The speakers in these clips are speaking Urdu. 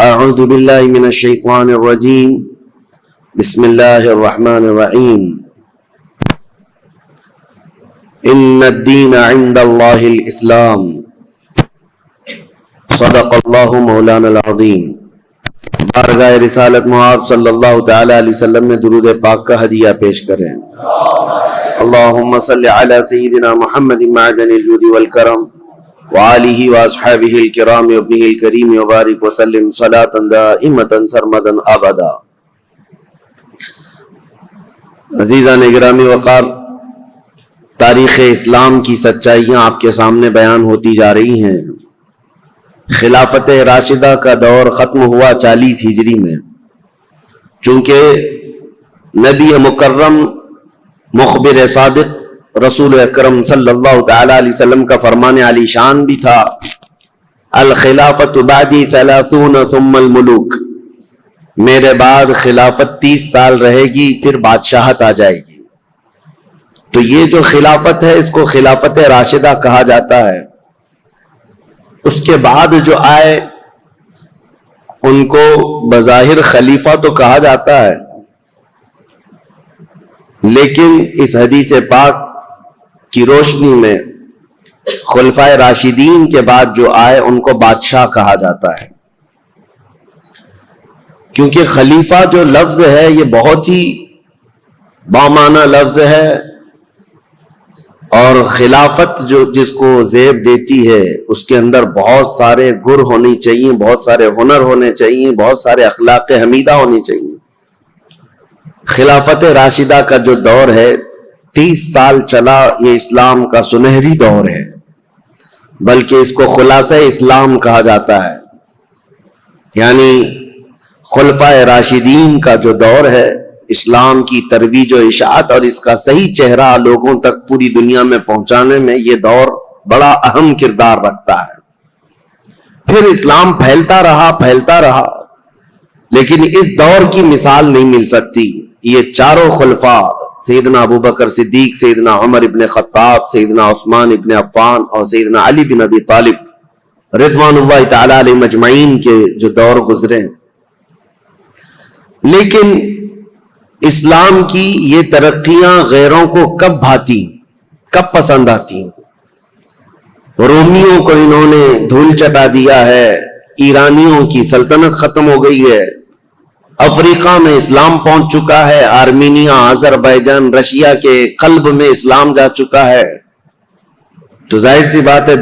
اعوذ باللہ من الشیطان الرجیم بسم اللہ الرحمن الرحیم ان الدین عند اللہ الاسلام صدق اللہ مولانا العظیم۔ بارگاہ رسالت محمد صلی اللہ تعالی علیہ وسلم میں درود پاک کا ہدیہ پیش کریں۔ اللہم صلی علی سیدنا محمد معدن الجود والکرم وآلہ واصحابہ الکرام وابنہ الکریم وبارک وسلم صلاۃ دائمۃ سرمدا ابدا۔ عزیزان گرامی وقار، تاریخ اسلام کی سچائیاں آپ کے سامنے بیان ہوتی جا رہی ہیں۔ خلافت راشدہ کا دور ختم ہوا 40 ہجری میں، چونکہ نبی مکرم مخبر صادق رسول اکرم صلی اللہ تعالی علیہ وسلم کا فرمان علی شان بھی تھا، الخلافت بعدی 30 ثم الملوک، میرے بعد خلافت 30 سال رہے گی، پھر بادشاہت آ جائے گی۔ تو یہ جو خلافت ہے اس کو خلافت راشدہ کہا جاتا ہے۔ اس کے بعد جو آئے ان کو بظاہر خلیفہ تو کہا جاتا ہے، لیکن اس حدیث پاک کی روشنی میں خلفائے راشدین کے بعد جو آئے ان کو بادشاہ کہا جاتا ہے، کیونکہ خلیفہ جو لفظ ہے یہ بہت ہی بامعنی لفظ ہے، اور خلافت جو جس کو زیب دیتی ہے اس کے اندر بہت سارے گر ہونی چاہیے، بہت سارے ہنر ہونے چاہیے، بہت سارے اخلاق حمیدہ ہونی چاہیے۔ خلافت راشدہ کا جو دور ہے 30 سال چلا، یہ اسلام کا سنہری دور ہے، بلکہ اس کو خلاصہ اسلام کہا جاتا ہے۔ یعنی خلفائے راشدین کا جو دور ہے، اسلام کی ترویج و اشاعت اور اس کا صحیح چہرہ لوگوں تک پوری دنیا میں پہنچانے میں یہ دور بڑا اہم کردار رکھتا ہے۔ پھر اسلام پھیلتا رہا، لیکن اس دور کی مثال نہیں مل سکتی۔ یہ چاروں خلفاء، سیدنا ابوبکر صدیق، سیدنا عمر ابن خطاب، سیدنا عثمان ابن عفان اور سیدنا علی بن ابی طالب رضوان اللہ تعالی علیہ مجمعین کے جو دور گزرے ہیں، لیکن اسلام کی یہ ترقیاں غیروں کو کب بھاتی، کب پسند آتی؟ رومیوں کو انہوں نے دھول چٹا دیا ہے، ایرانیوں کی سلطنت ختم ہو گئی ہے، افریقہ میں اسلام پہنچ چکا ہے، آرمینیا، آذربائیجان، رشیا کے قلب میں اسلام جا چکا ہے۔ تو ظاہر سی بات ہے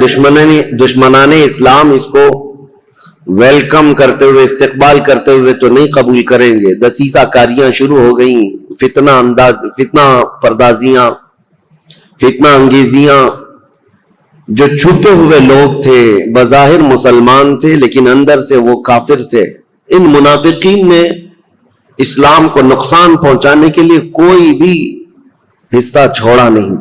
دشمنان اسلام اس کو ویلکم کرتے ہوئے، استقبال کرتے ہوئے تو نہیں قبول کریں گے۔ دسیسہ کاریاں شروع ہو گئیں، فتنہ پردازیاں، فتنہ انگیزیاں۔ جو چھپے ہوئے لوگ تھے، بظاہر مسلمان تھے لیکن اندر سے وہ کافر تھے، ان منافقین نے اسلام کو نقصان پہنچانے کے لیے کوئی بھی حصہ چھوڑا نہیں۔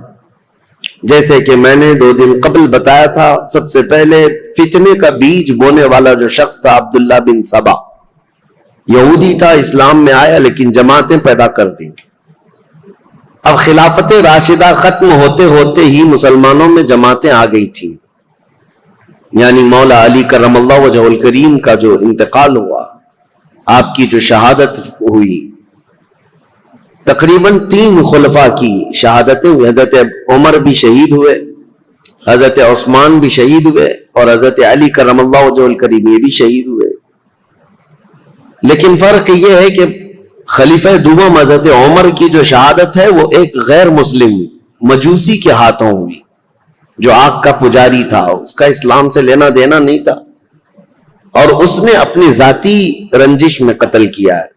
جیسے کہ میں نے 2 دن قبل بتایا تھا، سب سے پہلے فتنے کا بیج بونے والا جو شخص تھا عبداللہ بن سبا، یہودی تھا، اسلام میں آیا لیکن جماعتیں پیدا کر دی۔ اب خلافت راشدہ ختم ہوتے ہوتے ہی مسلمانوں میں جماعتیں آ گئی تھیں، یعنی مولا علی کرم اللہ وجہہ الکریم کا جو انتقال ہوا، آپ کی جو شہادت ہوئی، تقریباً 3 خلفاء کی شہادتیں ہوئی۔ حضرت عمر بھی شہید ہوئے، حضرت عثمان بھی شہید ہوئے، اور حضرت علی کرم اللہ وجہہ الکریم یہ بھی شہید ہوئے۔ لیکن فرق یہ ہے کہ خلیفہ دوم حضرت عمر کی جو شہادت ہے وہ ایک غیر مسلم مجوسی کے ہاتھوں ہوئی، جو آگ کا پجاری تھا، اس کا اسلام سے لینا دینا نہیں تھا، اور اس نے اپنی ذاتی رنجش میں قتل کیا ہے۔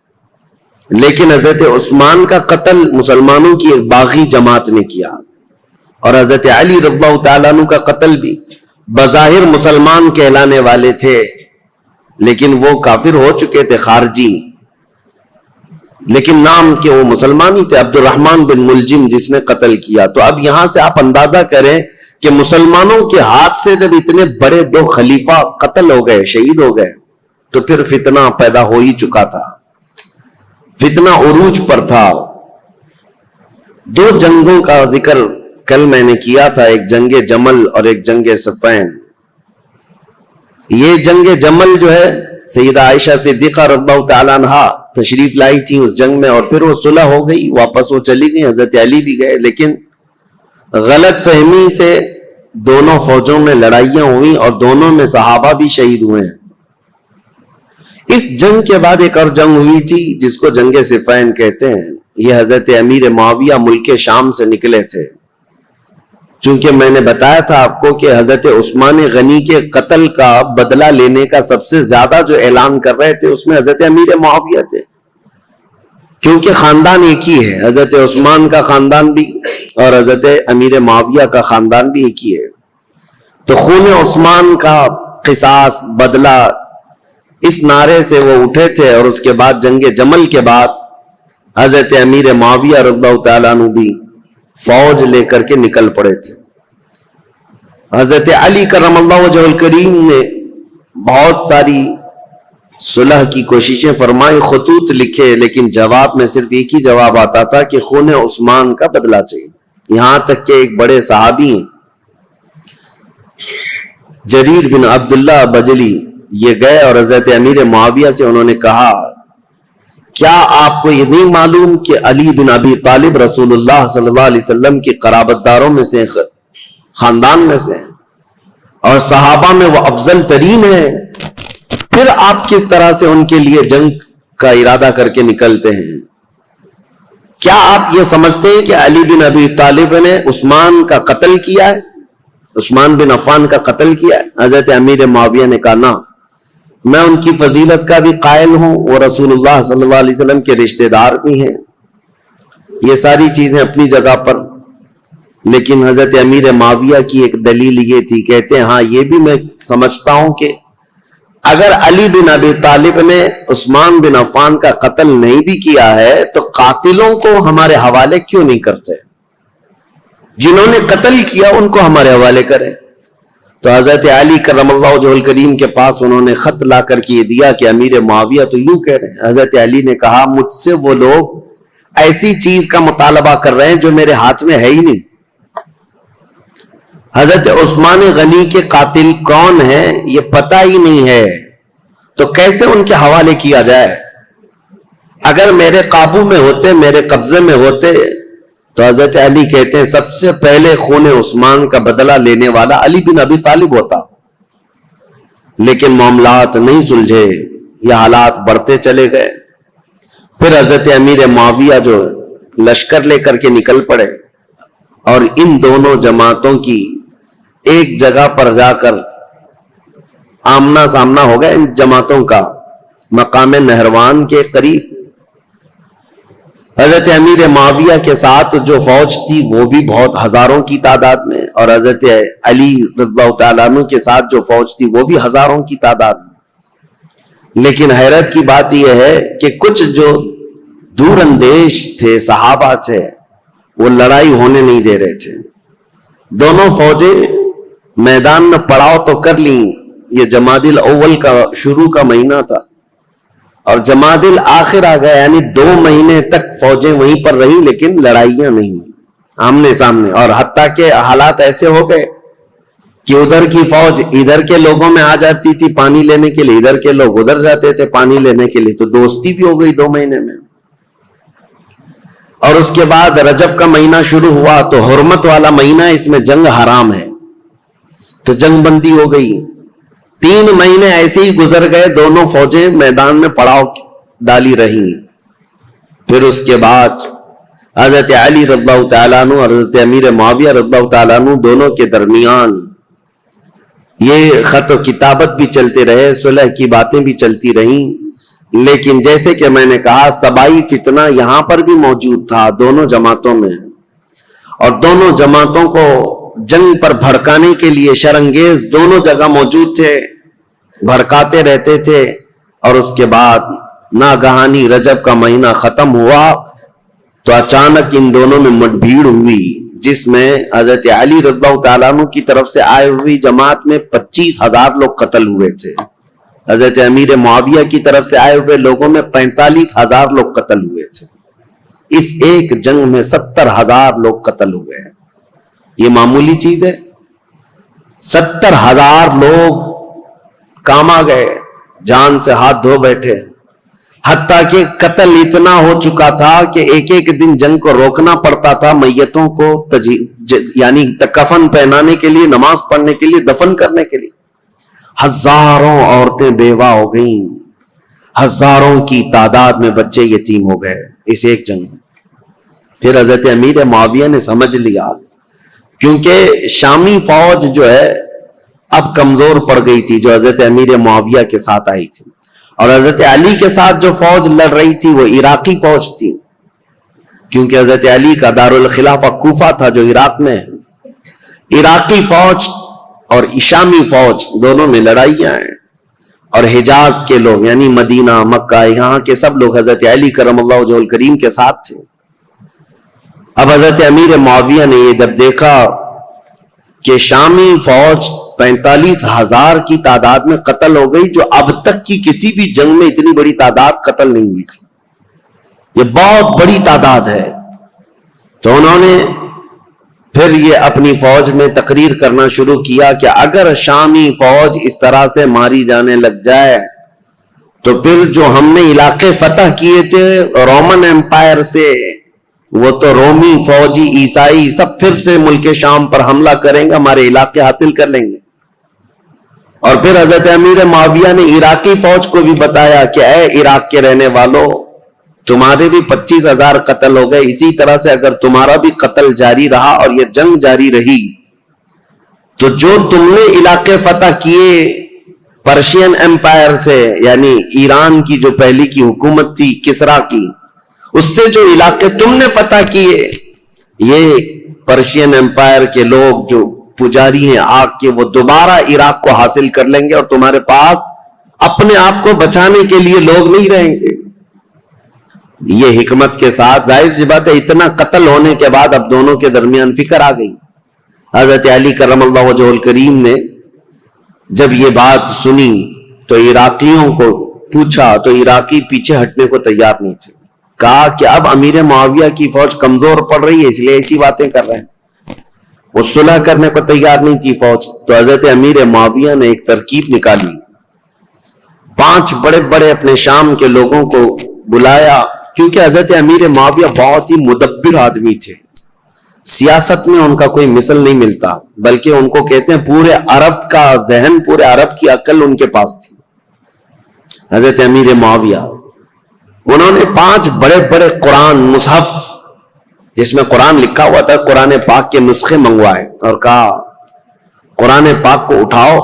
لیکن حضرت عثمان کا قتل مسلمانوں کی ایک باغی جماعت نے کیا، اور حضرت علی رضی اللہ تعالیٰ عنہ کا قتل بھی بظاہر مسلمان کہلانے والے تھے لیکن وہ کافر ہو چکے تھے، خارجی، لیکن نام کے وہ مسلمان ہی تھے، عبد الرحمن بن ملجم جس نے قتل کیا۔ تو اب یہاں سے آپ اندازہ کریں کہ مسلمانوں کے ہاتھ سے جب اتنے بڑے 2 خلیفہ قتل ہو گئے، شہید ہو گئے، تو پھر فتنہ پیدا ہو ہی چکا تھا، فتنہ عروج پر تھا۔ 2 جنگوں کا ذکر کل میں نے کیا تھا، ایک جنگ جمل اور ایک جنگ صفین۔ یہ جنگ جمل جو ہے سیدہ عائشہ صدیقہ رضی اللہ تعالیٰ عنہا تشریف لائی تھی اس جنگ میں، اور پھر وہ صلح ہو گئی، واپس وہ چلی گئی، حضرت علی بھی گئے، لیکن غلط فہمی سے دونوں فوجوں میں لڑائیاں ہوئی اور دونوں میں صحابہ بھی شہید ہوئے ہیں۔ اس جنگ کے بعد ایک اور جنگ ہوئی تھی جس کو جنگ صفین کہتے ہیں۔ یہ حضرت امیر معاویہ ملک شام سے نکلے تھے، چونکہ میں نے بتایا تھا آپ کو کہ حضرت عثمان غنی کے قتل کا بدلہ لینے کا سب سے زیادہ جو اعلان کر رہے تھے اس میں حضرت امیر معاویہ تھے، کیونکہ خاندان ایک ہی ہے، حضرت عثمان کا خاندان بھی اور حضرت امیر معاویہ کا خاندان بھی ایک ہی ہے۔ تو خون عثمان کا قصاص، بدلہ، اس نعرے سے وہ اٹھے تھے، اور اس کے بعد جنگ جمل کے بعد حضرت امیر معاویہ رضی اللہ تعالیٰ عنہ بھی فوج لے کر کے نکل پڑے تھے۔ حضرت علی کرم اللہ وجہ الکریم نے بہت ساری صلح کی کوششیں فرمائی، خطوط لکھے، لیکن جواب میں صرف ایک ہی جواب آتا تھا کہ خون عثمان کا بدلہ چاہیے۔ یہاں تک کہ ایک بڑے صحابی ہیں جریر بن عبداللہ بجلی، یہ گئے اور حضرت امیر معاویہ سے انہوں نے کہا، کیا آپ کو یہ نہیں معلوم کہ علی بن ابی طالب رسول اللہ صلی اللہ علیہ وسلم کی قرابت داروں میں سے، خاندان میں سے، اور صحابہ میں وہ افضل ترین ہے، پھر آپ کس طرح سے ان کے لیے جنگ کا ارادہ کر کے نکلتے ہیں؟ کیا آپ یہ سمجھتے ہیں کہ علی بن ابی طالب نے عثمان کا قتل کیا ہے، عثمان بن عفان کا قتل کیا ہے؟ حضرت امیر معاویہ نے کہا، نہ، میں ان کی فضیلت کا بھی قائل ہوں، وہ رسول اللہ صلی اللہ علیہ وسلم کے رشتہ دار بھی ہیں، یہ ساری چیزیں اپنی جگہ پر، لیکن حضرت امیر معاویہ کی ایک دلیل یہ تھی، کہتے ہیں ہاں یہ بھی میں سمجھتا ہوں کہ اگر علی بن ابی طالب نے عثمان بن عفان کا قتل نہیں بھی کیا ہے تو قاتلوں کو ہمارے حوالے کیوں نہیں کرتے؟ جنہوں نے قتل کیا ان کو ہمارے حوالے کریں۔ تو حضرت علی کرم اللہ وجہ الکریم کے پاس انہوں نے خط لا کر کے دیا کہ امیر معاویہ تو یوں کہہ رہے ہیں۔ حضرت علی نے کہا، مجھ سے وہ لوگ ایسی چیز کا مطالبہ کر رہے ہیں جو میرے ہاتھ میں ہے ہی نہیں۔ حضرت عثمان غنی کے قاتل کون ہیں یہ پتہ ہی نہیں ہے، تو کیسے ان کے حوالے کیا جائے؟ اگر میرے قابو میں ہوتے، میرے قبضے میں ہوتے، تو حضرت علی کہتے ہیں سب سے پہلے خون عثمان کا بدلہ لینے والا علی بن ابی طالب ہوتا، لیکن معاملات نہیں سلجھے، یہ حالات بڑھتے چلے گئے۔ پھر حضرت امیر معاویہ جو لشکر لے کر کے نکل پڑے اور ان دونوں جماعتوں کی ایک جگہ پر جا کر آمنا سامنا ہو گیا ان جماعتوں کا، مقام نہروان کے قریب۔ حضرت امیر معاویہ کے ساتھ جو فوج تھی وہ بھی بہت ہزاروں کی تعداد میں، اور حضرت علی رضی اللہ تعالیٰ عنہ کے ساتھ جو فوج تھی وہ بھی ہزاروں کی تعداد میں۔ لیکن حیرت کی بات یہ ہے کہ کچھ جو دور اندیش تھے، صحابہ تھے، وہ لڑائی ہونے نہیں دے رہے تھے۔ دونوں فوجیں میدان میں پڑاؤ تو کر لیں، یہ جمادی الاول کا شروع کا مہینہ تھا، اور جمادی الاخر آ گیا، یعنی 2 مہینے تک فوجیں وہیں پر رہیں لیکن لڑائیاں نہیں آمنے سامنے۔ اور حتیٰ کہ حالات ایسے ہو گئے کہ ادھر کی فوج ادھر کے لوگوں میں آ جاتی تھی پانی لینے کے لیے، ادھر کے لوگ ادھر جاتے تھے پانی لینے کے لیے، تو دوستی بھی ہو گئی 2 مہینے میں۔ اور اس کے بعد رجب کا مہینہ شروع ہوا تو حرمت والا مہینہ، اس میں جنگ حرام ہے، تو جنگ بندی ہو گئی۔ 3 مہینے ایسے ہی گزر گئے، دونوں فوجیں میدان میں پڑاؤ ڈالی رہی۔ پھر اس کے بعد حضرت علی رضی اللہ تعالیٰ عنہ اور حضرت امیر معاویہ رضی اللہ تعالیٰ عنہ دونوں کے درمیان یہ خط و کتابت بھی چلتے رہے، صلح کی باتیں بھی چلتی رہیں، لیکن جیسے کہ میں نے کہا سبائی فتنہ یہاں پر بھی موجود تھا دونوں جماعتوں میں، اور دونوں جماعتوں کو جنگ پر بھڑکانے کے لیے شرانگیز دونوں جگہ موجود تھے، بھڑکاتے رہتے تھے۔ اور اس کے بعد ناگہانی رجب کا مہینہ ختم ہوا تو اچانک ان دونوں میں مٹ بھیڑ ہوئی، جس میں حضرت علی رضی اللہ تعالیٰ عنہ کی طرف سے آئے ہوئی جماعت میں 25,000 لوگ قتل ہوئے تھے، حضرت امیر معاویہ کی طرف سے آئے ہوئے لوگوں میں 45,000 لوگ قتل ہوئے تھے۔ اس ایک جنگ میں 70,000 لوگ قتل ہوئے ہیں، یہ معمولی چیز ہے؟ 70,000 لوگ کام آ گئے، جان سے ہاتھ دھو بیٹھے، حتیٰ کہ قتل اتنا ہو چکا تھا کہ ایک ایک دن جنگ کو روکنا پڑتا تھا میتوں کو یعنی کفن پہنانے کے لیے، نماز پڑھنے کے لیے، دفن کرنے کے لیے۔ ہزاروں عورتیں بیوہ ہو گئیں، ہزاروں کی تعداد میں بچے یتیم ہو گئے اس ایک جنگ میں۔ پھر حضرت امیر معاویہ نے سمجھ لیا، کیونکہ شامی فوج جو ہے اب کمزور پڑ گئی تھی جو حضرت امیر معاویہ کے ساتھ آئی تھی، اور حضرت علی کے ساتھ جو فوج لڑ رہی تھی وہ عراقی فوج تھی، کیونکہ حضرت علی کا دارالخلافہ کوفہ تھا جو عراق میں ہے۔ عراقی فوج اور شامی فوج دونوں میں لڑائیاں ہیں، اور حجاز کے لوگ یعنی مدینہ، مکہ، یہاں کے سب لوگ حضرت علی کرم اللہ وجہہ الکریم کے ساتھ تھے۔ اب حضرت امیر معاویہ نے یہ جب دیکھا کہ شامی فوج 45,000 کی تعداد میں قتل ہو گئی، جو اب تک کی کسی بھی جنگ میں اتنی بڑی تعداد قتل نہیں ہوئی تھی، یہ بہت بڑی تعداد ہے، تو انہوں نے پھر یہ اپنی فوج میں تقریر کرنا شروع کیا کہ اگر شامی فوج اس طرح سے ماری جانے لگ جائے تو پھر جو ہم نے علاقے فتح کیے تھے رومن ایمپائر سے، وہ تو رومی فوجی عیسائی سب پھر سے ملک شام پر حملہ کریں گے، ہمارے علاقے حاصل کر لیں گے۔ اور پھر حضرت امیر معاویہ نے عراقی فوج کو بھی بتایا کہ اے عراق کے رہنے والوں، تمہارے بھی 25,000 قتل ہو گئے، اسی طرح سے اگر تمہارا بھی قتل جاری رہا اور یہ جنگ جاری رہی تو جو تم نے علاقے فتح کیے پرشین ایمپائر سے، یعنی ایران کی جو پہلی کی حکومت تھی کسرا کی، اس سے جو علاقے تم نے فتح کیے، یہ پرشین ایمپائر کے لوگ جو پجاری ہیں آگ کے، وہ دوبارہ عراق کو حاصل کر لیں گے اور تمہارے پاس اپنے آپ کو بچانے کے لیے لوگ نہیں رہیں گے۔ یہ حکمت کے ساتھ، ظاہر سی بات ہے اتنا قتل ہونے کے بعد اب دونوں کے درمیان فکر آ گئی۔ حضرت علی کرم اللہ وجہہ الکریم نے جب یہ بات سنی تو عراقیوں کو پوچھا تو عراقی پیچھے ہٹنے کو تیار نہیں تھے، کہا کہ اب امیر معاویہ کی فوج کمزور پڑ رہی ہے اس لیے ایسی باتیں کر رہے ہیں، وہ صلح کرنے کو تیار نہیں تھی فوج۔ تو حضرت امیر معاویہ نے ایک ترکیب نکالی، 5 بڑے بڑے اپنے شام کے لوگوں کو بلایا، کیونکہ حضرت امیر معاویہ بہت ہی مدبر آدمی تھے، سیاست میں ان کا کوئی مثل نہیں ملتا، بلکہ ان کو کہتے ہیں پورے عرب کا ذہن، پورے عرب کی عقل ان کے پاس تھی۔ حضرت امیر معاویہ انہوں نے 5 بڑے بڑے قرآن مصحف جس میں قرآن لکھا ہوا تھا، قرآن پاک کے نسخے منگوائے اور کہا قرآن پاک کو اٹھاؤ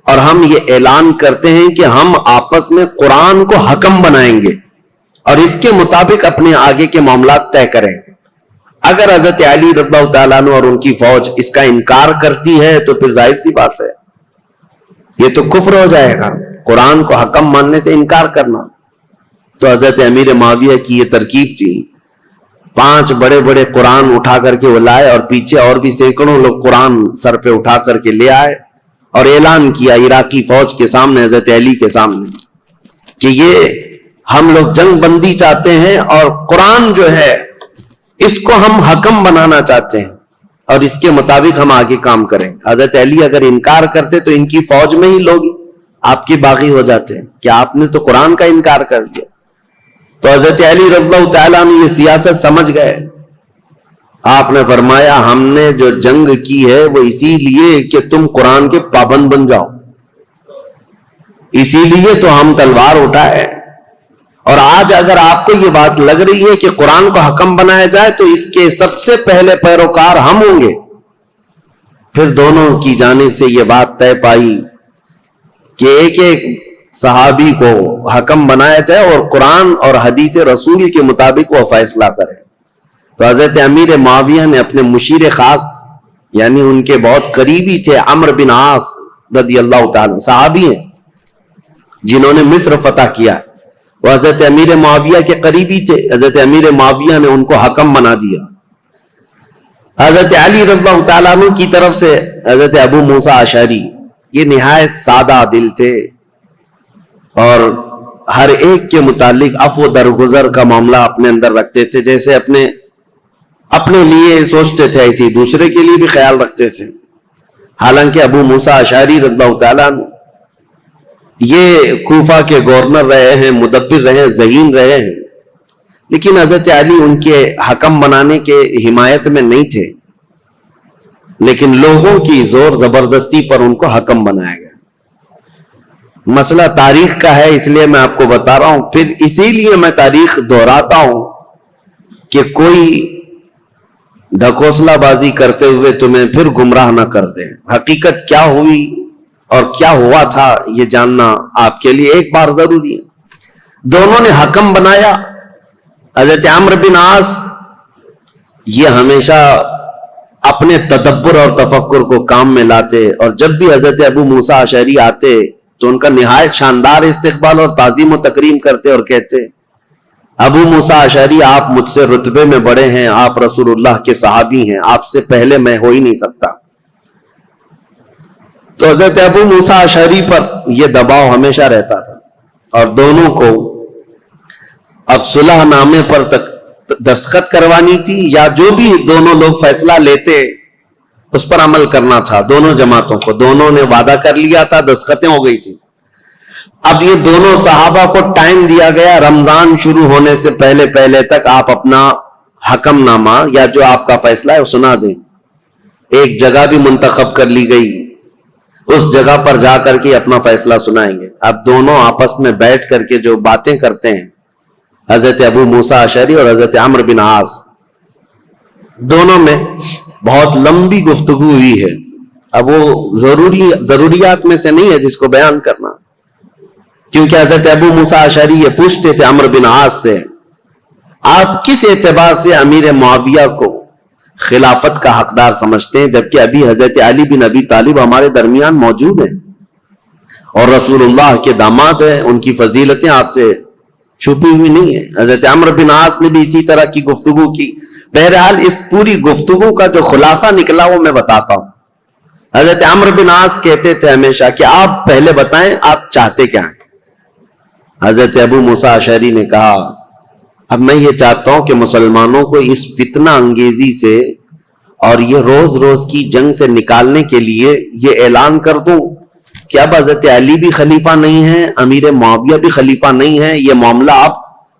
اور ہم یہ اعلان کرتے ہیں کہ ہم آپس میں قرآن کو حکم بنائیں گے اور اس کے مطابق اپنے آگے کے معاملات طے کریں گے۔ اگر حضرت علی رضی اللہ تعالیٰ عنہ اور ان کی فوج اس کا انکار کرتی ہے تو پھر ظاہر سی بات ہے یہ تو کفر ہو جائے گا، قرآن کو حکم ماننے سے انکار کرنا۔ تو حضرت امیر معاویہ کی یہ ترکیب تھی، 5 بڑے بڑے قرآن اٹھا کر کے وہ لائے اور پیچھے اور بھی سینکڑوں لوگ قرآن سر پہ اٹھا کر کے لے آئے اور اعلان کیا عراقی فوج کے سامنے، حضرت علی کے سامنے، کہ یہ ہم لوگ جنگ بندی چاہتے ہیں اور قرآن جو ہے اس کو ہم حکم بنانا چاہتے ہیں اور اس کے مطابق ہم آگے کام کریں۔ حضرت علی اگر انکار کرتے تو ان کی فوج میں ہی لوگ آپ کے باغی ہو جاتے ہیں کہ آپ نے تو قرآن کا انکار کر دیا۔ تو حضرت علی رضی اللہ تعالیٰ نے یہ سیاست سمجھ گئے، آپ نے فرمایا ہم نے جو جنگ کی ہے وہ اسی لیے کہ تم قرآن کے پابند بن جاؤ، اسی لیے تو ہم تلوار اٹھائے، اور آج اگر آپ کو یہ بات لگ رہی ہے کہ قرآن کو حکم بنایا جائے تو اس کے سب سے پہلے پیروکار ہم ہوں گے۔ پھر دونوں کی جانب سے یہ بات طے پائی کہ ایک ایک صحابی کو حکم بنایا جائے اور قرآن اور حدیث رسول کے مطابق وہ فیصلہ کرے۔ تو حضرت امیر معاویہ نے اپنے مشیر خاص یعنی ان کے بہت قریبی تھے عمرو بن عاص رضی اللہ تعالیٰ، صحابی ہیں جنہوں نے مصر فتح کیا، وہ حضرت امیر معاویہ کے قریبی تھے۔ حضرت امیر معاویہ نے ان کو حکم بنا دیا۔ حضرت علی رضی اللہ تعالیٰ عنہ کی طرف سے حضرت ابو موسیٰ اشعری، یہ نہایت سادہ دل تھے اور ہر ایک کے متعلق عفو درگزر کا معاملہ اپنے اندر رکھتے تھے، جیسے اپنے لیے سوچتے تھے ایسے دوسرے کے لیے بھی خیال رکھتے تھے۔ حالانکہ ابو موسیٰ اشعری رضی اللہ تعالیٰ عنہ یہ کوفہ کے گورنر رہے ہیں، مدبر رہے ہیں، ذہین رہے ہیں، لیکن حضرت علی ان کے حکم بنانے کے حمایت میں نہیں تھے، لیکن لوگوں کی زور زبردستی پر ان کو حکم بنایا گیا۔ مسئلہ تاریخ کا ہے، اس لیے میں آپ کو بتا رہا ہوں، پھر اسی لیے میں تاریخ دہراتا ہوں کہ کوئی ڈھکوسلا بازی کرتے ہوئے تمہیں پھر گمراہ نہ کر دے۔ حقیقت کیا ہوئی اور کیا ہوا تھا یہ جاننا آپ کے لیے ایک بار ضروری ہے۔ دونوں نے حکم بنایا۔ حضرت عمرو بن عاص یہ ہمیشہ اپنے تدبر اور تفکر کو کام میں لاتے، اور جب بھی حضرت ابو موسیٰ اشعری آتے تو ان کا نہایت شاندار استقبال اور تعظیم و تکریم کرتے اور کہتے، ابو موسیٰ اشعری آپ مجھ سے رتبے میں بڑے ہیں، آپ رسول اللہ کے صحابی ہیں، آپ سے پہلے میں ہو ہی نہیں سکتا۔ تو حضرت ابو موسیٰ اشعری پر یہ دباؤ ہمیشہ رہتا تھا، اور دونوں کو اب صلح نامے پر دستخط کروانی تھی، یا جو بھی دونوں لوگ فیصلہ لیتے اس پر عمل کرنا تھا دونوں جماعتوں کو۔ دونوں نے وعدہ کر لیا تھا، دستخطیں ہو گئی تھی۔ اب یہ دونوں صحابہ کو ٹائم دیا گیا، رمضان شروع ہونے سے پہلے پہلے تک آپ اپنا حکم نامہ یا جو آپ کا فیصلہ ہے وہ سنا دیں۔ ایک جگہ بھی منتخب کر لی گئی، اس جگہ پر جا کر کے اپنا فیصلہ سنائیں گے۔ اب دونوں آپس میں بیٹھ کر کے جو باتیں کرتے ہیں، حضرت ابو موسیٰ اشعری اور حضرت عمرو بن عاص، دونوں میں بہت لمبی گفتگو ہوئی ہے۔ اب وہ ضروریات میں سے نہیں ہے جس کو بیان کرنا، کیونکہ حضرت ابو موسیٰ اشعری یہ پوچھتے تھے عمرو بن عاص سے، آپ کس اعتبار سے امیر معاویہ کو خلافت کا حقدار سمجھتے ہیں، جبکہ ابھی حضرت علی بن ابی طالب ہمارے درمیان موجود ہیں اور رسول اللہ کے داماد ہیں، ان کی فضیلتیں آپ سے چھپی ہوئی نہیں ہے۔ حضرت عمرو بن عاص نے بھی اسی طرح کی گفتگو کی۔ بہرحال اس پوری گفتگو کا جو خلاصہ نکلا وہ میں بتاتا ہوں۔ حضرت عمرو بن عاص کہتے تھے ہمیشہ کہ آپ پہلے بتائیں آپ چاہتے کیا ہیں۔ حضرت ابو موسیٰ اشعری نے کہا، اب میں یہ چاہتا ہوں کہ مسلمانوں کو اس فتنہ انگیزی سے اور یہ روز روز کی جنگ سے نکالنے کے لیے یہ اعلان کر دوں کہ اب حضرت علی بھی خلیفہ نہیں ہے، امیر معاویہ بھی خلیفہ نہیں ہے، یہ معاملہ اب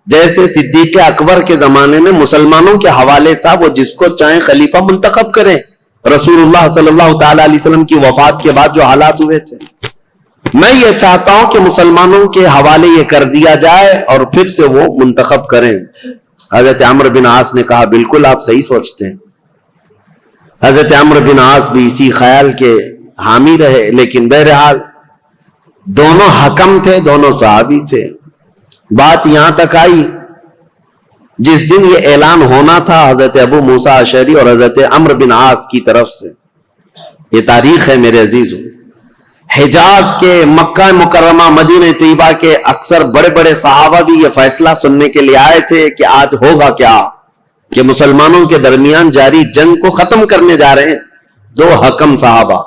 جیسے صدیق اکبر کے زمانے میں مسلمانوں کے حوالے تھا، وہ جس کو چاہیں خلیفہ منتخب کریں۔ رسول اللہ صلی اللہ تعالی علیہ وسلم کی وفات کے بعد جو حالات ہوئے تھے، میں یہ چاہتا ہوں کہ مسلمانوں کے حوالے یہ کر دیا جائے اور پھر سے وہ منتخب کریں۔ حضرت عمرو بن عاص نے کہا، بالکل آپ صحیح سوچتے ہیں۔ حضرت عمرو بن عاص بھی اسی خیال کے حامی رہے، لیکن بہرحال دونوں حکم تھے، دونوں صحابی تھے۔ بات یہاں تک آئی، جس دن یہ اعلان ہونا تھا حضرت ابو موسیٰ اشعری اور حضرت عمرو بن عاص کی طرف سے، یہ تاریخ ہے میرے عزیزوں، حجاز کے، مکہ مکرمہ، مدینہ طیبہ کے اکثر بڑے بڑے صحابہ بھی یہ فیصلہ سننے کے لیے آئے تھے کہ آج ہوگا کیا، کہ مسلمانوں کے درمیان جاری جنگ کو ختم کرنے جا رہے ہیں دو حکم صحابہ۔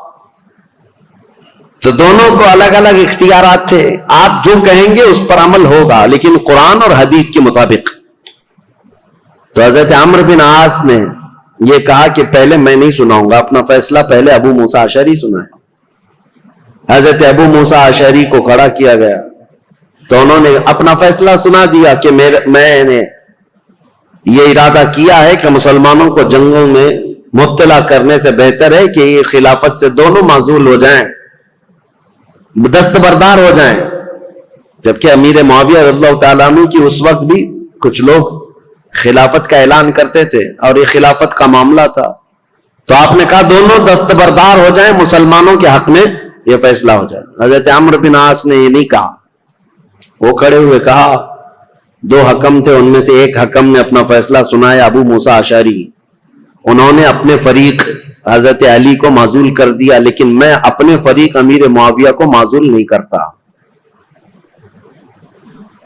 تو دونوں کو الگ الگ اختیارات تھے، آپ جو کہیں گے اس پر عمل ہوگا، لیکن قرآن اور حدیث کے مطابق۔ تو حضرت عمرو بن عاص نے یہ کہا کہ پہلے میں نہیں سناؤں گا، اپنا فیصلہ پہلے ابو موسیٰ اشعری سنائے۔ حضرت ابو موسیٰ اشعری کو کھڑا کیا گیا، تو انہوں نے اپنا فیصلہ سنا دیا کہ میں نے یہ ارادہ کیا ہے کہ مسلمانوں کو جنگوں میں مبتلا کرنے سے بہتر ہے کہ یہ خلافت سے دونوں معزول ہو جائیں، دستبردار ہو جائیں۔ جبکہ امیر معاویہ رضی اللہ تعالیٰ عنہ کی اس وقت بھی کچھ لوگ خلافت کا اعلان کرتے تھے اور یہ خلافت کا معاملہ تھا، تو آپ نے کہا دونوں دستبردار ہو جائیں، مسلمانوں کے حق میں یہ فیصلہ ہو جائے۔ حضرت عمرو بن عاص نے یہ نہیں کہا، وہ کھڑے ہوئے کہا، دو حکم تھے، ان میں سے ایک حکم نے اپنا فیصلہ سنایا ابو موسیٰ اشعری، انہوں نے اپنے فریق حضرت علی کو معزول کر دیا، لیکن میں اپنے فریق امیر معاویہ کو معزول نہیں کرتا،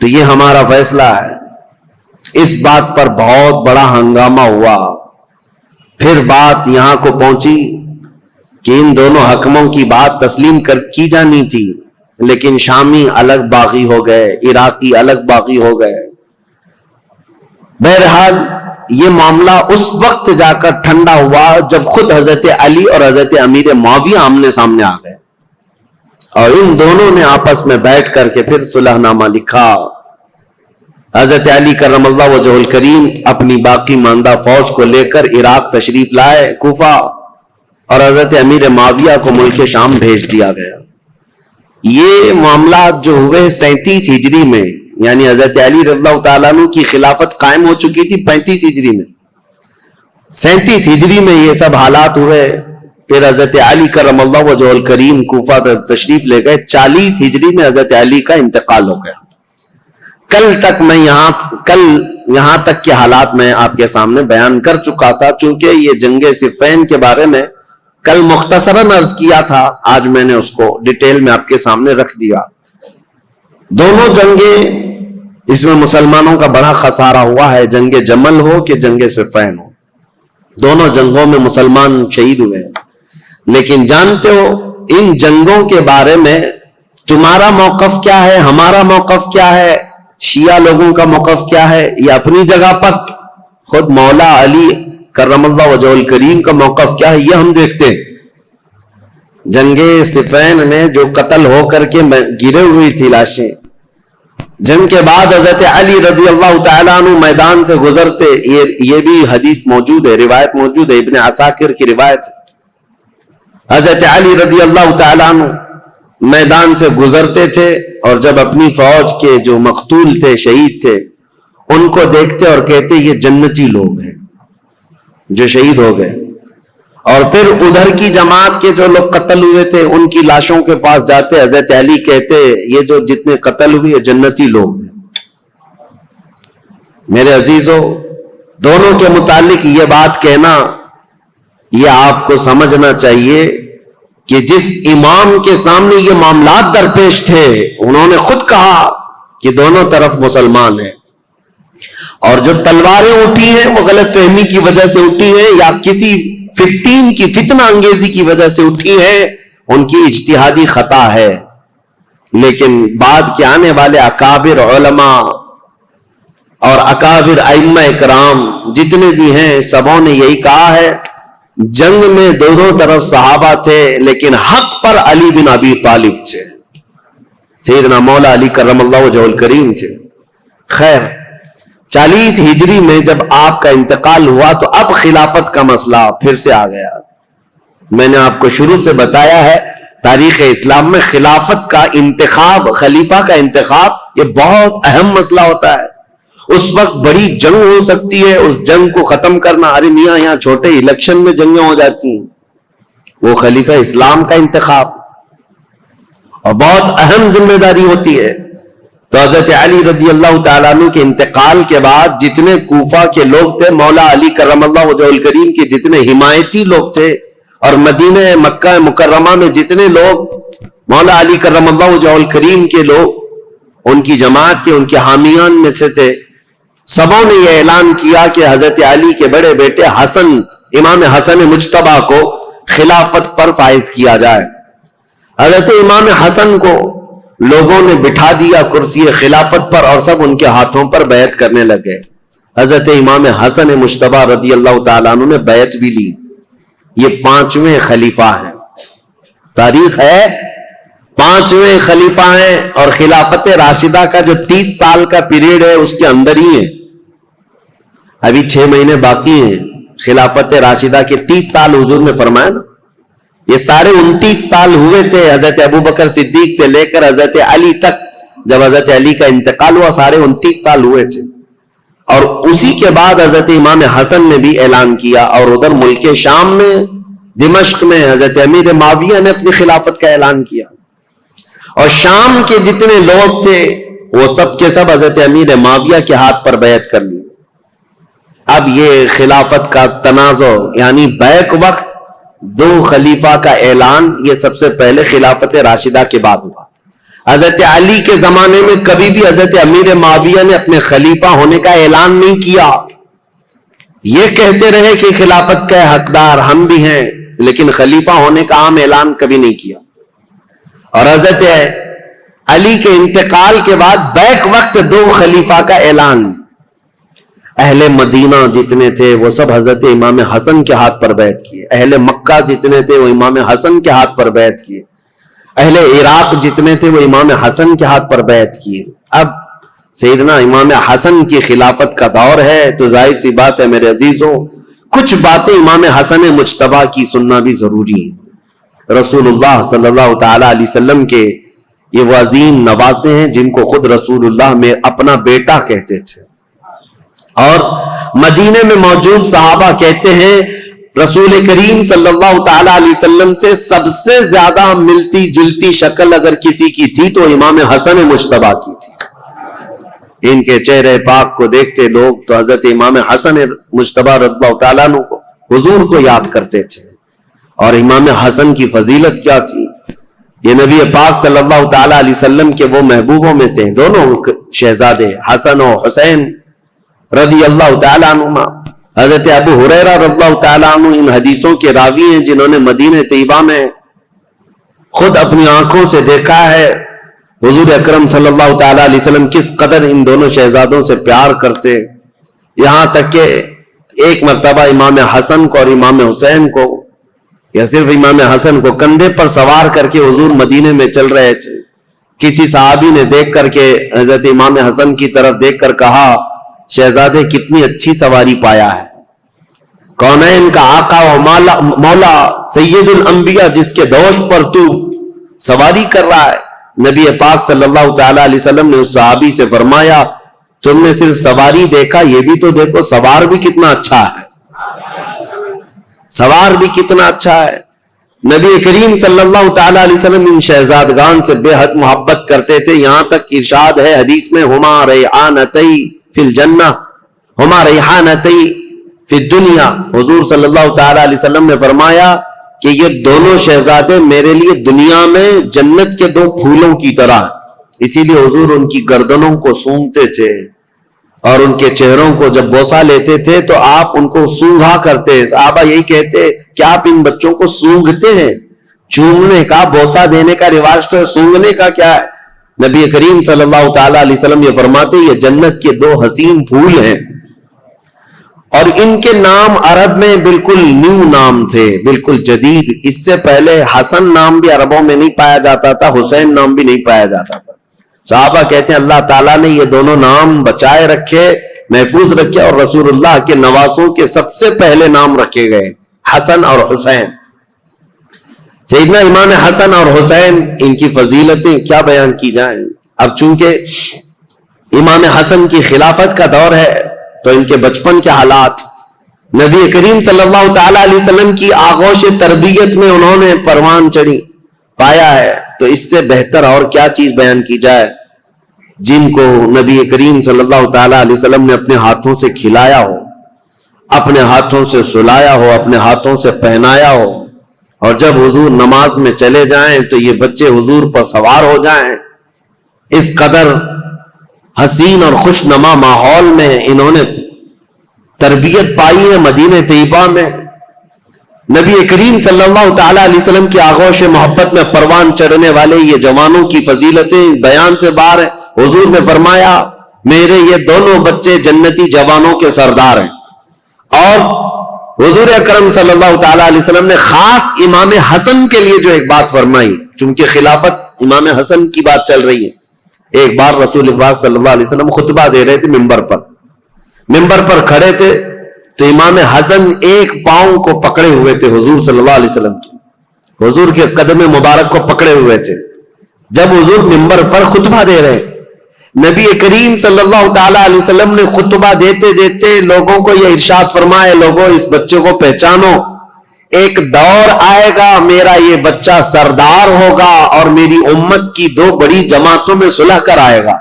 تو یہ ہمارا فیصلہ ہے۔ اس بات پر بہت بڑا ہنگامہ ہوا۔ پھر بات یہاں کو پہنچی کہ ان دونوں حکموں کی بات تسلیم کی جانی تھی، لیکن شامی الگ باغی ہو گئے، عراقی الگ باغی ہو گئے۔ بہرحال یہ معاملہ اس وقت جا کر ٹھنڈا ہوا جب خود حضرت علی اور حضرت امیر معاویہ آمنے سامنے آ گئے، اور ان دونوں نے آپس میں بیٹھ کر کے پھر صلح نامہ لکھا. حضرت علی کرم اللہ وجہ الکریم اپنی باقی ماندہ فوج کو لے کر عراق تشریف لائے، کوفہ، اور حضرت امیر معاویہ کو ملک شام بھیج دیا گیا. یہ معاملات جو ہوئے 37 ہجری میں، یعنی حضرت علی رضی اللہ تعالیٰ عنہ کی خلافت قائم ہو چکی تھی 35 ہجری میں، 37 ہجری میں یہ سب حالات ہوئے. پھر حضرت علی کرم اللہ وجہ الکریم کوفہ تشریف لے گئے. 40 ہجری میں حضرت علی کا انتقال ہو گیا. کل یہاں تک کے حالات میں آپ کے سامنے بیان کر چکا تھا. چونکہ یہ جنگ صفین کے بارے میں کل مختصراً عرض کیا تھا، آج میں نے اس کو ڈیٹیل میں آپ کے سامنے رکھ دیا. دونوں جنگیں، اس میں مسلمانوں کا بڑا خسارہ ہوا ہے، جنگ جمل ہو کہ جنگ صفین ہو، دونوں جنگوں میں مسلمان شہید ہوئے ہیں. لیکن جانتے ہو ان جنگوں کے بارے میں تمہارا موقف کیا ہے، ہمارا موقف کیا ہے، شیعہ لوگوں کا موقف کیا ہے؟ یہ اپنی جگہ پر خود مولا علی کرم اللہ وجہ الکریم کا موقف کیا ہے یہ ہم دیکھتے ہیں. جنگ صفین میں جو قتل ہو کر کے گرے ہوئی تھی لاشیں، جنگ کے بعد حضرت علی رضی اللہ تعالیٰ عنہ میدان سے گزرتے، یہ بھی حدیث موجود ہے، روایت موجود ہے، ابن عساکر کی روایت. حضرت علی رضی اللہ تعالیٰ عنہ میدان سے گزرتے تھے اور جب اپنی فوج کے جو مقتول تھے، شہید تھے، ان کو دیکھتے اور کہتے یہ جنتی لوگ ہیں جو شہید ہو گئے. اور پھر ادھر کی جماعت کے جو لوگ قتل ہوئے تھے ان کی لاشوں کے پاس جاتے، حضرت علی کہتے یہ جو جتنے قتل ہوئے جنتی لوگ ہیں. میرے عزیزو، دونوں کے متعلق یہ بات کہنا، یہ آپ کو سمجھنا چاہیے کہ جس امام کے سامنے یہ معاملات درپیش تھے انہوں نے خود کہا کہ دونوں طرف مسلمان ہیں، اور جو تلواریں اٹھی ہیں وہ غلط فہمی کی وجہ سے اٹھی ہیں یا کسی فتین کی فتنہ انگیزی کی وجہ سے اٹھی ہیں، ان کی اجتہادی خطا ہے. لیکن بعد کے آنے والے اکابر علماء اور اکابر ائمہ اکرام جتنے بھی ہیں، سبوں نے یہی کہا ہے جنگ میں دونوں طرف صحابہ تھے لیکن حق پر علی بن ابی طالب تھے، سیدنا مولا علی کرم اللہ وجہ الکریم تھے. خیر، 40 ہجری میں جب آپ کا انتقال ہوا تو اب خلافت کا مسئلہ پھر سے آ گیا. میں نے آپ کو شروع سے بتایا ہے تاریخ اسلام میں خلافت کا انتخاب، خلیفہ کا انتخاب، یہ بہت اہم مسئلہ ہوتا ہے. اس وقت بڑی جنگ ہو سکتی ہے، اس جنگ کو ختم کرنا، ارے میاں یہاں چھوٹے الیکشن میں جنگیں ہو جاتی ہیں. وہ خلیفہ اسلام کا انتخاب اور بہت اہم ذمہ داری ہوتی ہے. تو حضرت علی رضی اللہ تعالیٰ عنہ کے انتقال کے بعد جتنے کوفہ کے لوگ تھے، مولا علی کرم اللہ وجہ الکریم کے جتنے حمایتی لوگ تھے، اور مدینہ مکہ مکرمہ میں جتنے لوگ مولا علی کرم اللہ وجہ الکریم کے لوگ ان کی جماعت کے، ان کے حامیان میں سے تھے، سبوں نے یہ اعلان کیا کہ حضرت علی کے بڑے بیٹے حسن، امام حسن مجتبیٰ کو خلافت پر فائز کیا جائے. حضرت امام حسن کو لوگوں نے بٹھا دیا کرسی خلافت پر اور سب ان کے ہاتھوں پر بیعت کرنے لگے. حضرت امام حسن مجتبیٰ رضی اللہ تعالیٰ عنہ نے بیعت بھی لی. یہ 5ویں خلیفہ ہیں، تاریخ ہے 5ویں خلیفہ ہیں، اور خلافت راشدہ کا جو 30 سال کا پیریڈ ہے اس کے اندر ہی ہے. ابھی 6 مہینے باقی ہیں خلافت راشدہ کے 30 سال حضور نے فرمایا نا. یہ سارے 29 سال ہوئے تھے حضرت ابوبکر صدیق سے لے کر حضرت علی تک. جب حضرت علی کا انتقال ہوا سارے 29 سال ہوئے تھے. اور اسی کے بعد حضرت امام حسن نے بھی اعلان کیا، اور ادھر ملک شام میں دمشق میں حضرت امیر معاویہ نے اپنی خلافت کا اعلان کیا. اور شام کے جتنے لوگ تھے وہ سب کے سب حضرت امیر معاویہ کے ہاتھ پر بیعت کر لی. اب یہ خلافت کا تنازع، یعنی بیک وقت 2 خلیفہ کا اعلان، یہ سب سے پہلے خلافت راشدہ کے بعد ہوا. حضرت علی کے زمانے میں کبھی بھی حضرت امیر معاویہ نے اپنے خلیفہ ہونے کا اعلان نہیں کیا. یہ کہتے رہے کہ خلافت کا حقدار ہم بھی ہیں، لیکن خلیفہ ہونے کا عام اعلان کبھی نہیں کیا. اور حضرت علی کے انتقال کے بعد بیک وقت 2 خلیفہ کا اعلان. اہل مدینہ جتنے تھے وہ سب حضرت امام حسن کے ہاتھ پر بیعت کیے. اہل مکہ جتنے تھے وہ امام حسن کے ہاتھ پر بیعت کیے. اہل عراق جتنے تھے وہ امام حسن کے ہاتھ پر بیعت کیے. اب سیدنا امام حسن کی خلافت کا دور ہے تو ظاہر سی بات ہے میرے عزیزوں کچھ باتیں امام حسن مجتبی کی سننا بھی ضروری ہے. رسول اللہ صلی اللہ تعالی علیہ وسلم کے یہ وہ عظیم نواسے ہیں جن کو خود رسول اللہ میں اپنا بیٹا کہتے تھے, اور مدینے میں موجود صحابہ کہتے ہیں رسول کریم صلی اللہ تعالی علیہ وسلم سے سب سے زیادہ ملتی جلتی شکل اگر کسی کی تھی تو امام حسن مجتبی کی تھی. ان کے چہرے پاک کو دیکھتے لوگ تو حضرت امام حسن مجتبی رضی اللہ تعالیٰ عنہ کو حضور کو یاد کرتے تھے. اور امام حسن کی فضیلت کیا تھی, یہ نبی پاک صلی اللہ تعالی علیہ وسلم کے وہ محبوبوں میں سے دونوں شہزادے حسن و حسین رضی اللہ تعالیٰ عنہما. حضرت ابو ہریرہ رضی اللہ تعالیٰ عنہ ان حدیثوں کے راوی ہیں جنہوں نے مدینہ طیبہ میں خود اپنی آنکھوں سے دیکھا ہے حضور اکرم صلی اللہ تعالیٰ علیہ وسلم کس قدر ان دونوں شہزادوں سے پیار کرتے. یہاں تک کہ ایک مرتبہ امام حسن کو اور امام حسین کو یا صرف امام حسن کو کندھے پر سوار کر کے حضور مدینے میں چل رہے تھے. کسی صحابی نے دیکھ کر کے حضرت امام حسن کی طرف دیکھ کر کہا شہزادے کتنی اچھی سواری پایا ہے. کونین کا آقا و مولا سید الانبیاء جس کے دوش پر تو سواری کر رہا ہے. نبی پاک صلی اللہ تعالی علیہ وسلم نے اس صحابی سے فرمایا تم نے صرف سواری دیکھا یہ بھی تو دیکھو سوار بھی کتنا اچھا ہے, سوار بھی کتنا اچھا ہے. نبی کریم صلی اللہ تعالی علیہ وسلم ان شہزادگان سے بے حد محبت کرتے تھے. یہاں تک ارشاد ہے حدیث میں ہما ریحانتی فی الجنہ ہما ریحانتی فی الدنیا. حضور صلی اللہ تعالی علیہ وسلم نے فرمایا کہ یہ دونوں شہزادے میرے لیے دنیا میں جنت کے دو پھولوں کی طرح. اسی لیے حضور ان کی گردنوں کو سونگھتے تھے اور ان کے چہروں کو جب بوسہ لیتے تھے تو آپ ان کو سونگھا کرتے. صحابہ یہی کہتے کہ آپ ان بچوں کو سونگھتے ہیں. چومنے کا بوسہ دینے کا رواج تو ہے, سونگھنے کا کیا ہے. نبی کریم صلی اللہ تعالی علیہ وسلم یہ فرماتے یہ جنت کے دو حسین پھول ہیں اور ان کے نام عرب میں بالکل نیو نام تھے, بالکل جدید. اس سے پہلے حسن نام بھی عربوں میں نہیں پایا جاتا تھا, حسین نام بھی نہیں پایا جاتا تھا. صحابہ کہتے ہیں اللہ تعالیٰ نے یہ دونوں نام بچائے رکھے, محفوظ رکھے اور رسول اللہ کے نواسوں کے سب سے پہلے نام رکھے گئے حسن اور حسین. سیدنا امام حسن اور حسین ان کی فضیلتیں کیا بیان کی جائیں. اب چونکہ امام حسن کی خلافت کا دور ہے تو ان کے بچپن کے حالات نبی کریم صلی اللہ تعالی علیہ وسلم کی آغوش تربیت میں انہوں نے پروان چڑھی پایا ہے. تو اس سے بہتر اور کیا چیز بیان کی جائے جن کو نبی کریم صلی اللہ تعالی علیہ وسلم نے اپنے ہاتھوں سے کھلایا ہو, اپنے ہاتھوں سے سلایا ہو, اپنے ہاتھوں سے پہنایا ہو, اور جب حضور نماز میں چلے جائیں تو یہ بچے حضور پر سوار ہو جائیں. اس قدر حسین اور خوش نما ماحول میں انہوں نے تربیت پائی ہے مدینہ طیبہ میں. نبی کریم صلی اللہ تعالی علیہ وسلم کی آغوش محبت میں پروان چڑھنے والے یہ جوانوں کی فضیلتیں بیان سے باہر ہیں. حضور نے فرمایا میرے یہ دونوں بچے جنتی جوانوں کے سردار ہیں. اور حضور اکرم صلی اللہ تعالی علیہ وسلم نے خاص امام حسن کے لیے جو ایک بات فرمائی, چونکہ خلافت امام حسن کی بات چل رہی ہے. ایک بار رسول پاک صلی اللہ علیہ وسلم خطبہ دے رہے تھے ممبر پر کھڑے تھے تو امام حسن ایک پاؤں کو پکڑے ہوئے تھے حضور صلی اللہ علیہ وسلم کی, حضور کے قدم مبارک کو پکڑے ہوئے تھے. جب حضور ممبر پر خطبہ دے رہے, نبی کریم صلی اللہ تعالی علیہ وسلم نے خطبہ دیتے دیتے لوگوں کو یہ ارشاد فرمایا لوگوں اس بچے کو پہچانو, ایک دور آئے گا میرا یہ بچہ سردار ہوگا اور میری امت کی دو بڑی جماعتوں میں صلح کر آئے گا.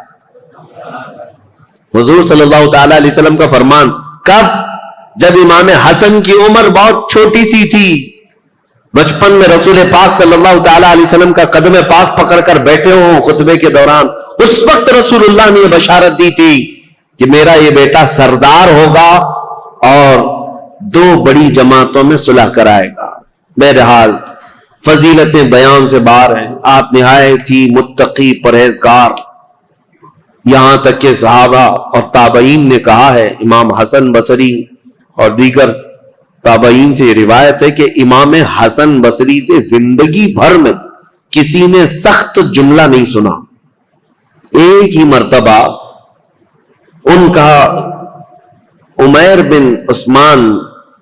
حضور صلی اللہ تعالی علیہ وسلم کا فرمان کب؟ جب امام حسن کی عمر بہت چھوٹی سی تھی, بچپن میں رسول پاک صلی اللہ تعالی علیہ وسلم کا قدم پاک پکڑ کر بیٹھے ہوں خطبے کے دوران. اس وقت رسول اللہ نے یہ بشارت دی تھی کہ میرا یہ بیٹا سردار ہوگا اور دو بڑی جماعتوں میں صلح کرائے گا. بہرحال فضیلتیں بیان سے باہر ہیں. آپ نہایت ہی متقی پرہیزگار, یہاں تک کہ صحابہ اور تابعین نے کہا ہے, امام حسن بصری اور دیگر تابعین سے یہ روایت ہے کہ امام حسن بصری سے زندگی بھر میں کسی نے سخت جملہ نہیں سنا. ایک ہی مرتبہ ان کا عمیر بن عثمان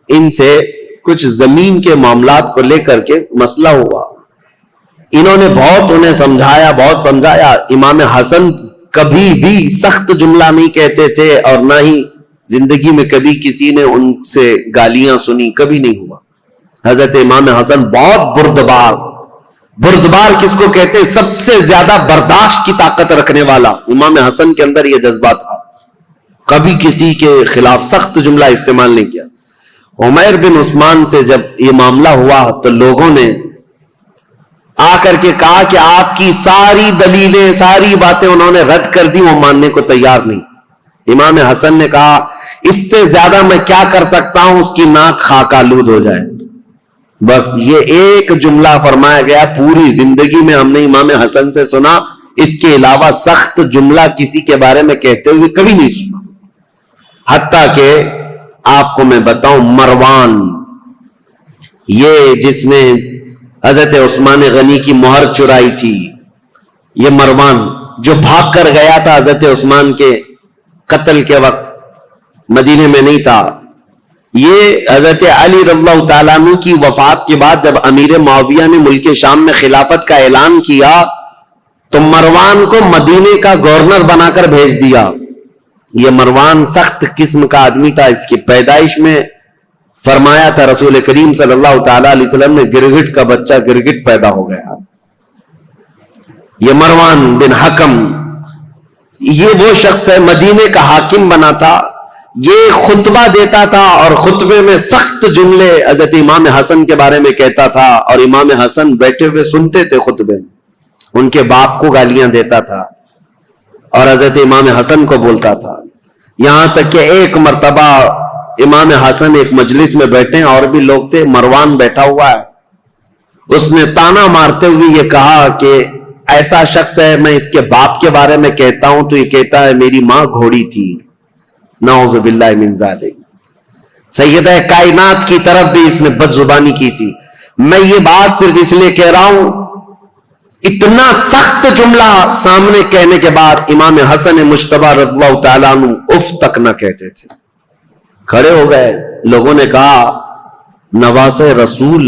ان سے کچھ زمین کے معاملات کو لے کر کے مسئلہ ہوا. انہوں نے بہت انہیں سمجھایا. امام حسن کبھی بھی سخت جملہ نہیں کہتے تھے اور نہ ہی زندگی میں کبھی کسی نے ان سے گالیاں سنی، کبھی نہیں ہوا. حضرت امام حسن بہت بردبار کس کو کہتے ہیں؟ سب سے زیادہ برداشت کی طاقت رکھنے والا. امام حسن کے اندر یہ جذبہ تھا، کبھی کسی کے خلاف سخت جملہ استعمال نہیں کیا. عمیر بن عثمان سے جب یہ معاملہ ہوا تو لوگوں نے آ کر کے کہا کہ آپ کی ساری دلیلیں، ساری باتیں انہوں نے رد کر دی، وہ ماننے کو تیار نہیں. امام حسن نے کہا اس سے زیادہ میں کیا کر سکتا ہوں، اس کی ناک خاک آلود ہو جائے. بس یہ ایک جملہ فرمایا گیا. پوری زندگی میں ہم نے امام حسن سے سنا، اس کے علاوہ سخت جملہ کسی کے بارے میں کہتے ہوئے کبھی نہیں سنا. حتیٰ کہ آپ کو میں بتاؤں، مروان، یہ جس نے حضرت عثمان غنی کی مہر چرائی تھی، یہ مروان جو بھاگ کر گیا تھا حضرت عثمان کے قتل کے وقت، مدینے میں نہیں تھا. یہ حضرت علی رضی اللہ تعالیٰ عنہ کی وفات کے بعد جب امیر معاویہ نے ملک شام میں خلافت کا اعلان کیا تو مروان کو مدینے کا گورنر بنا کر بھیج دیا. یہ مروان سخت قسم کا آدمی تھا. اس کی پیدائش میں فرمایا تھا رسول کریم صلی اللہ تعالیٰ علیہ وسلم نے، گرگٹ کا بچہ گرگٹ پیدا ہو گیا. یہ مروان بن حکم، یہ وہ شخص ہے، مدینے کا حاکم بنا تھا. یہ خطبہ دیتا تھا اور خطبے میں سخت جملے حضرت امام حسن کے بارے میں کہتا تھا، اور امام حسن بیٹھے ہوئے سنتے تھے خطبے میں. ان کے باپ کو گالیاں دیتا تھا اور حضرت امام حسن کو بولتا تھا. یہاں تک کہ ایک مرتبہ امام حسن ایک مجلس میں بیٹھے، اور بھی لوگ تھے، مروان بیٹھا ہوا ہے. اس نے تانا مارتے ہوئے یہ کہا کہ ایسا شخص ہے، میں اس کے باپ کے بارے میں کہتا ہوں تو یہ کہتا ہے میری ماں گھوڑی تھی. نعوذ باللہ من ذالک. سیدہ کائنات کی طرف بھی اس نے بد زبانی کی تھی. میں یہ بات صرف اس لیے کہہ رہا ہوں، اتنا سخت جملہ سامنے کہنے کے بعد امام حسن مجتبی رضی اللہ تعالیٰ عنہ اف تک نہ کہتے تھے. کھڑے ہو گئے. لوگوں نے کہا نواز رسول،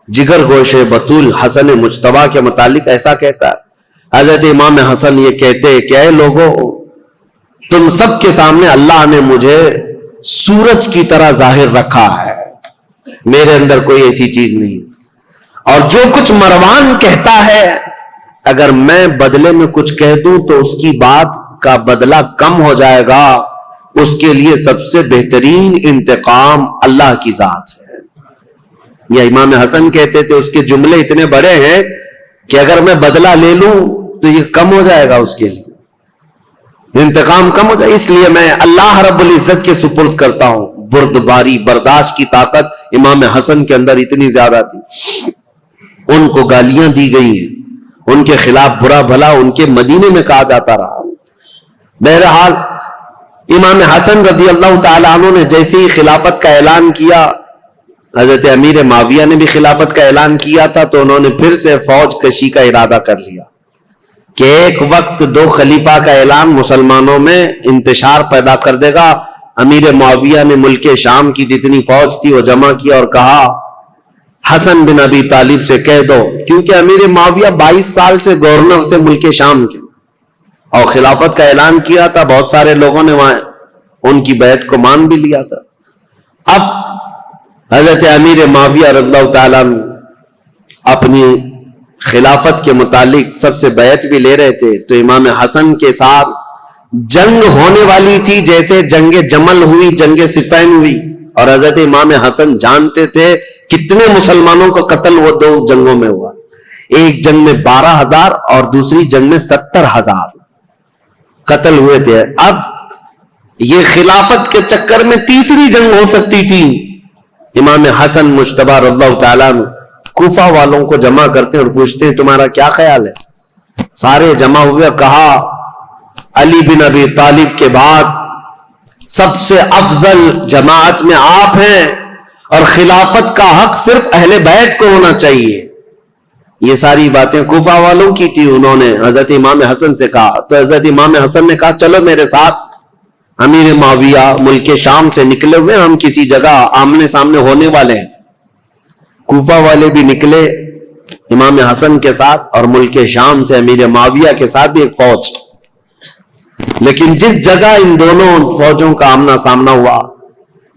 جگر گوش بطول حسن مجتبی کے متعلق ایسا کہتا ہے. حضرت امام حسن یہ کہتے کہ اے لوگوں، تم سب کے سامنے اللہ نے مجھے سورج کی طرح ظاہر رکھا ہے، میرے اندر کوئی ایسی چیز نہیں، اور جو کچھ مروان کہتا ہے اگر میں بدلے میں کچھ کہہ دوں تو اس کی بات کا بدلہ کم ہو جائے گا. اس کے لیے سب سے بہترین انتقام اللہ کی ذات ہے. یا امام حسن کہتے تھے اس کے جملے اتنے بڑے ہیں کہ اگر میں بدلہ لے لوں تو یہ کم ہو جائے گا، اس کے لیے انتقام کم ہو جائے. اس لیے میں اللہ رب العزت کے سپرد کرتا ہوں. بردباری، برداشت کی طاقت امام حسن کے اندر اتنی زیادہ تھی. ان کو گالیاں دی گئی ہیں، ان کے خلاف برا بھلا ان کے مدینے میں کہا جاتا رہا. بہرحال امام حسن رضی اللہ تعالیٰ عنہ نے جیسے ہی خلافت کا اعلان کیا، حضرت امیر معاویہ نے بھی خلافت کا اعلان کیا تھا، تو انہوں نے پھر سے فوج کشی کا ارادہ کر لیا کہ ایک وقت دو خلیفہ کا اعلان مسلمانوں میں انتشار پیدا کر دے گا. امیر معاویہ نے ملک شام کی جتنی فوج تھی وہ جمع کیا اور کہا حسن بن ابی طالب سے کہہ دو، کیونکہ امیر معاویہ 22 سال سے گورنر تھے ملک شام کے اور خلافت کا اعلان کیا تھا. بہت سارے لوگوں نے وہاں ان کی بیعت کو مان بھی لیا تھا. اب حضرت امیر معاویہ رضی اللہ تعالیٰ اپنی خلافت کے متعلق سب سے بیعت بھی لے رہے تھے، تو امام حسن کے ساتھ جنگ ہونے والی تھی، جیسے جنگ جمل ہوئی، جنگ صفین ہوئی. اور حضرت امام حسن جانتے تھے کتنے مسلمانوں کا قتل وہ دو جنگوں میں ہوا. ایک جنگ میں 12,000 اور دوسری جنگ میں 70,000 قتل ہوئے تھے. اب یہ خلافت کے چکر میں تیسری جنگ ہو سکتی تھی. امام حسن مجتبی رضی اللہ تعالیٰ کوفہ والوں کو جمع کرتے اور پوچھتے ہیں تمہارا کیا خیال ہے. سارے جمع ہوئے. کہا علی بن ابی طالب کے بعد سب سے افضل جماعت میں آپ ہیں اور خلافت کا حق صرف اہل بیت کو ہونا چاہیے. یہ ساری باتیں کوفہ والوں کی تھی. انہوں نے حضرت امام حسن سے کہا تو حضرت امام حسن نے کہا چلو میرے ساتھ. امیر معاویہ ملک شام سے نکلے ہوئے, ہم کسی جگہ آمنے سامنے ہونے والے ہیں. کوفہ والے بھی نکلے امام حسن کے ساتھ, اور ملک شام سے امیر معاویہ کے ساتھ بھی ایک فوج. لیکن جس جگہ ان دونوں فوجوں کا آمنا سامنا ہوا,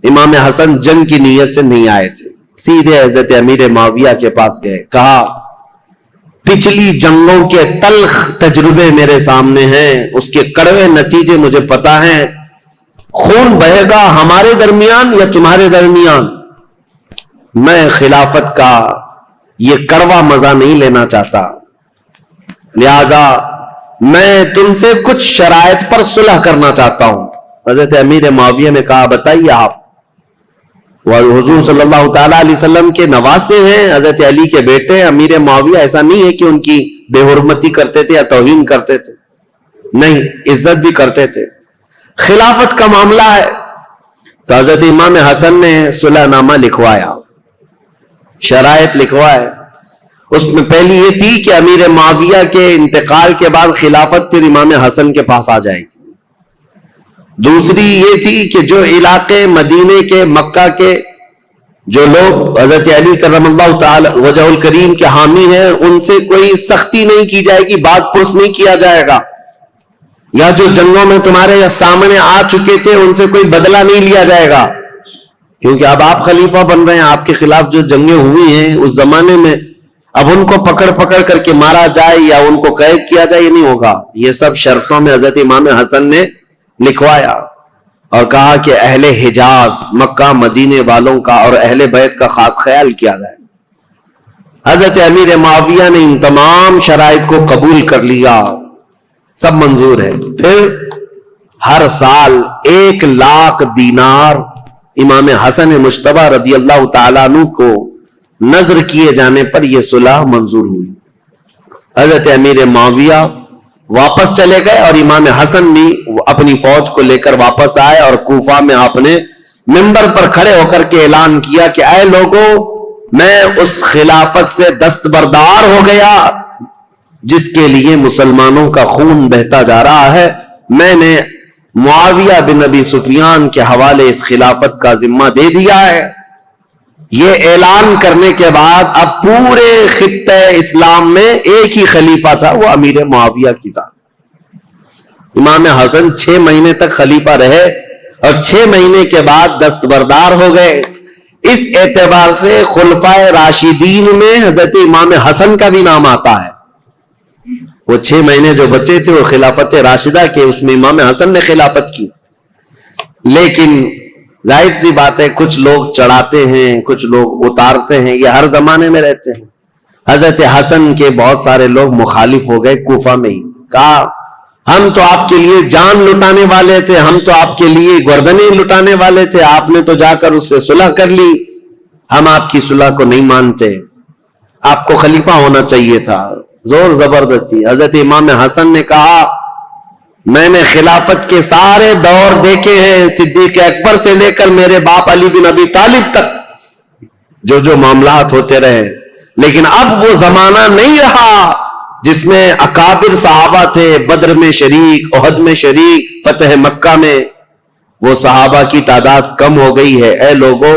امام حسن جنگ کی نیت سے نہیں آئے تھے, سیدھے حضرت امیر معاویہ کے پاس گئے. کہا پچھلی جنگوں کے تلخ تجربے میرے سامنے ہیں, اس کے کڑوے نتیجے مجھے پتا ہیں. خون بہے گا ہمارے درمیان یا تمہارے درمیان, میں خلافت کا یہ کڑوا مزہ نہیں لینا چاہتا, لہذا میں تم سے کچھ شرائط پر صلح کرنا چاہتا ہوں. حضرت امیر معاویہ نے کہا بتائیے آپ. وہ حضور صلی اللہ تعالیٰ علیہ وسلم کے نواسے ہیں, حضرت علی کے بیٹے. امیر معاویہ ایسا نہیں ہے کہ ان کی بے حرمتی کرتے تھے یا توہین کرتے تھے, نہیں, عزت بھی کرتے تھے. خلافت کا معاملہ ہے تو حضرت امام حسن نے صلح نامہ لکھوایا, شرائط لکھوائے. اس میں پہلی یہ تھی کہ امیر معاویہ کے انتقال کے بعد خلافت پھر امام حسن کے پاس آ جائے گی. دوسری یہ تھی کہ جو علاقے مدینے کے, مکہ کے جو لوگ حضرت علی کرم اللہ تعالی وجہ الکریم کے حامی ہیں, ان سے کوئی سختی نہیں کی جائے گی, باز پرس نہیں کیا جائے گا, یا جو جنگوں میں تمہارے سامنے آ چکے تھے ان سے کوئی بدلہ نہیں لیا جائے گا, کیونکہ اب آپ خلیفہ بن رہے ہیں. آپ کے خلاف جو جنگیں ہوئی ہیں اس زمانے میں, اب ان کو پکڑ پکڑ کر کے مارا جائے یا ان کو قید کیا جائے, یہ نہیں ہوگا. یہ سب شرطوں میں حضرت امام حسن نے لکھوایا اور کہا کہ اہل حجاز, مکہ مدینے والوں کا اور اہل بیت کا خاص خیال کیا جائے. حضرت امیر معاویہ نے ان تمام شرائط کو قبول کر لیا, سب منظور ہے. پھر ہر سال 1,00,000 دینار امام حسن مجتبی رضی اللہ تعالیٰ عنہ کو نظر کیے جانے پر یہ صلح منظور ہوئی. حضرت امیر معاویہ واپس چلے گئے اور امام حسن بھی اپنی فوج کو لے کر واپس آئے, اور کوفہ میں آپ نے منبر پر کھڑے ہو کر کے اعلان کیا کہ اے لوگوں, میں اس خلافت سے دستبردار ہو گیا جس کے لیے مسلمانوں کا خون بہتا جا رہا ہے. میں نے معاویہ بن ابی سفیان کے حوالے اس خلافت کا ذمہ دے دیا ہے. یہ اعلان کرنے کے بعد اب پورے خطہ اسلام میں ایک ہی خلیفہ تھا, وہ امیر معاویہ کی ذات. امام حسن 6 مہینے تک خلیفہ رہے اور 6 مہینے کے بعد دستبردار ہو گئے. اس اعتبار سے خلفائے راشدین میں حضرت امام حسن کا بھی نام آتا ہے. وہ 6 مہینے جو بچے تھے وہ خلافت راشدہ کے, اس میں امام حسن نے خلافت کی. لیکن ظاہر سی بات ہے, کچھ لوگ چڑھاتے ہیں, کچھ لوگ اتارتے ہیں, یہ ہر زمانے میں رہتے ہیں. حضرت حسن کے بہت سارے لوگ مخالف ہو گئے کوفہ میں ہی. کہا ہم تو آپ کے لیے جان لٹانے والے تھے, ہم تو آپ کے لیے گردنیں لٹانے والے تھے, آپ نے تو جا کر اس سے صلح کر لی, ہم آپ کی صلح کو نہیں مانتے, آپ کو خلیفہ ہونا چاہیے تھا. زور زبردستی. حضرت امام حسن نے کہا میں نے خلافت کے سارے دور دیکھے ہیں, صدیق اکبر سے لے کر میرے باپ علی بن ابی طالب تک جو معاملات ہوتے رہے, لیکن اب وہ زمانہ نہیں رہا جس میں اکابر صحابہ تھے, بدر میں شریک, احد میں شریک, فتح مکہ میں. وہ صحابہ کی تعداد کم ہو گئی ہے. اے لوگوں,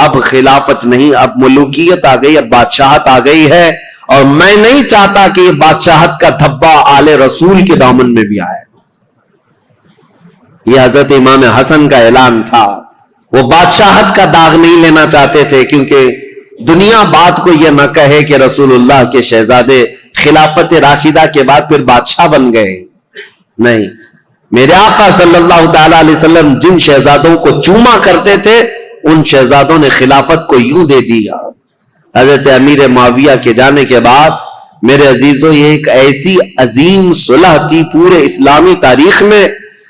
اب خلافت نہیں, اب ملوکیت آ گئی, اب بادشاہت آ گئی ہے, اور میں نہیں چاہتا کہ یہ بادشاہت کا دھبا آل رسول کے دامن میں بھی آئے. یہ حضرت امام حسن کا اعلان تھا. وہ بادشاہت کا داغ نہیں لینا چاہتے تھے, کیونکہ دنیا بات کو یہ نہ کہے کہ رسول اللہ کے شہزادے خلافت راشدہ کے بعد پھر بادشاہ بن گئے. نہیں, میرے آقا صلی اللہ تعالی علیہ وسلم جن شہزادوں کو چوما کرتے تھے, ان شہزادوں نے خلافت کو یوں دے دیا. حضرت امیر معاویہ کے جانے کے بعد میرے عزیزوں, یہ ایک ایسی عظیم صلح تھی پورے اسلامی تاریخ میں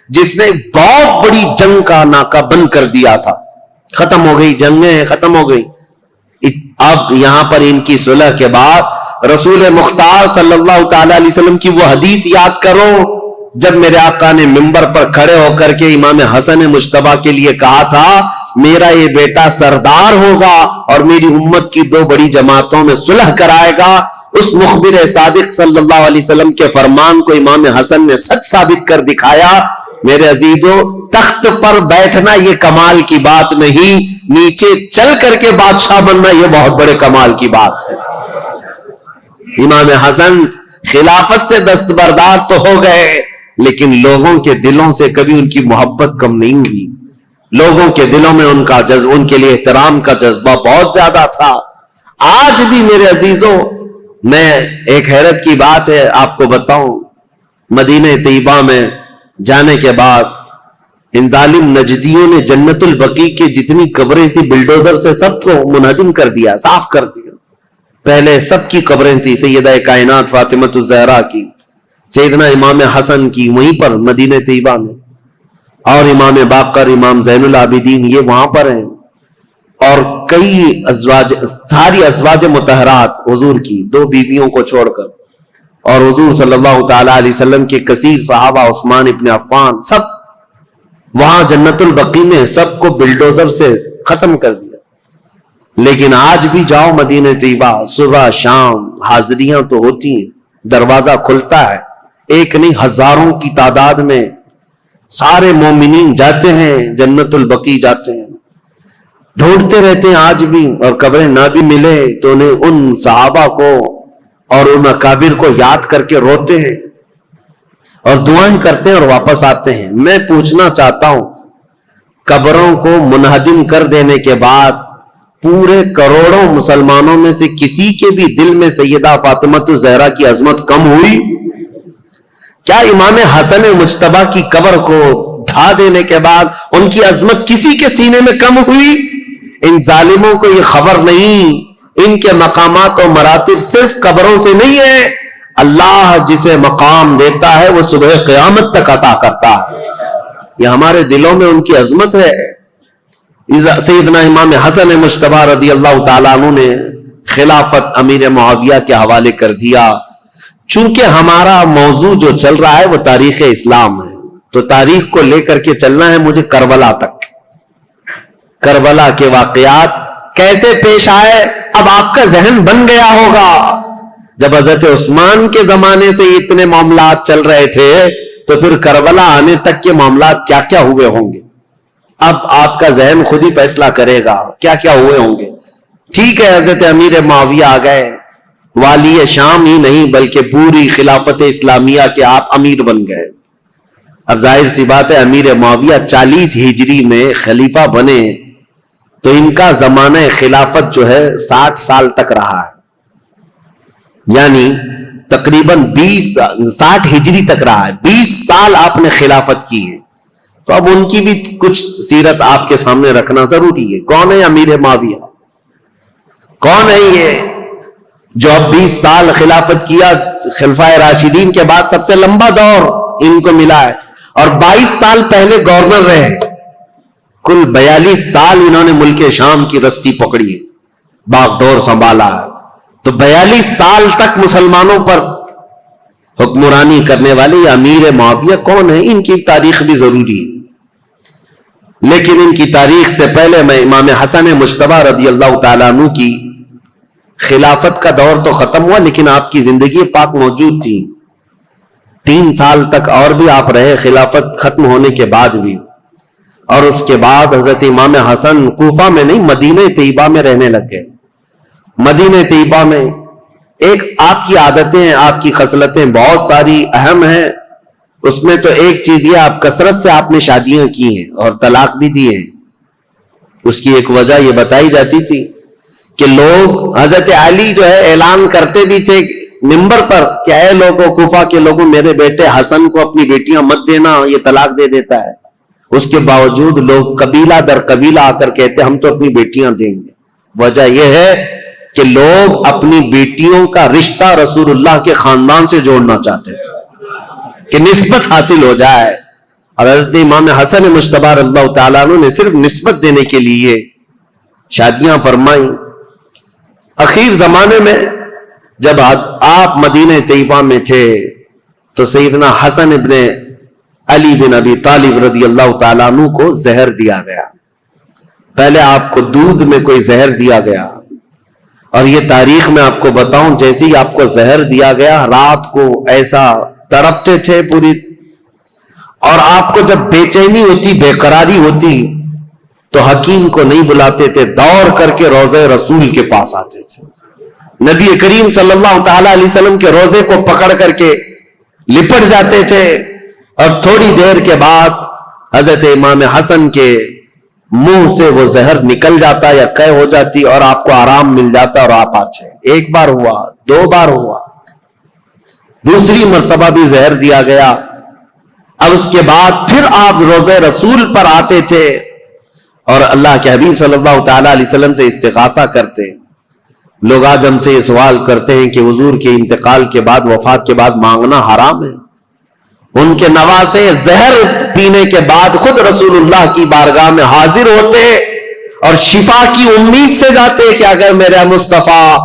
جس نے بہت بڑی جنگ کا ناکہ بند کر دیا تھا. ختم ہو گئی, جنگیں ختم ہو گئی. اب یہاں پر ان کی صلح کے بعد رسول مختار صلی اللہ تعالی علیہ وسلم کی وہ حدیث یاد کرو جب میرے آقا نے منبر پر کھڑے ہو کر کے امام حسن مجتبی کے لیے کہا تھا میرا یہ بیٹا سردار ہوگا اور میری امت کی 2 بڑی جماعتوں میں صلح کرائے گا. اس مخبر صادق صلی اللہ علیہ وسلم کے فرمان کو امام حسن نے سچ ثابت کر دکھایا. میرے عزیزو، تخت پر بیٹھنا یہ کمال کی بات نہیں، نیچے چل کر کے بادشاہ بننا یہ بہت بڑے کمال کی بات ہے. امام حسن خلافت سے دستبردار تو ہو گئے، لیکن لوگوں کے دلوں سے کبھی ان کی محبت کم نہیں ہوئی. لوگوں کے دلوں میں ان کے لیے احترام کا جذبہ بہت زیادہ تھا. آج بھی میرے عزیزوں، میں ایک حیرت کی بات ہے آپ کو بتاؤں، مدینہ طیبہ میں جانے کے بعد ان ظالم نجدیوں نے جنت البقیع کے جتنی قبریں تھی بلڈوزر سے سب کو منہدم کر دیا، صاف کر دیا. پہلے سب کی قبریں تھی، سیدہ کائنات فاطمۃ الزہرا کی، سیدنا امام حسن کی وہیں پر مدینہ طیبہ میں، اور امام باقر، امام زین العابدین یہ وہاں پر ہیں، اور کئی ازواج، ساری ازواج مطہرات حضور کی 2 بیویوں کو چھوڑ کر، اور حضور صلی اللہ تعالی علیہ وسلم کے کثیر صحابہ، عثمان ابن عفان، سب وہاں جنت البقیع میں سب کو بلڈوزر سے ختم کر دیا. لیکن آج بھی جاؤ مدینہ طیبہ، صبح شام حاضریاں تو ہوتی ہیں، دروازہ کھلتا ہے، ایک نہیں ہزاروں کی تعداد میں سارے مومنین جاتے ہیں، جنت البقیع جاتے ہیں، ڈھونڈتے رہتے ہیں آج بھی. اور قبریں نہ بھی ملے تو انہیں ان صحابہ کو اور ان اکابر کو یاد کر کے روتے ہیں اور دعائیں کرتے ہیں اور واپس آتے ہیں. میں پوچھنا چاہتا ہوں، قبروں کو منہدم کر دینے کے بعد پورے کروڑوں مسلمانوں میں سے کسی کے بھی دل میں سیدہ فاطمۃ الزہرا کی عظمت کم ہوئی؟ کیا امام حسن مجتبی کی قبر کو ڈھا دینے کے بعد ان کی عظمت کسی کے سینے میں کم ہوئی؟ ان ظالموں کو یہ خبر نہیں، ان کے مقامات و مراتب صرف قبروں سے نہیں ہے. اللہ جسے مقام دیتا ہے وہ صبح قیامت تک عطا کرتا ہے. یہ ہمارے دلوں میں ان کی عظمت ہے. سیدنا امام حسن مجتبی رضی اللہ تعالیٰ عنہ نے خلافت امیر معاویہ کے حوالے کر دیا. چونکہ ہمارا موضوع جو چل رہا ہے وہ تاریخ اسلام ہے، تو تاریخ کو لے کر کے چلنا ہے مجھے کربلا تک. کربلا کے واقعات کیسے پیش آئے اب آپ کا ذہن بن گیا ہوگا. جب حضرت عثمان کے زمانے سے اتنے معاملات چل رہے تھے تو پھر کربلا آنے تک کے معاملات کیا کیا ہوئے ہوں گے. اب آپ کا ذہن خود ہی فیصلہ کرے گا کیا کیا ہوئے ہوں گے. ٹھیک ہے، حضرت امیر معاویہ آ گئے، والی شام ہی نہیں بلکہ پوری خلافت اسلامیہ کے آپ امیر بن گئے. اب ظاہر سی بات ہے امیر معاویہ 40 ہجری میں خلیفہ بنے تو ان کا زمانہ خلافت جو ہے 60 سال تک رہا ہے، یعنی تقریباً 60 ہجری تک رہا ہے. 20 سال آپ نے خلافت کی ہے. تو اب ان کی بھی کچھ سیرت آپ کے سامنے رکھنا ضروری ہے. کون ہے امیر معاویہ؟ کون ہے یہ جو اب 20 سال خلافت کیا؟ خلفائے راشدین کے بعد سب سے لمبا دور ان کو ملا ہے، اور 22 سال پہلے گورنر رہے. کل 42 سال انہوں نے ملک شام کی رسی پکڑی ہے، باغ ڈور سنبھالا ہے. تو 42 سال تک مسلمانوں پر حکمرانی کرنے والے امیر معاویہ کون ہے؟ ان کی تاریخ بھی ضروری ہے. لیکن ان کی تاریخ سے پہلے میں امام حسن مجتبی رضی اللہ تعالیٰ عنہ کی خلافت کا دور تو ختم ہوا، لیکن آپ کی زندگی پاک موجود تھی. 3 سال تک اور بھی آپ رہے خلافت ختم ہونے کے بعد بھی. اور اس کے بعد حضرت امام حسن کوفہ میں نہیں مدینہ طیبہ میں رہنے لگ گئے. مدینہ طیبہ میں ایک آپ کی عادتیں، آپ کی خصلتیں بہت ساری اہم ہیں. اس میں تو ایک چیز یہ، آپ کثرت سے آپ نے شادیاں کی ہیں اور طلاق بھی دی ہیں. اس کی ایک وجہ یہ بتائی جاتی تھی کہ لوگ، حضرت علی جو ہے اعلان کرتے بھی تھے منبر پر کہ اے لوگوں، کوفہ کے لوگوں، میرے بیٹے حسن کو اپنی بیٹیاں مت دینا، یہ طلاق دے دیتا ہے. اس کے باوجود لوگ قبیلہ در قبیلہ آ کر کہتے ہم تو اپنی بیٹیاں دیں گے. وجہ یہ ہے کہ لوگ اپنی بیٹیوں کا رشتہ رسول اللہ کے خاندان سے جوڑنا چاہتے تھے کہ نسبت حاصل ہو جائے. اور حضرت امام حسن مجتبی رضی اللہ تعالیٰ عنہ نے صرف نسبت دینے کے لیے شادیاں فرمائیں. اخیر زمانے میں جب آپ مدینہ طیبہ میں تھے تو سیدنا حسن ابن علی بن ابی طالب رضی اللہ تعالیٰ عنہ کو زہر دیا گیا. پہلے آپ کو دودھ میں کوئی زہر دیا گیا اور یہ تاریخ میں آپ کو بتاؤں، جیسے ہی آپ کو زہر دیا گیا رات کو ایسا تڑپتے تھے پوری، اور آپ کو جب بے چینی ہوتی، بے قراری ہوتی، تو حکیم کو نہیں بلاتے تھے، دوڑ کر کے روضہ رسول کے پاس آتے تھے، نبی کریم صلی اللہ تعالی علیہ وسلم کے روضے کو پکڑ کر کے لپٹ جاتے تھے، اور تھوڑی دیر کے بعد حضرت امام حسن کے منہ سے وہ زہر نکل جاتا یا قے ہو جاتی، اور آپ کو آرام مل جاتا اور آپ آتے۔ ایک بار ہوا، دو بار ہوا، دوسری مرتبہ بھی زہر دیا گیا، اب اس کے بعد پھر آپ روضہ رسول پر آتے تھے اور اللہ کے حبیب صلی اللہ تعالی علیہ وسلم سے استغاثہ کرتے۔ لوگ آج ہم سے یہ سوال کرتے ہیں کہ حضور کے انتقال کے بعد، وفات کے بعد مانگنا حرام ہے؟ ان کے نواسے زہر پینے کے بعد خود رسول اللہ کی بارگاہ میں حاضر ہوتے اور شفا کی امید سے جاتے کہ اگر میرا مصطفیٰ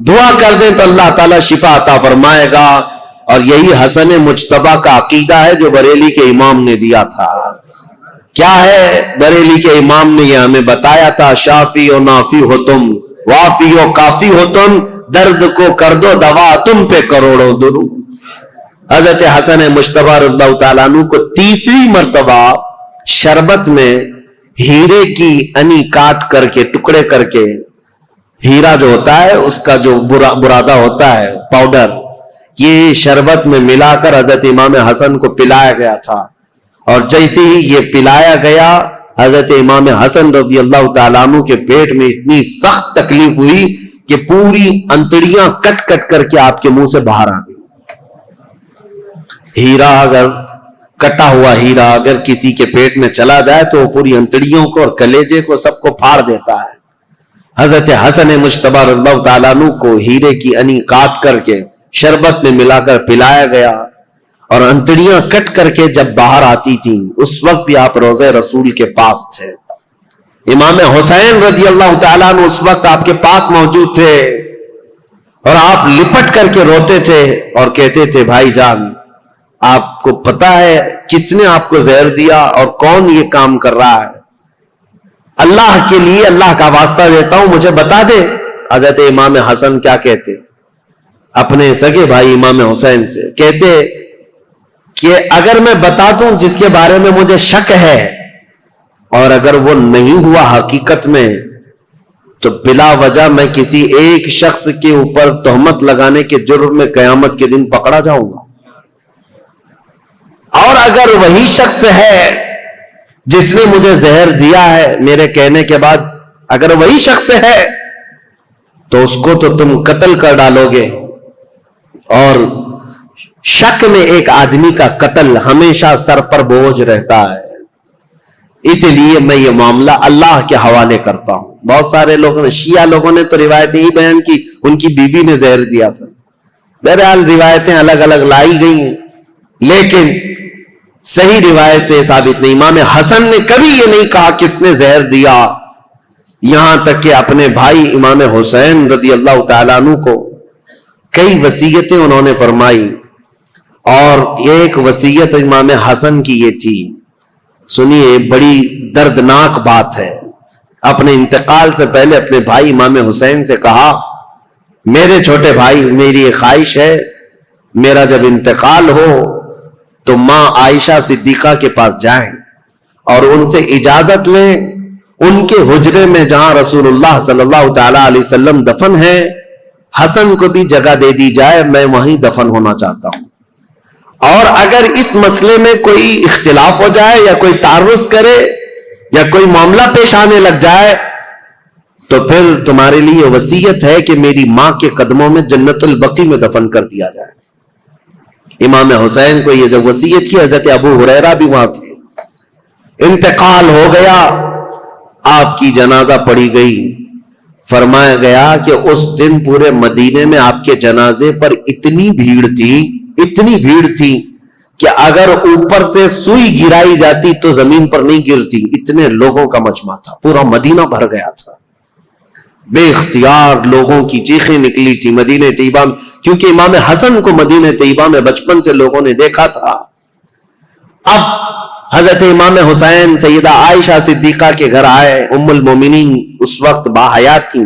دعا کر دیں تو اللہ تعالیٰ شفا عطا فرمائے گا۔ اور یہی حسن مجتبیٰ کا عقیدہ ہے جو بریلی کے امام نے دیا تھا۔ کیا ہے؟ بریلی کے امام نے یہ ہمیں بتایا تھا، شافی و نافی ہو تم، وافی و کافی ہو تم، درد کو کر دو دوا، تم پہ کروڑوں درود۔ حضرت حسن مجتبیٰ رضی اللہ تعالیٰ عنہ کو تیسری مرتبہ شربت میں ہیرے کی انی کاٹ کر کے، ٹکڑے کر کے، ہیرا جو ہوتا ہے اس کا جو برادہ ہوتا ہے پاؤڈر، یہ شربت میں ملا کر حضرت امام حسن کو پلایا گیا تھا، اور جیسے ہی یہ پلایا گیا حضرت امام حسن رضی اللہ تعالیٰ عنہ کے پیٹ میں اتنی سخت تکلیف ہوئی کہ پوری انتڑیاں کٹ کٹ کر کے آپ کے منہ سے باہر آ گئی۔ ہیرا اگر کٹا ہوا ہیرا اگر کسی کے پیٹ میں چلا جائے تو وہ پوری انتڑیوں کو اور کلیجے کو سب کو پھاڑ دیتا ہے۔ حضرت حسن مجتبیٰ رضی اللہ تعالیٰ عنہ کو ہیرے کی انی کاٹ کر کے شربت میں ملا کر پلایا گیا، اور انتڑیاں کٹ کر کے جب باہر آتی تھیں اس وقت بھی آپ روضہ رسول کے پاس تھے۔ امام حسین رضی اللہ تعالیٰ عنہ اس وقت آپ کے پاس موجود تھے، اور آپ لپٹ کر کے روتے تھے اور کہتے تھے، بھائی جان آپ کو پتا ہے کس نے آپ کو زہر دیا اور کون یہ کام کر رہا ہے؟ اللہ کے لیے اللہ کا واسطہ دیتا ہوں، مجھے بتا دے۔ حضرت امام حسن کیا کہتے اپنے سگے بھائی امام حسین سے؟ کہتے کہ اگر میں بتا دوں جس کے بارے میں مجھے شک ہے، اور اگر وہ نہیں ہوا حقیقت میں، تو بلا وجہ میں کسی ایک شخص کے اوپر تہمت لگانے کے جرم میں قیامت کے دن پکڑا جاؤں گا، اور اگر وہی شخص ہے جس نے مجھے زہر دیا ہے میرے کہنے کے بعد، اگر وہی شخص ہے تو اس کو تو تم قتل کر ڈالو گے، اور شک میں ایک آدمی کا قتل ہمیشہ سر پر بوجھ رہتا ہے، اس لیے میں یہ معاملہ اللہ کے حوالے کرتا ہوں۔ بہت سارے لوگوں نے، شیعہ لوگوں نے تو روایتیں ہی بیان کی ان کی بیوی نے زہر دیا تھا، بہرحال روایتیں الگ الگ لائی گئی ہیں، لیکن صحیح روایت سے ثابت نہیں۔ امام حسن نے کبھی یہ نہیں کہا کس نے زہر دیا، یہاں تک کہ اپنے بھائی امام حسین رضی اللہ تعالیٰ عنہ کو کئی وصیتیں انہوں نے فرمائی، اور ایک وصیت امام حسن کی یہ تھی، سنیے بڑی دردناک بات ہے۔ اپنے انتقال سے پہلے اپنے بھائی امام حسین سے کہا، میرے چھوٹے بھائی میری ایک خواہش ہے، میرا جب انتقال ہو تو ماں عائشہ صدیقہ کے پاس جائیں اور ان سے اجازت لیں، ان کے حجرے میں جہاں رسول اللہ صلی اللہ تعالی علیہ وسلم دفن ہے، حسن کو بھی جگہ دے دی جائے، میں وہیں دفن ہونا چاہتا ہوں، اور اگر اس مسئلے میں کوئی اختلاف ہو جائے یا کوئی تعرض کرے یا کوئی معاملہ پیش آنے لگ جائے تو پھر تمہارے لیے وصیت ہے کہ میری ماں کے قدموں میں جنت البقیع میں دفن کر دیا جائے۔ امام حسین کو یہ جب وصیت کی، حضرت ابو ہریرہ بھی وہاں تھے، انتقال ہو گیا، آپ کی جنازہ پڑھی گئی، فرمایا گیا کہ اس دن پورے مدینے میں آپ کے جنازے پر اتنی بھیڑ تھی کہ اگر اوپر سے سوئی گرائی جاتی تو زمین پر نہیں گرتی، اتنے لوگوں کا مجمع تھا، پورا مدینہ بھر گیا تھا، بے اختیار لوگوں کی چیخیں نکلی تھی مدینہ طیبہ میں، کیونکہ امام حسن کو مدینہ طیبہ میں بچپن سے لوگوں نے دیکھا تھا۔ اب حضرت امام حسین سیدہ عائشہ صدیقہ کے گھر آئے، ام المومنین اس وقت باحیات تھیں،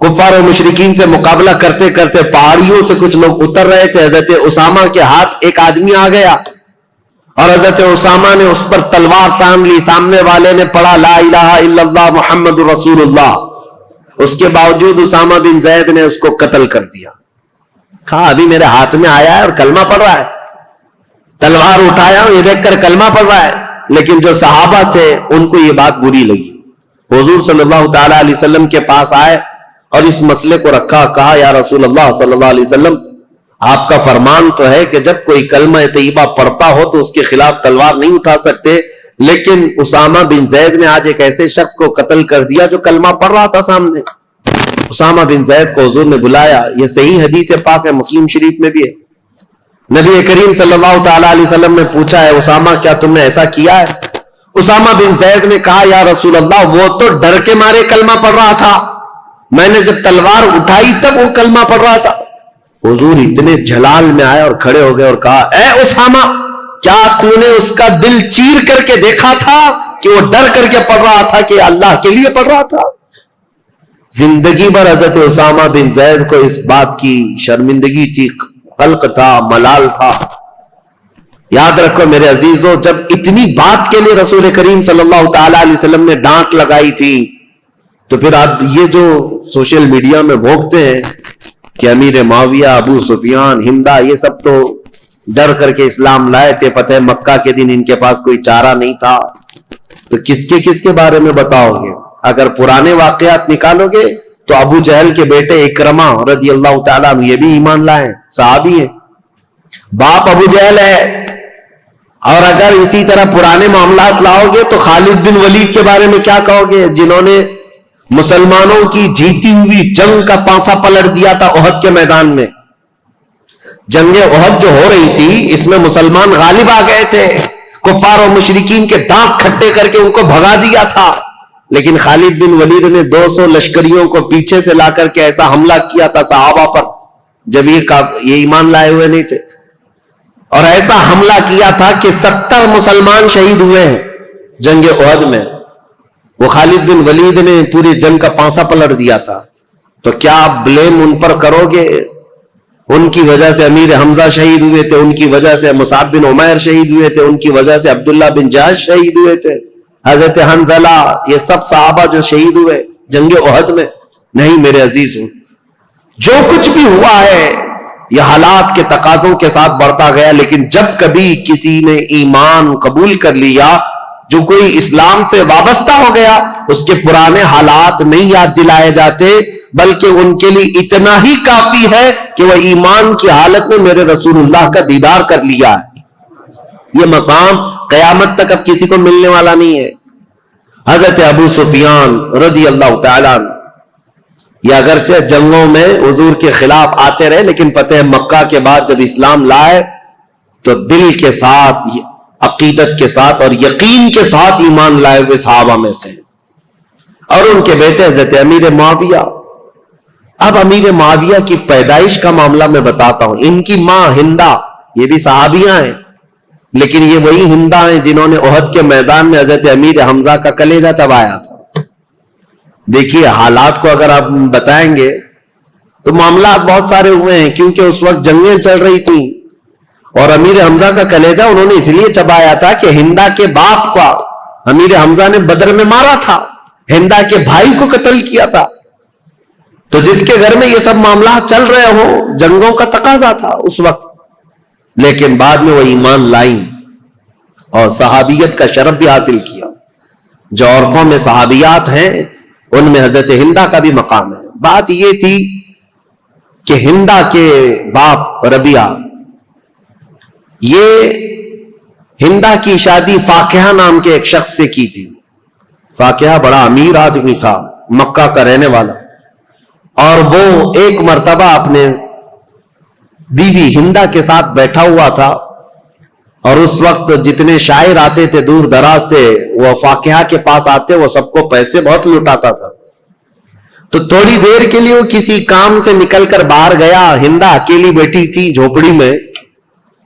کفار و مشرکین سے مقابلہ کرتے کرتے پہاڑیوں سے کچھ لوگ اتر رہے تھے. حضرت اسامہ کے ہاتھ ایک آدمی آ گیا اور حضرت اسامہ نے اس پر تلوار تان لی. سامنے والے نے پڑھا لا الہ الا اللہ محمد رسول اللہ. اس کے باوجود اسامہ بن زید نے اس کو قتل کر دیا. کہا ابھی میرے ہاتھ میں آیا ہے اور کلمہ پڑھ رہا ہے, تلوار اٹھایا یہ دیکھ کر کلمہ پڑھ رہا ہے. لیکن جو صحابہ تھے ان کو یہ بات بری لگی. حضور صلی اللہ تعالی علیہ وسلم کے پاس آئے اور اس مسئلے کو رکھا. کہا یا رسول اللہ صلی اللہ علیہ وسلم, آپ کا فرمان تو ہے کہ جب کوئی کلمہ طیبہ پڑھتا ہو تو اس کے خلاف تلوار نہیں اٹھا سکتے, لیکن اسامہ بن زید نے آج ایک ایسے شخص کو قتل کر دیا جو کلمہ پڑھ رہا تھا سامنے. اسامہ بن زید کو حضور نے بلایا. یہ صحیح حدیث پاک ہے, مسلم شریف میں بھی ہے. نبی کریم صلی اللہ تعالی علیہ وسلم نے پوچھا ہے اسامہ کیا تم نے ایسا کیا ہے؟ اسامہ بن زید نے کہا یا رسول اللہ وہ تو ڈر کے مارے کلمہ پڑھ رہا تھا, میں نے جب تلوار اٹھائی تب وہ کلمہ پڑھ رہا تھا. حضور اتنے جلال میں آئے اور کھڑے ہو گئے اور کہا اے اسامہ کیا تو نے اس کا دل چیر کر کے دیکھا تھا کہ وہ ڈر کر کے پڑھ رہا تھا کہ اللہ کے لیے پڑھ رہا تھا؟ زندگی بھر حضرت اسامہ بن زید کو اس بات کی شرمندگی تھی, قلق تھا, ملال تھا. یاد رکھو میرے عزیزوں, جب اتنی بات کے لیے رسول کریم صلی اللہ تعالی علیہ وسلم نے ڈانٹ لگائی تھی تو پھر آپ یہ جو سوشل میڈیا میں بھونکتے ہیں کہ امیر معاویہ, ابو سفیان, ہندا, یہ سب تو ڈر کر کے اسلام لائے تھے, فتح مکہ کے دن ان کے پاس کوئی چارہ نہیں تھا, تو کس کے بارے میں بتاؤ گے؟ اگر پرانے واقعات نکالو گے تو ابو جہل کے بیٹے اکرمہ رضی اللہ تعالیٰ عنہ یہ بھی ایمان لائے, صحابی ہیں, باپ ابو جہل ہے. اور اگر اسی طرح پرانے معاملات لاؤ گے تو خالد بن ولید کے بارے میں کیا کہو گے, جنہوں نے مسلمانوں کی جیتی ہوئی جنگ کا پانسا پلٹ دیا تھا احد کے میدان میں. جنگ احد جو ہو رہی تھی اس میں مسلمان غالب آ گئے تھے, کفار و مشرکین کے دانت کھٹے کر کے ان کو بھگا دیا تھا, لیکن خالد بن ولید نے 200 لشکریوں کو پیچھے سے لا کر کے ایسا حملہ کیا تھا صحابہ پر جب یہ ایمان لائے ہوئے نہیں تھے, اور ایسا حملہ کیا تھا کہ 70 مسلمان شہید ہوئے ہیں جنگ احد میں. وہ خالد بن ولید نے پوری جنگ کا پانسا پلٹ دیا تھا. تو کیا آپ بلیم ان پر کرو گے؟ ان کی وجہ سے امیر حمزہ شہید ہوئے تھے, ان کی وجہ سے مصعب بن عمیر شہید ہوئے تھے, ان کی وجہ سے عبداللہ بن جہش شہید ہوئے تھے, حضرت حنزلہ, یہ سب صحابہ جو شہید ہوئے جنگ احد میں. نہیں میرے عزیزوں, جو کچھ بھی ہوا ہے یہ حالات کے تقاضوں کے ساتھ بڑھتا گیا, لیکن جب کبھی کسی نے ایمان قبول کر لیا, جو کوئی اسلام سے وابستہ ہو گیا, اس کے پرانے حالات نہیں یاد دلائے جاتے, بلکہ ان کے لیے اتنا ہی کافی ہے کہ وہ ایمان کی حالت میں میرے رسول اللہ کا دیدار کر لیا ہے. یہ مقام قیامت تک اب کسی کو ملنے والا نہیں ہے. حضرت ابو سفیان رضی اللہ تعالیٰ عنہ یہ اگرچہ جنگوں میں حضور کے خلاف آتے رہے, لیکن فتح مکہ کے بعد جب اسلام لائے تو دل کے ساتھ, عقیدت کے ساتھ اور یقین کے ساتھ ایمان لائے ہوئے صحابہ میں سے. اور ان کے بیٹے حضرت امیر معاویہ. اب امیر معاویہ کی پیدائش کا معاملہ میں بتاتا ہوں. ان کی ماں ہندا, یہ بھی صحابیاں ہیں, لیکن یہ وہی ہندا ہیں جنہوں نے احد کے میدان میں حضرت امیر حمزہ کا کلیجہ چبایا تھا. دیکھیے حالات کو اگر آپ بتائیں گے تو معاملات بہت سارے ہوئے ہیں, کیونکہ اس وقت جنگیں چل رہی تھیں اور امیر حمزہ کا کلیجہ انہوں نے اس لیے چبایا تھا کہ ہندا کے باپ کا امیر حمزہ نے بدر میں مارا تھا, ہندا کے بھائی کو قتل کیا تھا. تو جس کے گھر میں یہ سب معاملات چل رہے ہوں, جنگوں کا تقاضا تھا اس وقت, لیکن بعد میں وہ ایمان لائیں اور صحابیت کا شرف بھی حاصل کیا. جو عورتوں میں صحابیات ہیں ان میں حضرت ہندا کا بھی مقام ہے. بات یہ تھی کہ ہندا کے باپ ربیعہ, یہ ہندا کی شادی فاقیہ نام کے ایک شخص سے کی تھی. فاقیہ بڑا امیر آدمی تھا, مکہ کا رہنے والا, اور وہ ایک مرتبہ اپنے بیوی ہندا کے ساتھ بیٹھا ہوا تھا, اور اس وقت جتنے شاعر آتے تھے دور دراز سے وہ فاقیہ کے پاس آتے, وہ سب کو پیسے بہت لٹاتا تھا. تو تھوڑی دیر کے لیے وہ کسی کام سے نکل کر باہر گیا, ہندا اکیلی بیٹھی تھی جھوپڑی میں,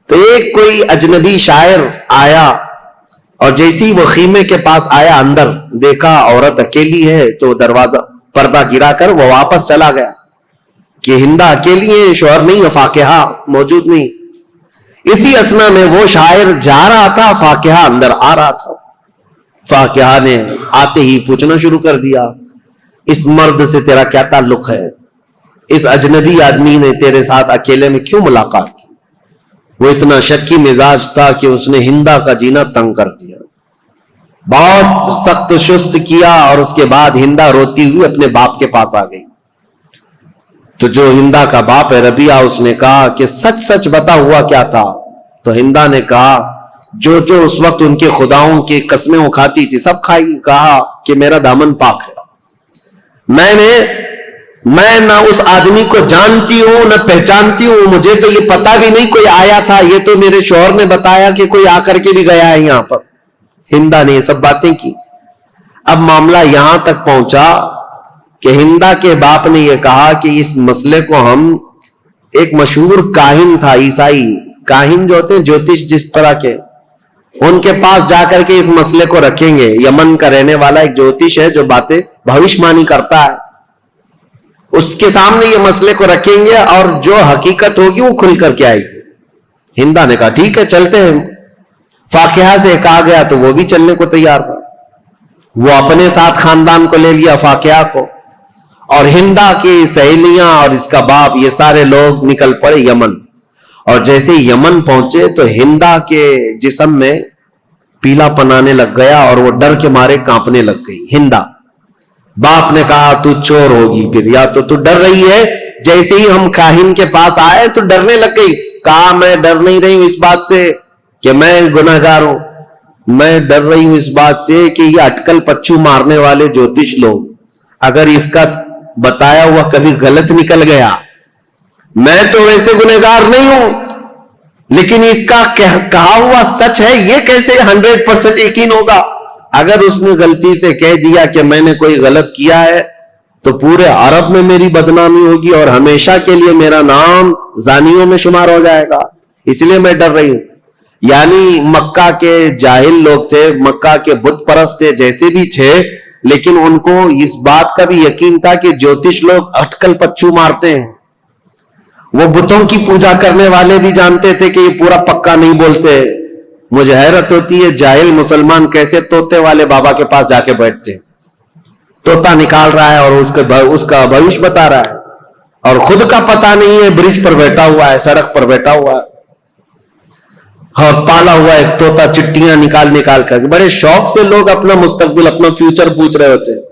تو ایک کوئی اجنبی شاعر آیا اور جیسے ہی وہ خیمے کے پاس آیا, اندر دیکھا عورت اکیلی ہے تو دروازہ پردہ گرا کر وہ واپس چلا گیا کہ ہندا اکیلی ہے، شوہر نہیں ہے، فاقہہ موجود نہیں. اسی اسنا میں وہ شاعر جا رہا تھا، فاقہہ اندر آ رہا تھا. فاقہہ نے آتے ہی پوچھنا شروع کر دیا، اس مرد سے تیرا کیا تعلق ہے؟ اس اجنبی آدمی نے تیرے ساتھ اکیلے میں کیوں ملاقات کی؟ وہ اتنا شکی مزاج تھا کہ اس نے ہندا کا جینا تنگ کر دیا، بہت سخت شست کیا، اور اس کے بعد ہندا روتی ہوئی اپنے باپ کے پاس آ گئی. تو جو ہندا کا باپ ہے ربیعہ، اس نے کہا کہ سچ سچ بتا ہوا کیا تھا؟ تو ہندا نے کہا جو اس وقت ان کے خداؤں کی قسمیں وہ کھاتی تھی سب کھائی. کہا کہ میرا دامن پاک ہے، میں نہ اس آدمی کو جانتی ہوں نہ پہچانتی ہوں، مجھے تو یہ پتا بھی نہیں کوئی آیا تھا، یہ تو میرے شوہر نے بتایا کہ کوئی آ کر کے بھی گیا ہے یہاں پر. ہندا نے یہ سب باتیں کی. اب معاملہ یہاں تک پہنچا کہ ہندا کے باپ نے یہ کہا کہ اس مسئلے کو ہم، ایک مشہور کاہن تھا، عیسائی کاہن جو ہوتے ہیں جوتش جس طرح کے، ان کے پاس جا کر کے اس مسئلے کو رکھیں گے. یمن کا رہنے والا ایک جوتش ہے جو باتیں بھوشمانی کرتا ہے، اس کے سامنے یہ مسئلے کو رکھیں گے اور جو حقیقت ہوگی وہ کھل کر کے آئے گی. ہندا نے کہا ٹھیک ہے چلتے ہیں. فاقہہ سے کہا گیا تو وہ بھی چلنے کو تیار تھا. وہ اپنے ساتھ خاندان کو لے لیا، فاقہہ کو، اور ہندا کی سہیلیاں اور اس کا باپ، یہ سارے لوگ نکل پڑے یمن. اور جیسے یمن پہنچے تو ہندا کے جسم میں پیلا پنانے لگ گیا اور وہ ڈر کے مارے کانپنے لگ گئی. ہندا، باپ نے کہا تو چور ہوگی پھر، یا تو ڈر رہی ہے. جیسے ہی ہم کاہن کے پاس آئے تو ڈرنے لگ گئی. کہا میں ڈر نہیں رہی ہوں اس بات سے کہ میں گناہگار ہوں، میں ڈر رہی ہوں اس بات سے کہ یہ اٹکل پچو مارنے والے جوتش لوگ، اگر اس کا بتایا ہوا کبھی غلط نکل گیا، میں تو ویسے گنہگار نہیں ہوں لیکن اس کا کہا ہوا سچ ہے، یہ کیسے 100% یقین ہوگا؟ اگر اس نے غلطی سے کہہ دیا کہ میں نے کوئی غلط کیا ہے تو پورے عرب میں میری بدنامی ہوگی اور ہمیشہ کے لیے میرا نام زانیوں میں شمار ہو جائے گا، اس لیے میں ڈر رہی ہوں. یعنی مکہ کے جاہل لوگ تھے، مکہ کے بت پرست تھے، جیسے بھی تھے، لیکن ان کو اس بات کا بھی یقین تھا کہ جوتش لوگ اٹکل پچو مارتے ہیں. وہ بتوں کی پوجا کرنے والے بھی جانتے تھے کہ یہ پورا پکا نہیں بولتے. مجھے حیرت ہوتی ہے جاہل مسلمان کیسے طوطے والے بابا کے پاس جا کے بیٹھتے، طوطا نکال رہا ہے اور اس کا بھوش بتا رہا ہے، اور خود کا پتہ نہیں ہے، برج پر بیٹھا ہوا ہے، سڑک پر بیٹھا ہوا ہے، اور پالا ہوا ایک طوطا چٹیاں نکال کر. بڑے شوق سے لوگ اپنا مستقبل، اپنا فیوچر پوچھ رہے ہوتے ہیں.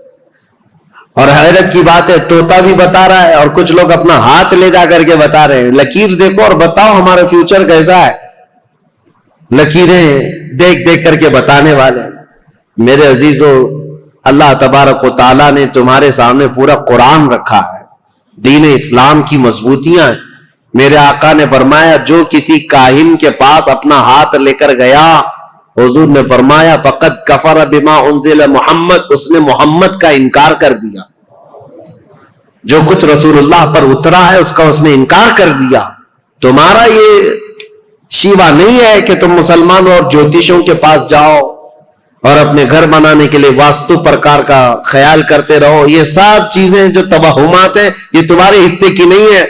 اور حیرت کی بات ہے طوطا بھی بتا رہا ہے اور کچھ لوگ اپنا ہاتھ لے جا کر کے بتا رہے ہیں، لکیر دیکھو اور بتاؤ ہمارا فیوچر کیسا ہے. لکیریں دیکھ کر کے بتانے والے. میرے عزیزو، اللہ تبارک و تعالیٰ نے تمہارے سامنے پورا قرآن رکھا ہے، دین اسلام کی مضبوطیاں ہیں. میرے آقا نے فرمایا جو کسی کاہن کے پاس اپنا ہاتھ لے کر گیا، حضور نے فرمایا فقط کفر بما انزل محمد، اس نے محمد کا انکار کر دیا. جو کچھ رسول اللہ پر اترا ہے اس کا اس نے انکار کر دیا. تمہارا یہ شیوا نہیں ہے کہ تم مسلمانوں اور جوتشوں کے پاس جاؤ اور اپنے گھر بنانے کے لیے واستو پرکار کا خیال کرتے رہو. یہ سب چیزیں جو توہمات ہیں یہ تمہارے حصے کی نہیں ہے،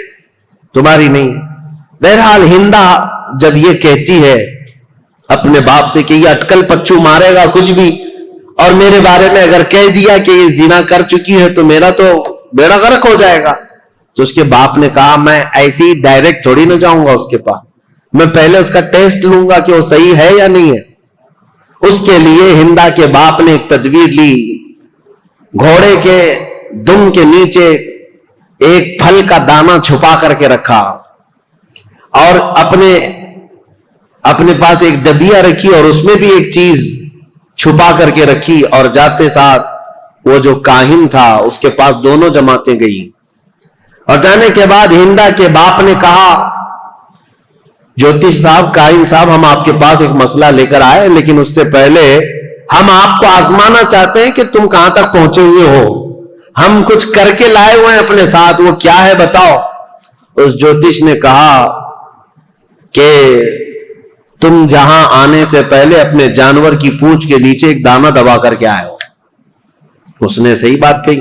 تمہاری نہیں ہے. بہرحال ہندا جب یہ کہتی ہے اپنے باپ سے کہ یہ اٹکل پچو مارے گا کچھ بھی، اور میرے بارے میں اگر کہہ دیا کہ یہ زنا کر چکی ہے تو میرا تو بیڑا غرق ہو جائے گا، تو اس کے باپ نے کہا میں ایسی ڈائریکٹ تھوڑی نہ جاؤں گا اس کے پاس، میں پہلے اس کا ٹیسٹ لوں گا کہ وہ صحیح ہے یا نہیں ہے. اس کے لیے ہندا کے باپ نے ایک تدبیر لی. گھوڑے کے دم کے نیچے ایک پھل کا دانہ چھپا کر کے رکھا اور اپنے پاس ایک ڈبیا رکھی اور اس میں بھی ایک چیز چھپا کر کے رکھی، اور جاتے ساتھ وہ جو کاہن تھا اس کے پاس دونوں جماعتیں گئی. اور جانے کے بعد ہندا کے باپ نے کہا جوتش صاحب، کاہن صاحب، ہم آپ کے پاس ایک مسئلہ لے کر آئے، لیکن اس سے پہلے ہم آپ کو آزمانا چاہتے ہیں کہ تم کہاں تک پہنچے ہوئے ہو. ہم کچھ کر کے لائے ہوئے ہیں اپنے ساتھ، وہ کیا ہے بتاؤ. اس جوتش نے کہا کہ تم جہاں آنے سے پہلے اپنے جانور کی پونچھ کے نیچے ایک دانہ دبا کر کے آئے ہو. اس نے صحیح بات کہی.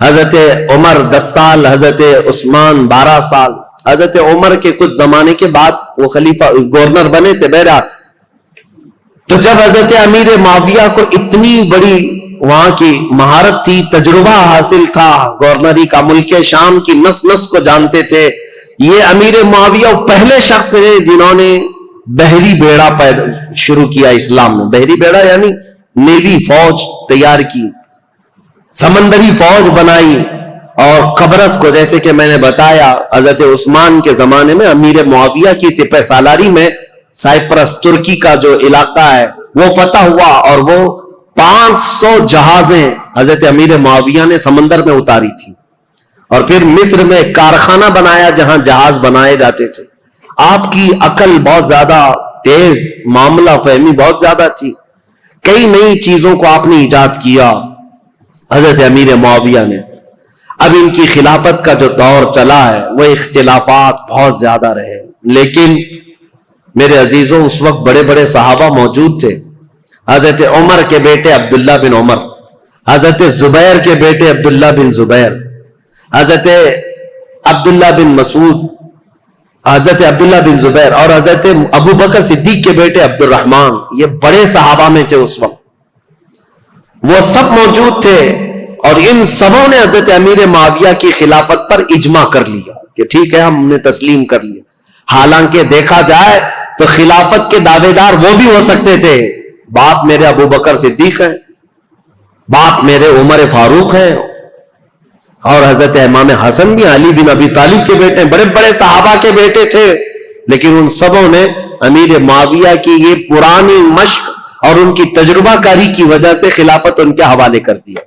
حضرت عمر 10 سال، حضرت عثمان 12 سال. حضرت عمر کے کچھ زمانے کے بعد وہ خلیفہ گورنر بنے تھے بہرحال. تو جب حضرت امیر معاویہ کو اتنی بڑی وہاں کی مہارت تھی، تجربہ حاصل تھا گورنری کا، ملک شام کی نس نس کو جانتے تھے، یہ امیر معاویہ پہلے شخص ہیں جنہوں نے بحری بیڑا شروع کیا اسلام میں. بحری بیڑا یعنی نیوی فوج تیار کی، سمندری فوج بنائی. اور قبرص کو، جیسے کہ میں نے بتایا حضرت عثمان کے زمانے میں امیر معاویہ کی سپہ سالاری میں سائپرس ترکی کا جو علاقہ ہے وہ فتح ہوا، اور وہ 500 جہازیں حضرت امیر معاویہ نے سمندر میں اتاری تھی. اور پھر مصر میں ایک کارخانہ بنایا جہاں جہاز بنائے جاتے تھے. آپ کی عقل بہت زیادہ تیز، معاملہ فہمی بہت زیادہ تھی، کئی نئی چیزوں کو آپ نے ایجاد کیا حضرت امیر معاویہ نے. اب ان کی خلافت کا جو دور چلا ہے وہ اختلافات بہت زیادہ رہے، لیکن میرے عزیزوں اس وقت بڑے بڑے صحابہ موجود تھے. حضرت عمر کے بیٹے عبداللہ بن عمر، حضرت زبیر کے بیٹے عبداللہ بن زبیر، حضرت عبداللہ بن مسعود، حضرت عبداللہ بن زبیر، اور حضرت ابو بکر صدیق کے بیٹے عبد الرحمن. یہ بڑے صحابہ میں تھے اس وقت، وہ سب موجود تھے. اور ان سبوں نے حضرت امیر معاویہ کی خلافت پر اجماع کر لیا کہ ٹھیک ہے، ہم نے تسلیم کر لیا. حالانکہ دیکھا جائے تو خلافت کے دعوے دار وہ بھی ہو سکتے تھے. باپ میرے ابو بکر صدیق ہیں، باپ میرے عمر فاروق ہیں، اور حضرت امام حسن بھی علی بن ابی طالب کے بیٹے ہیں، بڑے بڑے صحابہ کے بیٹے تھے. لیکن ان سبوں نے امیر معاویہ کی یہ پرانی مشق اور ان کی تجربہ کاری کی وجہ سے خلافت ان کے حوالے کر دیا.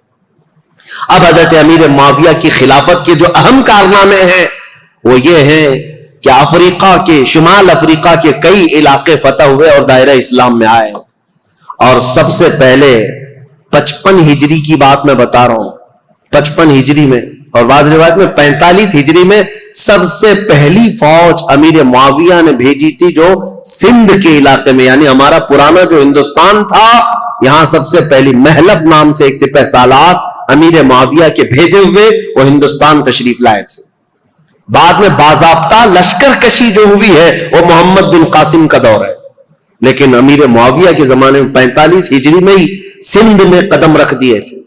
اب حضرت امیر معاویہ کی خلافت کے جو اہم کارنامے ہیں وہ یہ ہیں کہ افریقہ کے، شمال افریقہ کے کئی علاقے فتح ہوئے اور دائرہ اسلام میں آئے. اور سب سے پہلے 55 ہجری کی بات میں بتا رہا ہوں، 55 ہجری میں، اور بعض روایت میں 45 ہجری میں سب سے پہلی فوج امیر معاویہ نے بھیجی تھی جو سندھ کے علاقے میں، یعنی ہمارا پرانا جو ہندوستان تھا، یہاں سب سے پہلی محلب نام سے ایک سپہ سالار امیر معاویہ کے بھیجے ہوئے وہ ہندوستان تشریف لائے تھے. بعد میں باضابطہ لشکر کشی جو ہوئی ہے وہ محمد بن قاسم کا دور ہے، لیکن امیر معاویہ کے زمانے میں 45 ہجری میں ہی سندھ میں قدم رکھ دیے تھے.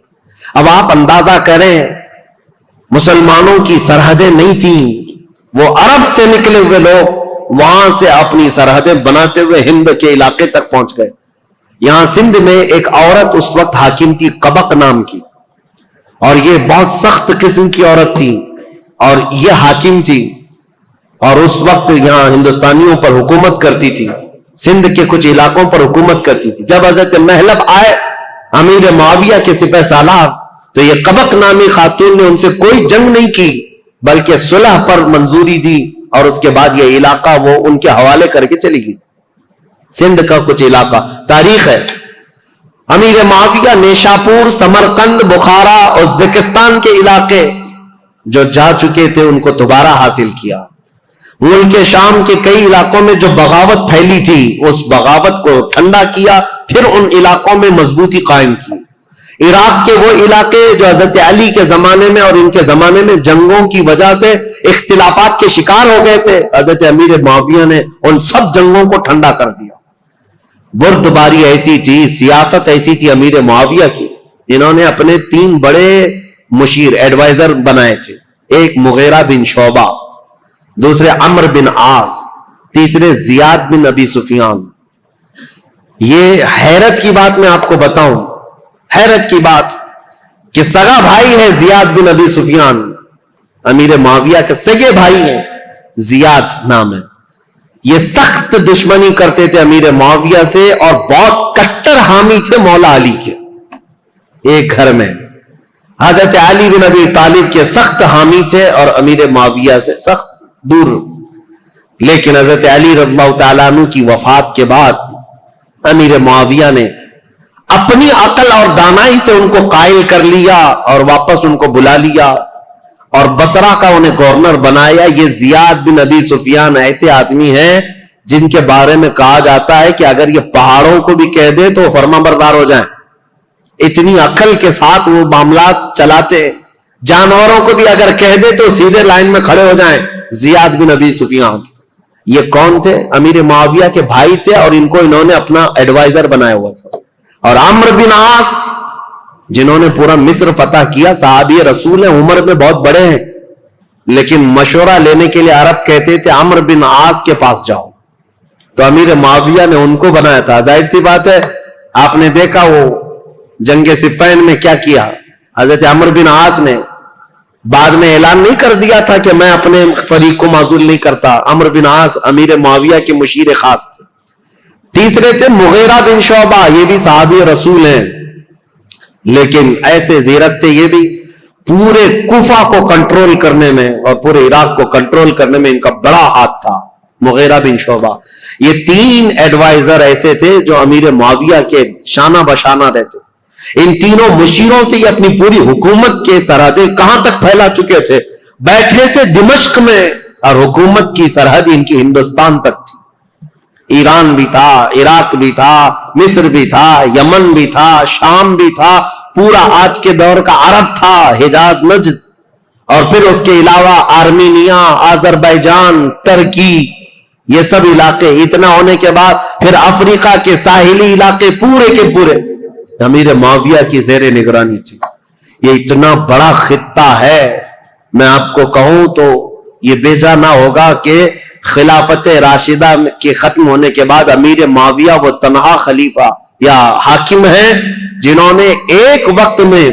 اب آپ اندازہ کریں، مسلمانوں کی سرحدیں نہیں تھیں، وہ عرب سے نکلے ہوئے لوگ وہاں سے اپنی سرحدیں بناتے ہوئے ہند کے علاقے تک پہنچ گئے. یہاں سندھ میں ایک عورت اس وقت حاکم تھی قبق نام کی، اور یہ بہت سخت قسم کی عورت تھی اور یہ حاکم تھی، اور اس وقت یہاں ہندوستانیوں پر حکومت کرتی تھی، سندھ کے کچھ علاقوں پر حکومت کرتی تھی. جب حضرت محلب آئے امیر معاویہ کے سپہ سالار تو یہ قبق نامی خاتون نے ان سے کوئی جنگ نہیں کی بلکہ صلح پر منظوری دی، اور اس کے بعد یہ علاقہ وہ ان کے حوالے کر کے چلی گئی. سندھ کا کچھ علاقہ تاریخ ہے. امیر معاویہ نیشاپور، سمرقند، بخارا، ازبکستان کے علاقے جو جا چکے تھے ان کو دوبارہ حاصل کیا. ملک شام کے کئی علاقوں میں جو بغاوت پھیلی تھی اس بغاوت کو ٹھنڈا کیا، پھر ان علاقوں میں مضبوطی قائم کی. عراق کے وہ علاقے جو حضرت علی کے زمانے میں اور ان کے زمانے میں جنگوں کی وجہ سے اختلافات کے شکار ہو گئے تھے، حضرت امیر معاویہ نے ان سب جنگوں کو ٹھنڈا کر دیا. بردباری ایسی تھی، سیاست ایسی تھی امیر معاویہ کی، انہوں نے اپنے 3 بڑے مشیر ایڈوائزر بنائے تھے. ایک مغیرہ بن شعبہ، دوسرے عمرو بن عاص، تیسرے زیاد بن ابی سفیان. یہ حیرت کی بات میں آپ کو بتاؤں، حیرت کی بات کہ سگا بھائی ہے زیاد بن ابی سفیان، امیر معاویہ کے سگے بھائی ہیں، زیاد نام ہے. یہ سخت دشمنی کرتے تھے امیر معاویہ سے اور بہت کٹر حامی تھے مولا علی کے. ایک گھر میں حضرت علی بن ابی طالب کے سخت حامی تھے اور امیر معاویہ سے سخت دور. لیکن حضرت علی رضی اللہ تعالیٰ عنہ کی وفات کے بعد امیر معاویہ نے اپنی عقل اور دانائی سے ان کو قائل کر لیا اور واپس ان کو بلا لیا اور بصرہ کا انہیں گورنر بنایا. یہ زیاد بن ابی سفیان ایسے آدمی ہیں جن کے بارے میں کہا جاتا ہے کہ اگر یہ پہاڑوں کو بھی کہہ دے تو فرما بردار ہو جائیں. اتنی عقل کے ساتھ وہ معاملات چلاتے. جانوروں کو بھی اگر کہہ دے تو سیدھے لائن میں کھڑے ہو جائیں. زیاد بن ابی سفیان یہ کون تھے؟ امیر معاویہ کے بھائی تھے اور ان کو انہوں نے اپنا ایڈوائزر بنایا ہوا تھا. اور عمرو بن عاص جنہوں نے پورا مصر فتح کیا، صحابی رسول ہیں، عمر میں بہت بڑے ہیں، لیکن مشورہ لینے کے لیے عرب کہتے تھے عمرو بن عاص کے پاس جاؤ. تو امیر معاویہ نے ان کو بنایا تھا. ظاہر سی بات ہے آپ نے دیکھا وہ جنگ صفین میں کیا کیا حضرت عمرو بن عاص نے. بعد میں اعلان نہیں کر دیا تھا کہ میں اپنے فریق کو معزول نہیں کرتا. عمرو بن عاص امیر معاویہ کے مشیر خاص تھے. تیسرے تھے مغیرہ بن شعبہ، یہ بھی صحابی رسول ہیں، لیکن ایسے زیرت تھے یہ بھی، پورے کوفہ کو کنٹرول کرنے میں اور پورے عراق کو کنٹرول کرنے میں ان کا بڑا ہاتھ تھا. مغیرہ بن شعبہ، یہ تین ایڈوائزر ایسے تھے جو امیر معاویہ کے شانہ بشانہ رہتے. ان تینوں مشیروں سے یہ اپنی پوری حکومت کے سرحدیں کہاں تک پھیلا چکے تھے. بیٹھے تھے دمشق میں اور حکومت کی سرحد ان کی ہندوستان تک تھی. ایران بھی تھا، عراق بھی تھا، مصر بھی تھا، یمن بھی تھا، شام بھی تھا، پورا آج کے دور کا عرب تھا، حجاز نجد، اور پھر اس کے علاوہ آرمینیا، آذربائیجان، ترکی، یہ سب علاقے. اتنا ہونے کے بعد پھر افریقہ کے ساحلی علاقے پورے کے پورے امیر معاویہ کی زیر نگرانی تھی. یہ اتنا بڑا خطہ ہے، میں آپ کو کہوں تو یہ بیجا نہ ہوگا کہ خلافت راشدہ کے ختم ہونے کے بعد امیر معاویہ وہ تنہا خلیفہ یا حاکم ہیں جنہوں نے ایک وقت میں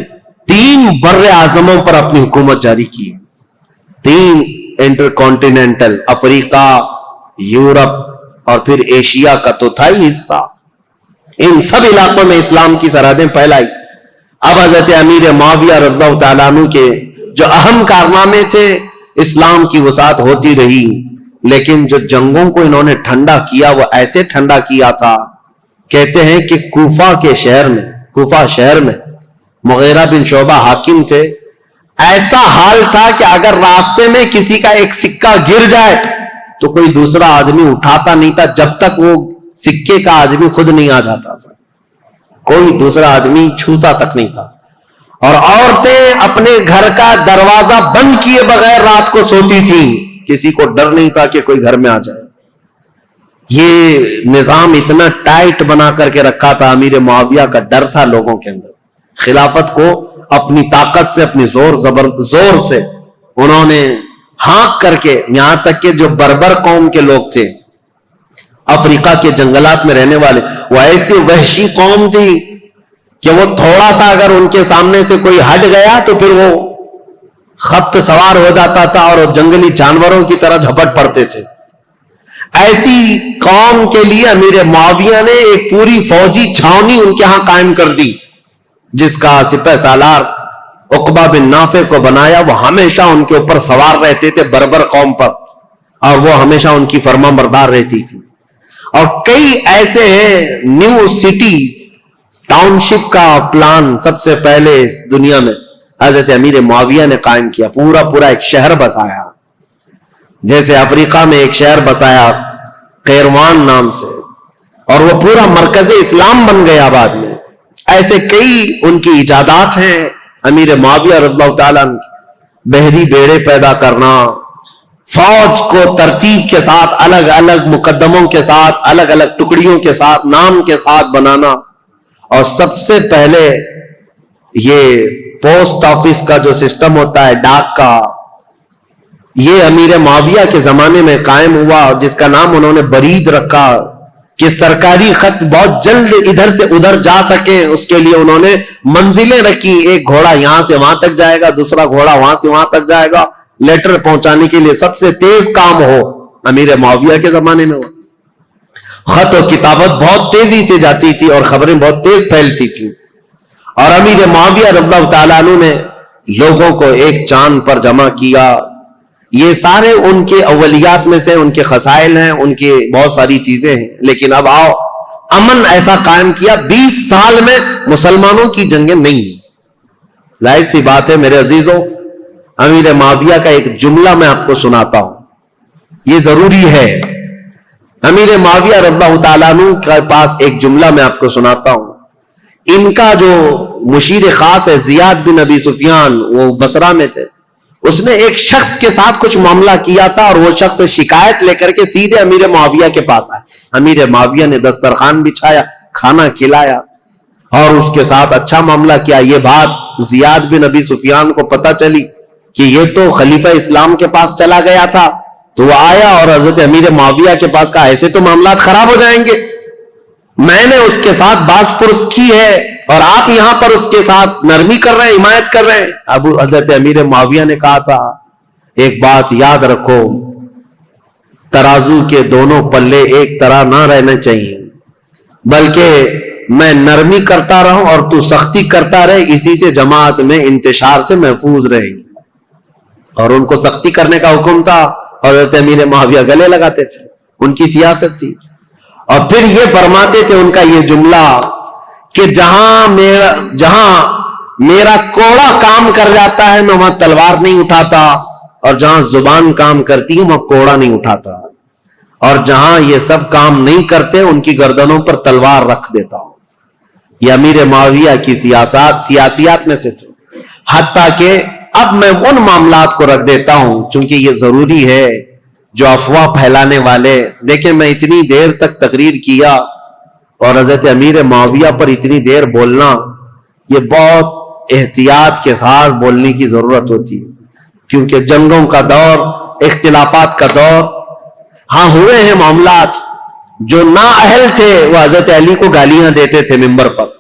3 بر اعظموں پر اپنی حکومت جاری کی. 3 انٹر کانٹیننٹل، افریقہ، یورپ اور پھر ایشیا کا تو تھا ہی حصہ. ان سب علاقوں میں اسلام کی سرحدیں پھیلائی. اب حضرت امیر معاویہ رضی اللہ تعالیٰ عنہ کے جو اہم کارنامے تھے، اسلام کی وسعت ہوتی رہی، لیکن جو جنگوں کو انہوں نے ٹھنڈا کیا وہ ایسے ٹھنڈا کیا تھا. کہتے ہیں کہ کوفہ شہر میں مغیرہ بن شعبہ حاکم تھے. ایسا حال تھا کہ اگر راستے میں کسی کا ایک سکہ گر جائے تو کوئی دوسرا آدمی اٹھاتا نہیں تھا جب تک وہ سکے کا آدمی خود نہیں آ جاتا تھا. کوئی دوسرا آدمی چھوتا تک نہیں تھا. اور عورتیں اپنے گھر کا دروازہ بند کیے بغیر رات کو سوتی تھیں، کسی کو ڈر نہیں تھا کہ کوئی گھر میں آ جائے. یہ نظام اتنا ٹائٹ بنا کر کے رکھا تھا. امیر معاویہ کا ڈر تھا لوگوں کے اندر. خلافت کو اپنی طاقت سے، اپنی زور سے انہوں نے ہانک کر کے، یہاں تک کہ جو بربر قوم کے لوگ تھے افریقہ کے جنگلات میں رہنے والے، وہ ایسی وحشی قوم تھی کہ وہ تھوڑا سا اگر ان کے سامنے سے کوئی ہٹ گیا تو پھر وہ خبط سوار ہو جاتا تھا اور جنگلی جانوروں کی طرح جھپٹ پڑتے تھے. ایسی قوم کے لیے امیر معاویہ نے ایک پوری فوجی چھاونی ان کے ہاں قائم کر دی، جس کا سپہ سالار عقبہ بن نافع کو بنایا. وہ ہمیشہ ان کے اوپر سوار رہتے تھے بربر قوم پر، اور وہ ہمیشہ ان کی فرما بردار رہتی تھی. اور کئی ایسے ہیں نیو سٹی ٹاؤن شپ کا پلان سب سے پہلے اس دنیا میں حضرت امیر معاویہ نے قائم کیا. پورا ایک شہر بسایا. جیسے افریقہ میں ایک شہر بسایا قیروان نام سے، اور وہ پورا مرکز اسلام بن گیا بعد میں. ایسے کئی ان کی ایجادات ہیں امیر معاویہ رضی اللہ تعالیٰ عنہ. بحری بیڑے پیدا کرنا، فوج کو ترتیب کے ساتھ، الگ الگ مقدموں کے ساتھ، الگ الگ ٹکڑیوں کے ساتھ، نام کے ساتھ بنانا. اور سب سے پہلے یہ پوسٹ آفس کا جو سسٹم ہوتا ہے ڈاک کا، یہ امیر معاویہ کے زمانے میں قائم ہوا، جس کا نام انہوں نے برید رکھا کہ سرکاری خط بہت جلد ادھر سے ادھر جا سکے. اس کے لیے انہوں نے منزلیں رکھی. ایک گھوڑا یہاں سے وہاں تک جائے گا، دوسرا گھوڑا وہاں سے وہاں تک جائے گا. لیٹر پہنچانے کے لیے سب سے تیز کام ہو امیر معاویہ کے زمانے میں ہوا. خط و کتابت بہت تیزی سے جاتی تھی اور خبریں بہت تیز پھیلتی تھی. اور امیر معاویہ رضی اللہ تعالیٰ عنہ نے لوگوں کو ایک چاند پر جمع کیا. یہ سارے ان کے اولیات میں سے، ان کے خصائل ہیں، ان کی بہت ساری چیزیں ہیں. لیکن اب آؤ، امن ایسا قائم کیا 20 سال میں مسلمانوں کی جنگیں نہیں. ظاہر سی بات ہے میرے عزیزوں، امیر معاویہ کا ایک جملہ میں آپ کو سناتا ہوں، یہ ضروری ہے. امیر معاویہ رضی اللہ تعالیٰ عنہ کے پاس ایک جملہ میں آپ کو سناتا ہوں. ان کا جو مشیر خاص ہے زیاد بن ابی سفیان، وہ بصرہ میں تھے، اس نے ایک شخص کے ساتھ کچھ معاملہ کیا تھا اور وہ شخص شکایت لے کر کے سیدھے امیر معاویہ کے پاس آئے. امیر معاویہ نے دسترخوان بچھایا، کھانا کھلایا اور اس کے ساتھ اچھا معاملہ کیا. یہ بات زیاد بن ابی سفیان کو پتہ چلی کہ یہ تو خلیفہ اسلام کے پاس چلا گیا تھا، تو وہ آیا اور حضرت امیر معاویہ کے پاس کہا ایسے تو معاملات خراب ہو جائیں گے، میں نے اس کے ساتھ باز پرس کی ہے اور آپ یہاں پر اس کے ساتھ نرمی کر رہے ہیں، حمایت کر رہے ہیں. ابو حضرت امیر معاویہ نے کہا تھا ایک بات یاد رکھو، ترازو کے دونوں پلے ایک طرح نہ رہنے چاہیے، بلکہ میں نرمی کرتا رہوں اور تو سختی کرتا رہے، اسی سے جماعت میں انتشار سے محفوظ رہے گی. اور ان کو سختی کرنے کا حکم تھا، حضرت امیر معاویہ گلے لگاتے تھے، ان کی سیاست تھی. اور پھر یہ فرماتے تھے، ان کا یہ جملہ کہ جہاں میرا کوڑا کام کر جاتا ہے میں وہاں تلوار نہیں اٹھاتا، اور جہاں زبان کام کرتی ہے وہاں کوڑا نہیں اٹھاتا، اور جہاں یہ سب کام نہیں کرتے ان کی گردنوں پر تلوار رکھ دیتا ہوں. یہ امیر معاویہ کی سیاسیات میں سے تھے. حتیٰ کہ اب میں ان معاملات کو رکھ دیتا ہوں چونکہ یہ ضروری ہے، جو افواہ پھیلانے والے، دیکھیں میں اتنی دیر تک تقریر کیا اور حضرت امیر معاویہ پر اتنی دیر بولنا، یہ بہت احتیاط کے ساتھ بولنے کی ضرورت ہوتی ہے، کیونکہ جنگوں کا دور، اختلافات کا دور. ہاں ہوئے ہیں معاملات، جو نااہل تھے وہ حضرت علی کو گالیاں دیتے تھے، ممبر پر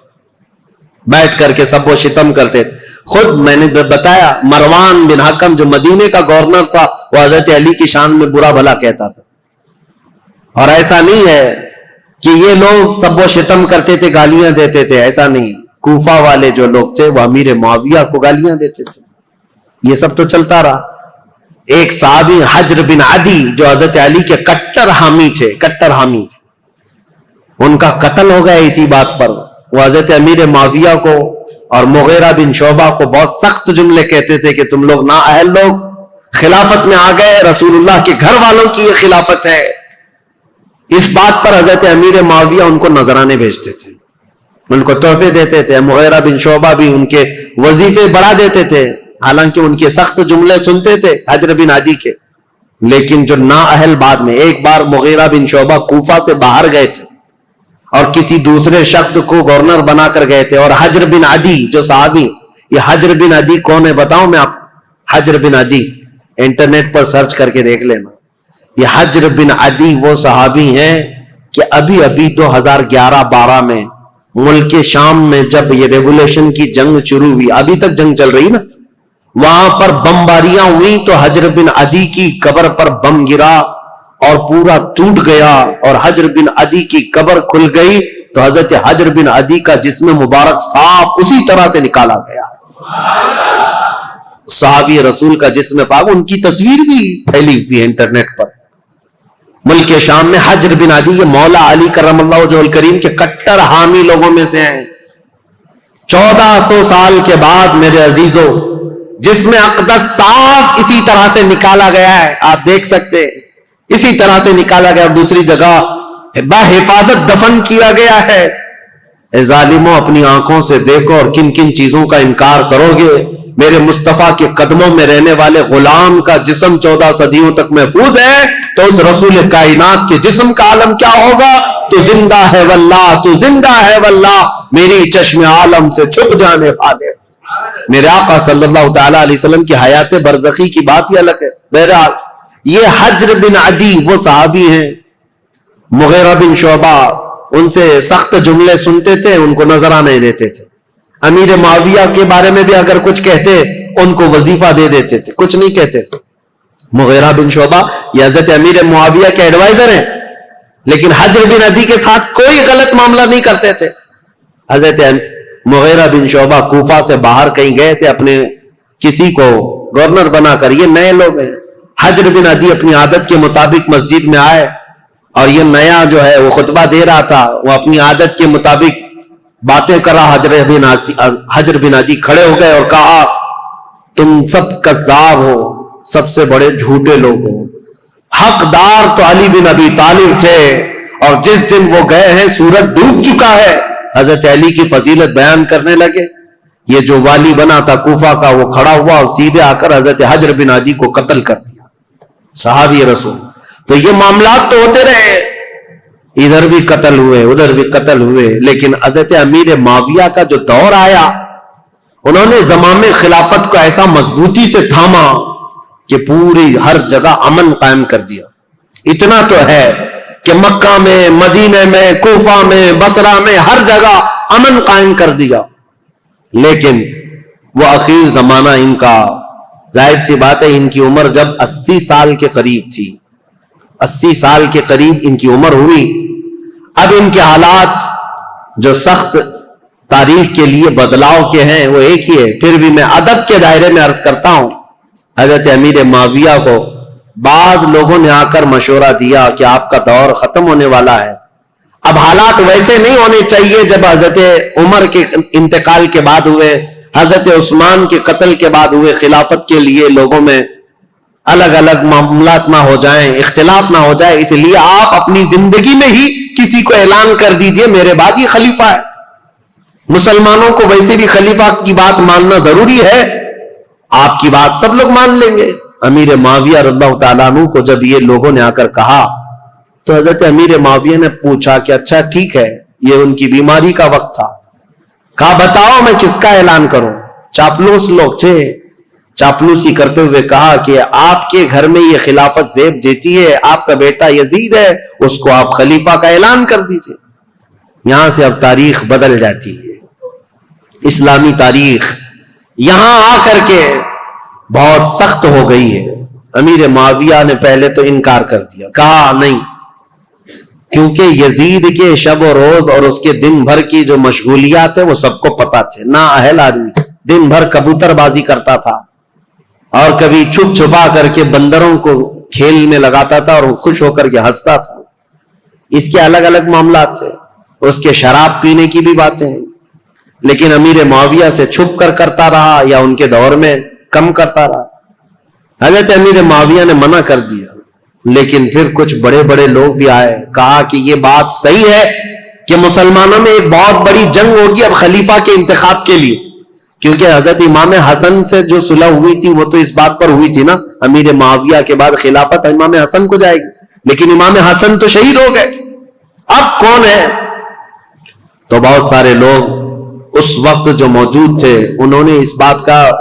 بیٹھ کر کے سب وہ شتم کرتے تھے. خود میں نے بتایا مروان بن حکم جو مدینے کا گورنر تھا وہ حضرت علی کی شان میں برا بھلا کہتا تھا. اور ایسا نہیں ہے کہ یہ لوگ سب وہ شتم کرتے تھے، گالیاں دیتے تھے، ایسا نہیں. کوفہ والے جو لوگ تھے وہ امیر معاویہ کو گالیاں دیتے تھے. یہ سب تو چلتا رہا. ایک صحابی حجر بن عدی جو حضرت علی کے کٹر حامی تھے، ان کا قتل ہو گیا اسی بات پر. وہ حضرت امیر معاویہ کو اور مغیرہ بن شعبہ کو بہت سخت جملے کہتے تھے کہ تم لوگ نااہل لوگ خلافت میں آ گئے، رسول اللہ کے گھر والوں کی یہ خلافت ہے. اس بات پر حضرت امیر معاویہ ان کو نذرانے بھیجتے تھے، ان کو تحفے دیتے تھے. مغیرہ بن شعبہ بھی ان کے وظیفے بڑھا دیتے تھے، حالانکہ ان کے سخت جملے سنتے تھے حجر بن عدی کے. لیکن جو نااہل بعد میں، ایک بار مغیرہ بن شعبہ کوفہ سے باہر گئے تھے اور کسی دوسرے شخص کو گورنر بنا کر گئے تھے، اور حجر بن عدی جو صحابی، یہ حجر بن عدی کون ہے بتاؤں میں آپ؟ حجر بن عدی انٹرنیٹ پر سرچ کر کے دیکھ لینا. یہ حجر بن عدی وہ صحابی ہیں کہ ابھی 2011-12 میں ملک شام میں جب یہ ریولوشن کی جنگ شروع ہوئی، ابھی تک جنگ چل رہی نا، وہاں پر بمباریاں ہوئی تو حجر بن عدی کی قبر پر بم گرا اور پورا ٹوٹ گیا، اور حجر بن عدی کی قبر کھل گئی تو حضرت حجر بن عدی کا جسم مبارک صاف اسی طرح سے نکالا گیا. صحابی رسول کا جسم پاک، ان کی تصویر بھی پھیلی ہوئی ہے انٹرنیٹ پر. ملک شام میں حجر بن عدی یہ مولا علی کرم اللہ وجہہ الکریم کے کٹر حامی لوگوں میں سے ہیں. 1400 سال کے بعد میرے عزیزوں جسم اقدس صاف اسی طرح سے نکالا گیا ہے، آپ دیکھ سکتے ہیں اسی طرح سے نکالا گیا، اور دوسری جگہ بحفاظت دفن کیا گیا ہے. اے ظالموں اپنی آنکھوں سے دیکھو اور کن کن چیزوں کا انکار کرو گے. میرے مصطفیٰ کے قدموں میں رہنے والے غلام کا جسم 14 صدیوں تک محفوظ ہے، تو اس رسول کائنات کے جسم کا عالم کیا ہوگا؟ تو زندہ ہے واللہ، تو زندہ ہے واللہ، میری چشم عالم سے چھپ جانے والے میرے آقا صلی اللہ تعالی علیہ وسلم کی حیات برزخی کی بات ہی الگ ہے. بہرحال یہ حجر بن عدی وہ صحابی ہیں. مغیرہ بن شعبہ ان سے سخت جملے سنتے تھے، ان کو نذرانے دیتے تھے. امیر معاویہ کے بارے میں بھی اگر کچھ کہتے ان کو وظیفہ دے دیتے تھے، کچھ نہیں کہتے تھے. مغیرہ بن شعبہ یہ حضرت امیر معاویہ کے ایڈوائزر ہیں، لیکن حجر بن عدی کے ساتھ کوئی غلط معاملہ نہیں کرتے تھے. حضرت مغیرہ بن شعبہ کوفہ سے باہر کہیں گئے تھے اپنے کسی کو گورنر بنا کر، یہ نئے لوگ ہیں. حجر بن عدی اپنی عادت کے مطابق مسجد میں آئے اور یہ نیا جو ہے وہ خطبہ دے رہا تھا، وہ اپنی عادت کے مطابق باتیں کر رہا. حجر بن عدی کھڑے ہو گئے اور کہا تم سب کذاب ہو، سب سے بڑے جھوٹے لوگ ہو. حقدار تو علی بن ابی طالب تھے، اور جس دن وہ گئے ہیں سورج ڈوب چکا ہے. حضرت علی کی فضیلت بیان کرنے لگے. یہ جو والی بنا تھا کوفہ کا وہ کھڑا ہوا اور سیدھے آ کر حضرت حجر بن عدی کو قتل کر دیا، صحابی رسول۔ تو یہ معاملات تو ہوتے رہے، ادھر بھی قتل ہوئے ادھر بھی قتل ہوئے، لیکن حضرت امیر معاویہ کا جو دور آیا انہوں نے زمام خلافت کو ایسا مضبوطی سے تھاما کہ پوری ہر جگہ امن قائم کر دیا۔ اتنا تو ہے کہ مکہ میں، مدینہ میں، کوفہ میں، بصرہ میں ہر جگہ امن قائم کر دیا۔ لیکن وہ اخیر زمانہ ان کا، ظاہر سی بات ہے ان کی عمر جب 80 سال کے قریب تھی، 80 سال کے قریب ان کی عمر ہوئی، اب ان کے حالات جو سخت تاریخ کے لیے بدلاؤ کے ہیں وہ ایک ہی ہے۔ پھر بھی میں ادب کے دائرے میں عرض کرتا ہوں، حضرت امیر معاویہ کو بعض لوگوں نے آ کر مشورہ دیا کہ آپ کا دور ختم ہونے والا ہے، اب حالات ویسے نہیں ہونے چاہیے جب حضرت عمر کے انتقال کے بعد ہوئے، حضرت عثمان کے قتل کے بعد ہوئے، خلافت کے لیے لوگوں میں الگ الگ معاملات نہ ہو جائیں، اختلاف نہ ہو جائے، اس لیے آپ اپنی زندگی میں ہی کسی کو اعلان کر دیجئے میرے بعد یہ خلیفہ ہے۔ مسلمانوں کو ویسے بھی خلیفہ کی بات ماننا ضروری ہے، آپ کی بات سب لوگ مان لیں گے۔ امیر معاویہ رضی اللہ تعالیٰ عنہ کو جب یہ لوگوں نے آ کر کہا تو حضرت امیر معاویہ نے پوچھا کہ اچھا ٹھیک ہے، یہ ان کی بیماری کا وقت تھا، کہا بتاؤ میں کس کا اعلان کروں؟ چاپلوس لوگ تھے، چاپلوسی کرتے ہوئے کہا کہ آپ کے گھر میں یہ خلافت زیب جیتی ہے، آپ کا بیٹا یزید ہے، اس کو آپ خلیفہ کا اعلان کر دیجئے۔ یہاں سے اب تاریخ بدل جاتی ہے، اسلامی تاریخ یہاں آ کر کے بہت سخت ہو گئی ہے۔ امیر معاویہ نے پہلے تو انکار کر دیا، کہا نہیں، کیونکہ یزید کے شب و روز اور اس کے دن بھر کی جو مشغولیات ہیں وہ سب کو پتا تھے، نا اہل آدمی، دن بھر کبوتر بازی کرتا تھا اور کبھی چھپ چھپا کر کے بندروں کو کھیل میں لگاتا تھا اور وہ خوش ہو کر کے ہنستا تھا۔ اس کے الگ الگ معاملات تھے، اس کے شراب پینے کی بھی باتیں ہیں، لیکن امیر معاویہ سے چھپ کر کرتا رہا یا ان کے دور میں کم کرتا رہا۔ حضرت امیر معاویہ نے منع کر دیا، لیکن پھر کچھ بڑے بڑے لوگ بھی آئے، کہا کہ یہ بات صحیح ہے کہ مسلمانوں میں ایک بہت بڑی جنگ ہوگی اب خلیفہ کے انتخاب کے لیے، کیونکہ حضرت امام حسن سے جو صلح ہوئی تھی وہ تو اس بات پر ہوئی تھی نا، امیر معاویہ کے بعد خلافت امام حسن کو جائے گی، لیکن امام حسن تو شہید ہو گئے، اب کون ہے؟ تو بہت سارے لوگ اس وقت جو موجود تھے انہوں نے اس بات کا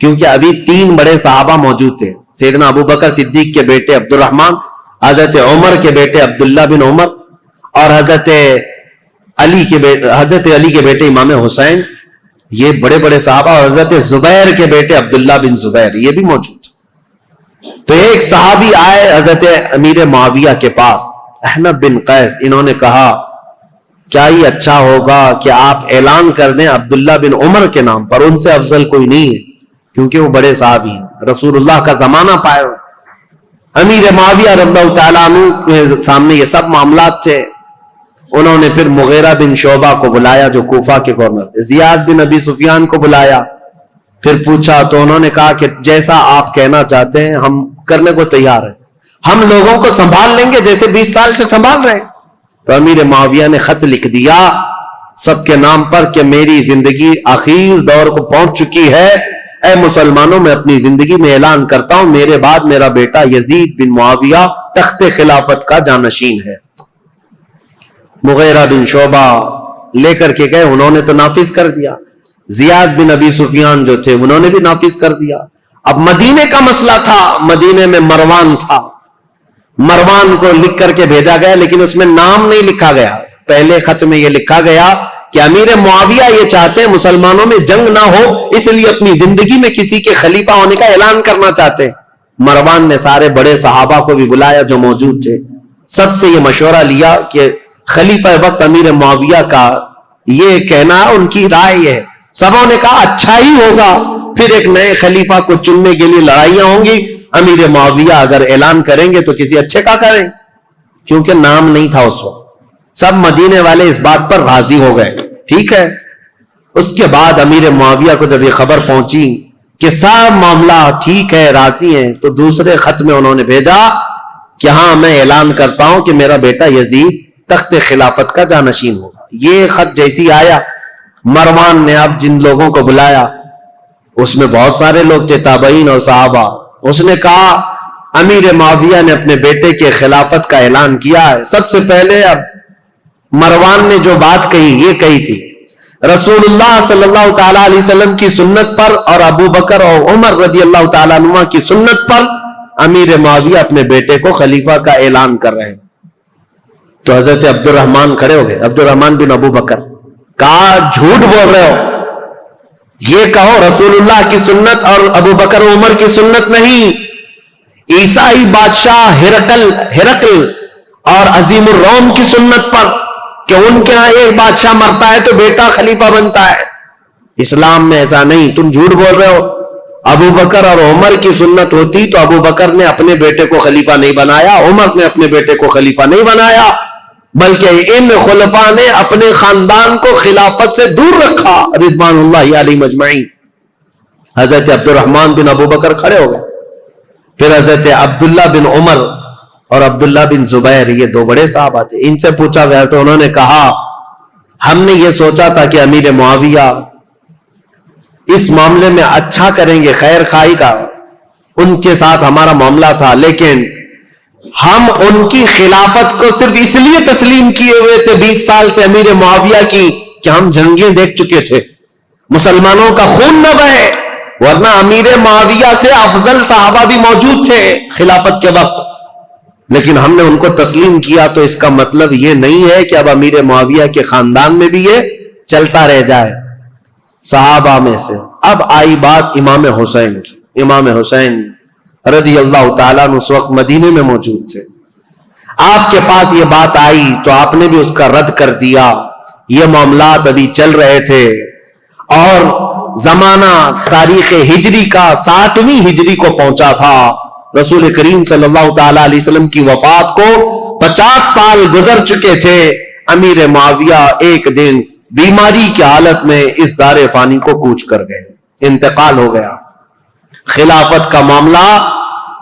کیونکہ ابھی 3 بڑے صحابہ موجود تھے، سیدنا ابو بکر صدیق کے بیٹے عبد الرحمن، حضرت عمر کے بیٹے عبداللہ بن عمر اور حضرت علی کے بیٹے امام حسین، یہ بڑے بڑے صحابہ، اور حضرت زبیر کے بیٹے عبداللہ بن زبیر یہ بھی موجود تھے۔ تو ایک صحابی آئے حضرت امیر معاویہ کے پاس، احنف بن قیس، انہوں نے کہا کیا یہ اچھا ہوگا کہ آپ اعلان کر دیں عبداللہ بن عمر کے نام پر، ان سے افضل کوئی نہیں ہے کیونکہ وہ بڑے صحابی ہیں، رسول اللہ کا زمانہ پائے۔ امیر معاویہ رضی اللہ تعالیٰ عنہ کے سامنے یہ سب معاملات تھے۔ انہوں نے پھر مغیرہ بن شعبہ کو بلایا جو کوفہ کے گورنر تھے، زیاد بن ابی سفیان کو بلایا، پھر پوچھا تو انہوں نے کہا کہ جیسا آپ کہنا چاہتے ہیں ہم کرنے کو تیار ہیں، ہم لوگوں کو سنبھال لیں گے جیسے 20 سال سے سنبھال رہے ہیں۔ تو امیر معاویہ نے خط لکھ دیا سب کے نام پر کہ میری زندگی آخر دور کو پہنچ چکی ہے، اے مسلمانوں میں اپنی زندگی میں اعلان کرتا ہوں میرے بعد میرا بیٹا یزید بن معاویہ تخت خلافت کا جانشین ہے۔ مغیرہ بن شعبہ لے کر کے گئے، انہوں نے تو نافذ کر دیا، زیاد بن ابی سفیان جو تھے انہوں نے بھی نافذ کر دیا۔ اب مدینے کا مسئلہ تھا، مدینے میں مروان تھا، مروان کو لکھ کر کے بھیجا گیا لیکن اس میں نام نہیں لکھا گیا، پہلے خط میں یہ لکھا گیا کہ امیر معاویہ یہ چاہتے ہیں مسلمانوں میں جنگ نہ ہو، اس لیے اپنی زندگی میں کسی کے خلیفہ ہونے کا اعلان کرنا چاہتے ہیں۔ مروان نے سارے بڑے صحابہ کو بھی بلایا جو موجود تھے، سب سے یہ مشورہ لیا کہ خلیفہ وقت امیر معاویہ کا یہ کہنا ان کی رائے ہے، سبوں نے کہا اچھا ہی ہوگا، پھر ایک نئے خلیفہ کو چننے کے لیے لڑائیاں ہوں گی، امیر معاویہ اگر اعلان کریں گے تو کسی اچھے کا کریں، کیونکہ نام نہیں تھا اس وقت۔ سب مدینے والے اس بات پر راضی ہو گئے، ٹھیک ہے۔ اس کے بعد امیر معاویہ کو جب یہ خبر پہنچی کہ سب معاملہ ٹھیک ہے، راضی ہیں، تو دوسرے خط میں انہوں نے بھیجا کہ ہاں میں اعلان کرتا ہوں کہ میرا بیٹا یزید تخت خلافت کا جانشین ہوگا۔ یہ خط جیسی آیا مروان نے اب جن لوگوں کو بلایا اس میں بہت سارے لوگ تھے، تابعین اور صحابہ. اس نے کہا امیر معاویہ نے اپنے بیٹے کے خلافت کا اعلان کیا ہے. سب سے پہلے اب مروان نے جو بات کہی یہ کہی تھی رسول اللہ صلی اللہ تعالی علیہ وسلم کی سنت پر اور ابو بکر اور عمر رضی اللہ تعالیٰ عنہ کی سنت پر امیر معاویہ اپنے بیٹے کو خلیفہ کا اعلان کر رہے ہیں. تو حضرت عبد الرحمن کھڑے ہو گئے، عبد الرحمن بن ابو بکر. کہا جھوٹ بول رہے ہو، یہ کہو رسول اللہ کی سنت اور ابو بکر و عمر کی سنت نہیں. عیسائی بادشاہ ہرقل اور عظیم الروم کی سنت پر کہ ان کے ہاں ایک بادشاہ مرتا ہے تو بیٹا خلیفہ بنتا ہے. اسلام میں ایسا نہیں، تم جھوٹ بول رہے ہو. ابو بکر اور عمر کی سنت ہوتی تو ابو بکر نے اپنے بیٹے کو خلیفہ نہیں بنایا، عمر نے اپنے بیٹے کو خلیفہ نہیں بنایا، بلکہ ان خلفاء نے اپنے خاندان کو خلافت سے دور رکھا رضوان اللہ علیہ مجمعین. حضرت عبد الرحمن بن ابو بکر کھڑے ہو گئے. پھر حضرت عبداللہ بن عمر اور عبداللہ بن زبیر، یہ دو بڑے صحابہ تھے، ان سے پوچھا گیا تو انہوں نے کہا ہم نے یہ سوچا تھا کہ امیر معاویہ اس معاملے میں اچھا کریں گے، خیر خواہی کا ان کے ساتھ ہمارا معاملہ تھا، لیکن ہم ان کی خلافت کو صرف اس لیے تسلیم کیے ہوئے تھے 20 سال سے امیر معاویہ کی کہ ہم جنگیں دیکھ چکے تھے، مسلمانوں کا خون نہ بہے، ورنہ امیر معاویہ سے افضل صحابہ بھی موجود تھے خلافت کے وقت، لیکن ہم نے ان کو تسلیم کیا. تو اس کا مطلب یہ نہیں ہے کہ اب امیر معاویہ کے خاندان میں بھی یہ چلتا رہ جائے. صحابہ میں سے اب آئی بات امام حسین کی. امام حسین رضی اللہ تعالیٰ عنہ اس وقت مدینے میں موجود تھے. آپ کے پاس یہ بات آئی تو آپ نے بھی اس کا رد کر دیا. یہ معاملات ابھی چل رہے تھے اور زمانہ تاریخ ہجری کا 60ویں ہجری کو پہنچا تھا. رسول کریم صلی اللہ تعالیٰ علیہ وسلم کی وفات کو 50 سال گزر چکے تھے. امیر معاویہ ایک دن بیماری کی حالت میں اس دار فانی کو کوچ کر گئے، انتقال ہو گیا. خلافت کا معاملہ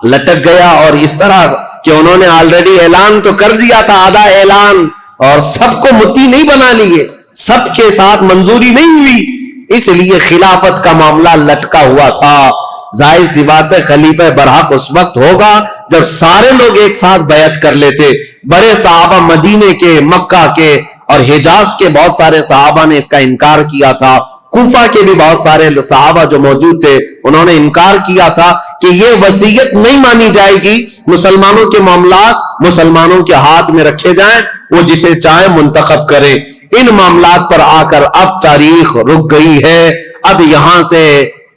لٹک گیا اور اس طرح کہ انہوں نے آلریڈی اعلان تو کر دیا تھا، آدھا اعلان، اور سب کو متی نہیں بنا لیے، سب کے ساتھ منظوری نہیں ہوئی، اس لیے خلافت کا معاملہ لٹکا ہوا تھا. ظاہر سی بات ہے خلیفہ برحق اس وقت ہوگا جب سارے لوگ ایک ساتھ بیعت کر لیتے. بڑے صحابہ مدینے کے، مکہ کے اور حجاز کے بہت سارے صحابہ نے اس کا انکار کیا تھا. کوفہ کے بھی بہت سارے صحابہ جو موجود تھے انہوں نے انکار کیا تھا کہ یہ وصیت نہیں مانی جائے گی، مسلمانوں کے معاملات مسلمانوں کے ہاتھ میں رکھے جائیں، وہ جسے چاہے منتخب کرے. ان معاملات پر آ کر اب تاریخ رک گئی ہے. اب یہاں سے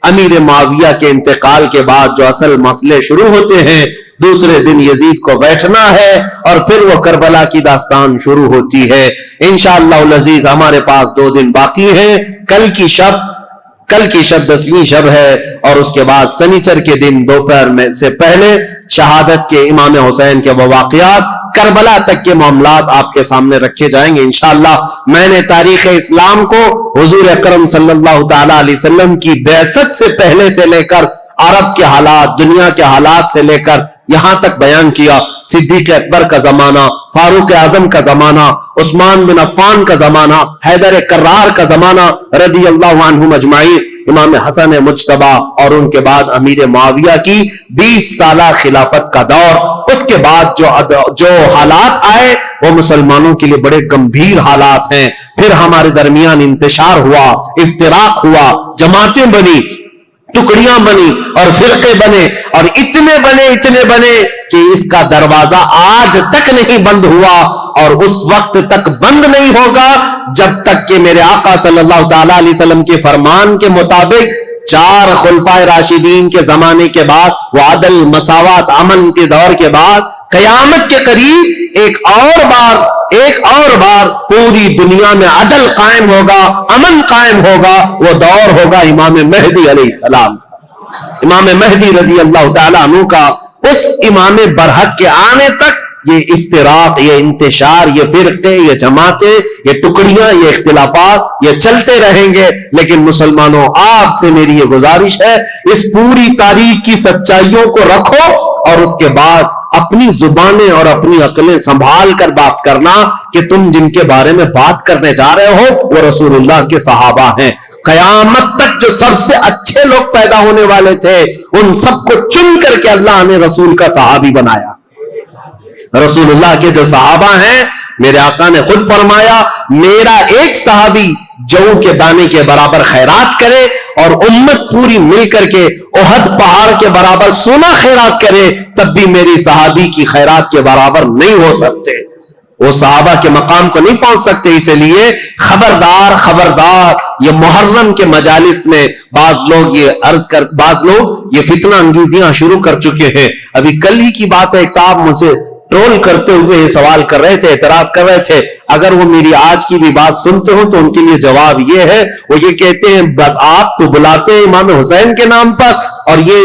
امیر معاویہ کے انتقال کے بعد جو اصل مسئلے شروع ہوتے ہیں، دوسرے دن یزید کو بیٹھنا ہے اور پھر وہ کربلا کی داستان شروع ہوتی ہے. انشاءاللہ العزیز ہمارے پاس 2 دن باقی ہیں. کل کی شب 10ویں شب ہے اور اس کے بعد سنیچر کے دن دوپہر میں سے پہلے شہادت کے امام حسین کے وہ واقعات، کربلا تک کے معاملات آپ کے سامنے رکھے جائیں گے انشاءاللہ. میں نے تاریخ اسلام کو حضور اکرم صلی اللہ تعالی علیہ وسلم کی بعثت سے پہلے سے لے کر عرب کے حالات، دنیا کے حالات سے لے کر یہاں تک بیان کیا. صدیق اکبر کا زمانہ، فاروق اعظم کا زمانہ، عثمان بن عفان کا زمانہ، حیدر کرار کا زمانہ رضی اللہ عنہم اجمعین، امام حسن مجتبی اور ان کے بعد امیر معاویہ کی 20 سالہ خلافت کا دور. اس کے بعد جو حالات آئے وہ مسلمانوں کے لیے بڑے گمبھیر حالات ہیں. پھر ہمارے درمیان انتشار ہوا، افتراق ہوا، جماعتیں بنی، ٹکڑیاں بنی اور فرقے بنے اور اتنے بنے کہ اس کا دروازہ آج تک نہیں بند ہوا اور اس وقت تک بند نہیں ہوگا جب تک کہ میرے آقا صلی اللہ تعالی علیہ وسلم کے فرمان کے مطابق 4 خلفائے راشدین کے زمانے کے بعد، وہ عدل، مساوات، امن کے دور کے بعد قیامت کے قریب ایک اور بار پوری دنیا میں عدل قائم ہوگا، امن قائم ہوگا. وہ دور ہوگا امام مہدی علیہ السلام، امام مہدی رضی اللہ تعالیٰ عنہ کا. اس امام برحق کے آنے تک یہ افتراق، یہ انتشار، یہ فرقے، یہ جماعتیں، یہ ٹکڑیاں، یہ اختلافات یہ چلتے رہیں گے. لیکن مسلمانوں، آپ سے میری یہ گزارش ہے، اس پوری تاریخ کی سچائیوں کو رکھو اور اس کے بعد اپنے اپنی زبانیں اور اپنی عقلیں سنبھال کر بات کرنا کہ تم جن کے بارے میں بات کرنے جا رہے ہو وہ رسول اللہ کے صحابہ ہیں. قیامت تک جو سب سے اچھے لوگ پیدا ہونے والے تھے ان سب کو چن کر کے اللہ نے رسول کا صحابی بنایا. رسول اللہ کے جو صحابہ ہیں میرے آقا نے خود فرمایا میرا ایک صحابی جو کے دانے کے برابر خیرات کرے اور امت پوری مل کر کے احد پہاڑ کے برابر سونا خیرات کرے تب بھی میری صحابی کی خیرات کے برابر نہیں ہو سکتے. وہ صحابہ کے مقام کو نہیں پہنچ سکتے. اسی لیے خبردار خبردار یہ محرم کے مجالس میں بعض لوگ یہ فتنہ انگیزیاں شروع کر چکے ہیں. ابھی کل ہی کی بات ہے ایک صاحب مجھ سے ٹرول کرتے ہوئے یہ سوال کر رہے تھے, اعتراض کر رہے تھے. اگر وہ میری آج کی بھی بات سنتے ہو تو ان کے لیے جواب یہ ہے, وہ یہ کہتے ہیں آپ تو بلاتے ہیں امام حسین کے نام پر اور یہ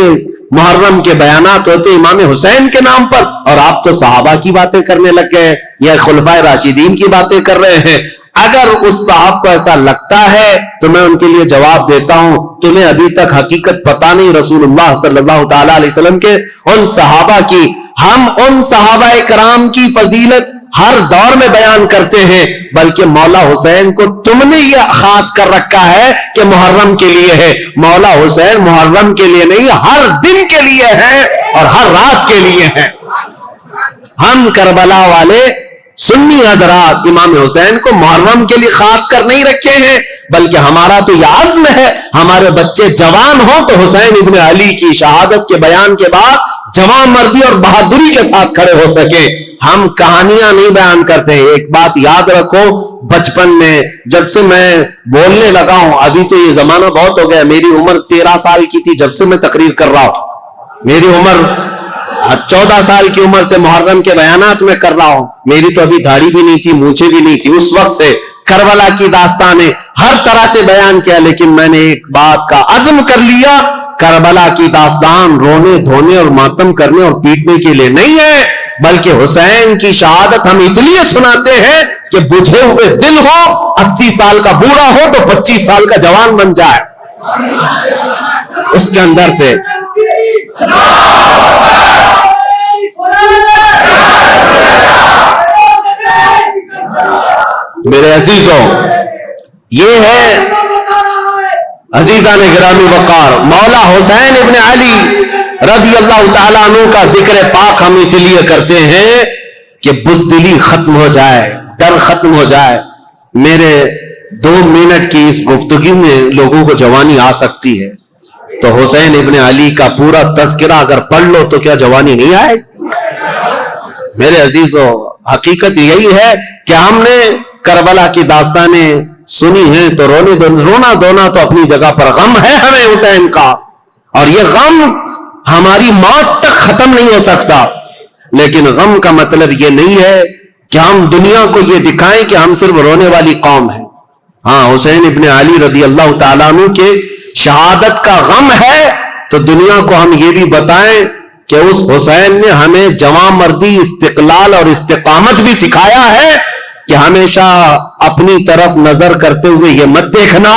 محرم کے بیانات ہوتے امام حسین کے نام پر اور آپ تو صحابہ کی باتیں کرنے لگ گئے یا خلفائے راشدین کی باتیں کر رہے ہیں. اگر اس صاحب کو ایسا لگتا ہے تو میں ان کے لیے جواب دیتا ہوں تمہیں ابھی تک حقیقت پتا نہیں رسول اللہ صلی اللہ تعالی علیہ وسلم کے ان صحابہ کی. ہم ان صحابہ کرام کی فضیلت ہر دور میں بیان کرتے ہیں بلکہ مولا حسین کو تم نے یہ خاص کر رکھا ہے کہ محرم کے لیے ہے. مولا حسین محرم کے لیے نہیں ہر دن کے لیے ہے اور ہر رات کے لیے ہے. ہم کربلا والے سنی حضرات امام حسین کو محرم کے لیے خاص کر نہیں رکھے ہیں بلکہ ہمارا تو یہ عزم ہے ہمارے بچے جوان ہوں تو حسین ابن علی کی شہادت کے بیان کے بعد جوان مردی اور بہادری کے ساتھ کھڑے ہو سکے. ہم کہانیاں نہیں بیان کرتے. ایک بات یاد رکھو, بچپن میں جب سے میں بولنے لگا ہوں, ابھی تو یہ زمانہ بہت ہو گیا, میری عمر 13 سال کی تھی جب سے میں تقریر کر رہا ہوں. میری عمر 14 سال کی عمر سے محرم کے بیانات میں کر رہا ہوں. میری تو ابھی داڑھی بھی نہیں تھی, مونچھیں بھی نہیں تھی. اس وقت سے کربلا کی داستانیں ہر طرح سے بیان کیا, لیکن میں نے ایک بات کا عزم کر لیا, کربلا کی داستان رونے دھونے اور ماتم کرنے اور پیٹنے کے لیے نہیں ہے بلکہ حسین کی شہادت ہم اس لیے سناتے ہیں کہ بجھے ہوئے دل ہو, 80 سال کا بوڑھا ہو تو 25 سال کا جوان بن جائے. اس کے اندر سے میرے عزیزوں, یہ ہے عزیزان گرامی وقار مولا حسین ابن علی رضی اللہ تعالیٰ عنہ کا ذکر پاک ہم اس لیے کرتے ہیں کہ بزدلی ختم ہو جائے, ڈر ختم ہو جائے. میرے 2 منٹ کی اس گفتگو میں لوگوں کو جوانی آ سکتی ہے تو حسین ابن علی کا پورا تذکرہ اگر پڑھ لو تو کیا جوانی نہیں آئے؟ میرے عزیزوں, حقیقت یہی ہے کہ ہم نے کربلا کی داستانیں سنی ہیں تو رونا دھونا تو اپنی جگہ پر, غم ہے ہمیں حسین کا اور یہ غم ہماری موت تک ختم نہیں ہو سکتا. لیکن غم کا مطلب یہ نہیں ہے کہ ہم دنیا کو یہ دکھائیں کہ ہم صرف رونے والی قوم ہیں. ہاں, حسین ابن علی رضی اللہ تعالیٰ عنہ کے شہادت کا غم ہے تو دنیا کو ہم یہ بھی بتائیں کہ اس حسین نے ہمیں جواں مردی, استقلال اور استقامت بھی سکھایا ہے کہ ہمیشہ اپنی طرف نظر کرتے ہوئے یہ مت دیکھنا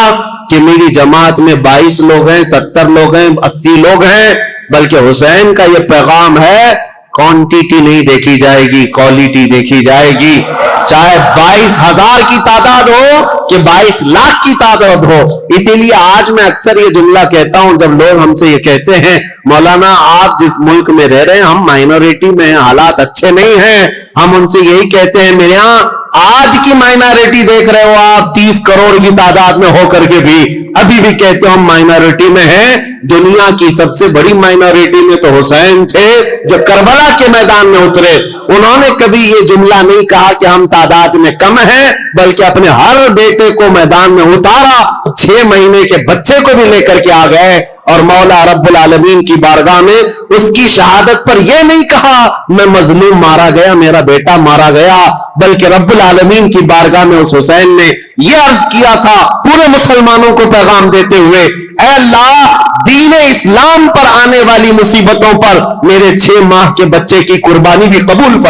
کہ میری جماعت میں 22 لوگ ہیں, 70 لوگ ہیں, 80 لوگ ہیں, بلکہ حسین کا یہ پیغام ہے کوانٹیٹی نہیں دیکھی جائے گی, کوالٹی دیکھی جائے گی. چاہے 22,000 کی تعداد ہو کہ 22 لاکھ کی تعداد ہو. اسی لیے آج میں اکثر یہ جملہ کہتا ہوں جب لوگ ہم سے یہ کہتے ہیں مولانا آپ جس ملک میں رہ رہے ہیں ہم مائنورٹی میں ہیں, حالات اچھے نہیں ہیں, ہم ان سے یہی کہتے ہیں میرے ہاں آج کی مائنورٹی دیکھ رہے ہو آپ 30 کروڑ کی تعداد میں ہو کر کے بھی ابھی بھی کہتے ہو ہم مائنورٹی میں ہیں. دنیا کی سب سے بڑی مائنورٹی میں تو حسین تھے جو کربلا کے میدان میں اترے. انہوں نے کبھی یہ جملہ نہیں کہا کہ ہم تعداد میں کم ہیں بلکہ اپنے ہر بیٹے کو میدان میں اتارا, 6 مہینے کے بچے کو بھی لے کر کے آ گئے اور مولا رب العالمین کی بارگاہ میں اس کی شہادت پر یہ نہیں کہا میں مظلوم مارا گیا, میرا بیٹا مارا گیا, بلکہ رب العالمین کی بارگاہ میں اس حسین نے یہ عرض کیا تھا پورے مسلمانوں کو پیغام دیتے ہوئے, اے اللہ دین اسلام پر آنے والی مصیبتوں پر میرے 6 ماہ کے بچے کی قربانی بھی قبول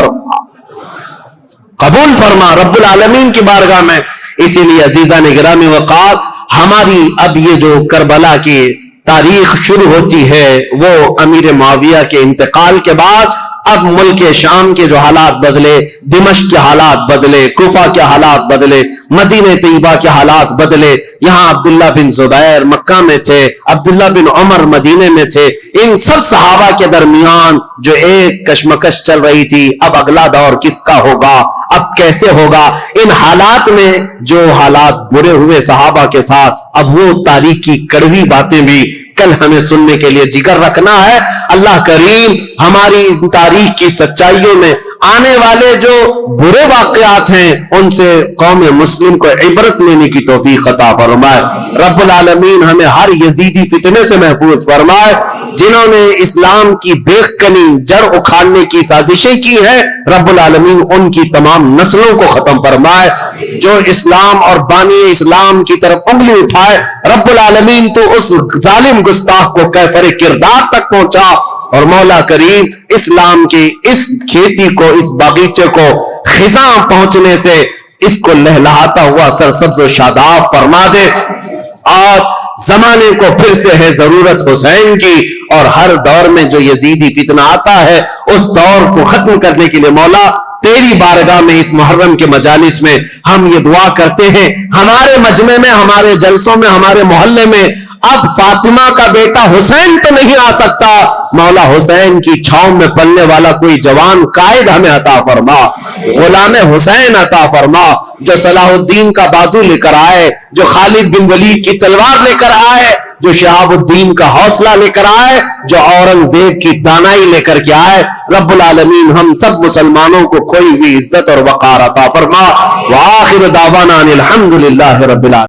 فرما رب العالمین کی بارگاہ میں. اسی لیے عزیزان گرامی وقار, ہماری اب یہ جو کربلا کی تاریخ شروع ہوتی ہے وہ امیر معاویہ کے انتقال کے بعد اب ملک شام کے جو حالات بدلے، دمشق کے حالات بدلے، کوفہ کے حالات بدلے، مدینہ طیبہ کے حالات بدلے. یہاں عبداللہ بن زبیر مکہ میں تھے، عبداللہ بن عمر مدینے میں تھے. ان سب صحابہ کے درمیان جو ایک کشمکش چل رہی تھی، اب اگلا دور کس کا ہوگا، اب کیسے ہوگا. ان حالات میں جو حالات برے ہوئے صحابہ کے ساتھ، اب وہ تاریخ کی کڑوی باتیں بھی کل ہمیں سننے کے لیے جگر رکھنا ہے. اللہ کریم ہماری تاریخ کی سچائیوں میں آنے والے جو برے واقعات ہیں ان سے قوم مسلم کو عبرت لینے کی توفیق عطا فرمائے. رب العالمین ہمیں ہر یزیدی فتنے سے محفوظ فرمائے. جنہوں نے اسلام کی بیخکنی جڑ اکھاڑنے کی سازشیں کی ہیں، رب العالمین ان کی تمام نسلوں کو ختم فرمائے. جو اسلام اور بانی اسلام کی طرف انگلی اٹھائے، رب العالمین تو اس ظالم گستاخ کو کیفر کردار تک پہنچا. اور مولا کریم اسلام کی اس کھیتی کو، اس باغیچے کو خزاں پہنچنے سے اس کو لہلہاتا ہوا سرسبز و شاداب فرما دے. اور زمانے کو پھر سے ہے ضرورت حسین کی، اور ہر دور میں جو یزیدی فتنہ آتا ہے اس دور کو ختم کرنے کے لیے مولا تیری بارگاہ میں اس محرم کے مجالس میں ہم یہ دعا کرتے ہیں. ہمارے مجمع میں، ہمارے جلسوں میں، ہمارے محلے میں اب فاطمہ کا بیٹا حسین تو نہیں آ سکتا. مولا حسین کی چھاؤں میں پلنے والا کوئی جوان قائد ہمیں عطا فرما، غلام حسین عطا فرما، جو صلاح الدین کا بازو لے کر آئے، جو خالد بن ولید کی تلوار لے کر آئے، جو شہاب الدین کا حوصلہ لے کر آئے، جو اورنگزیب کی دانائی لے کر کے آئے. رب العالمین ہم سب مسلمانوں کو کھوئی ہوئی عزت اور وقار عطا فرما. وآخر دعوانا الحمدللہ رب العالمین.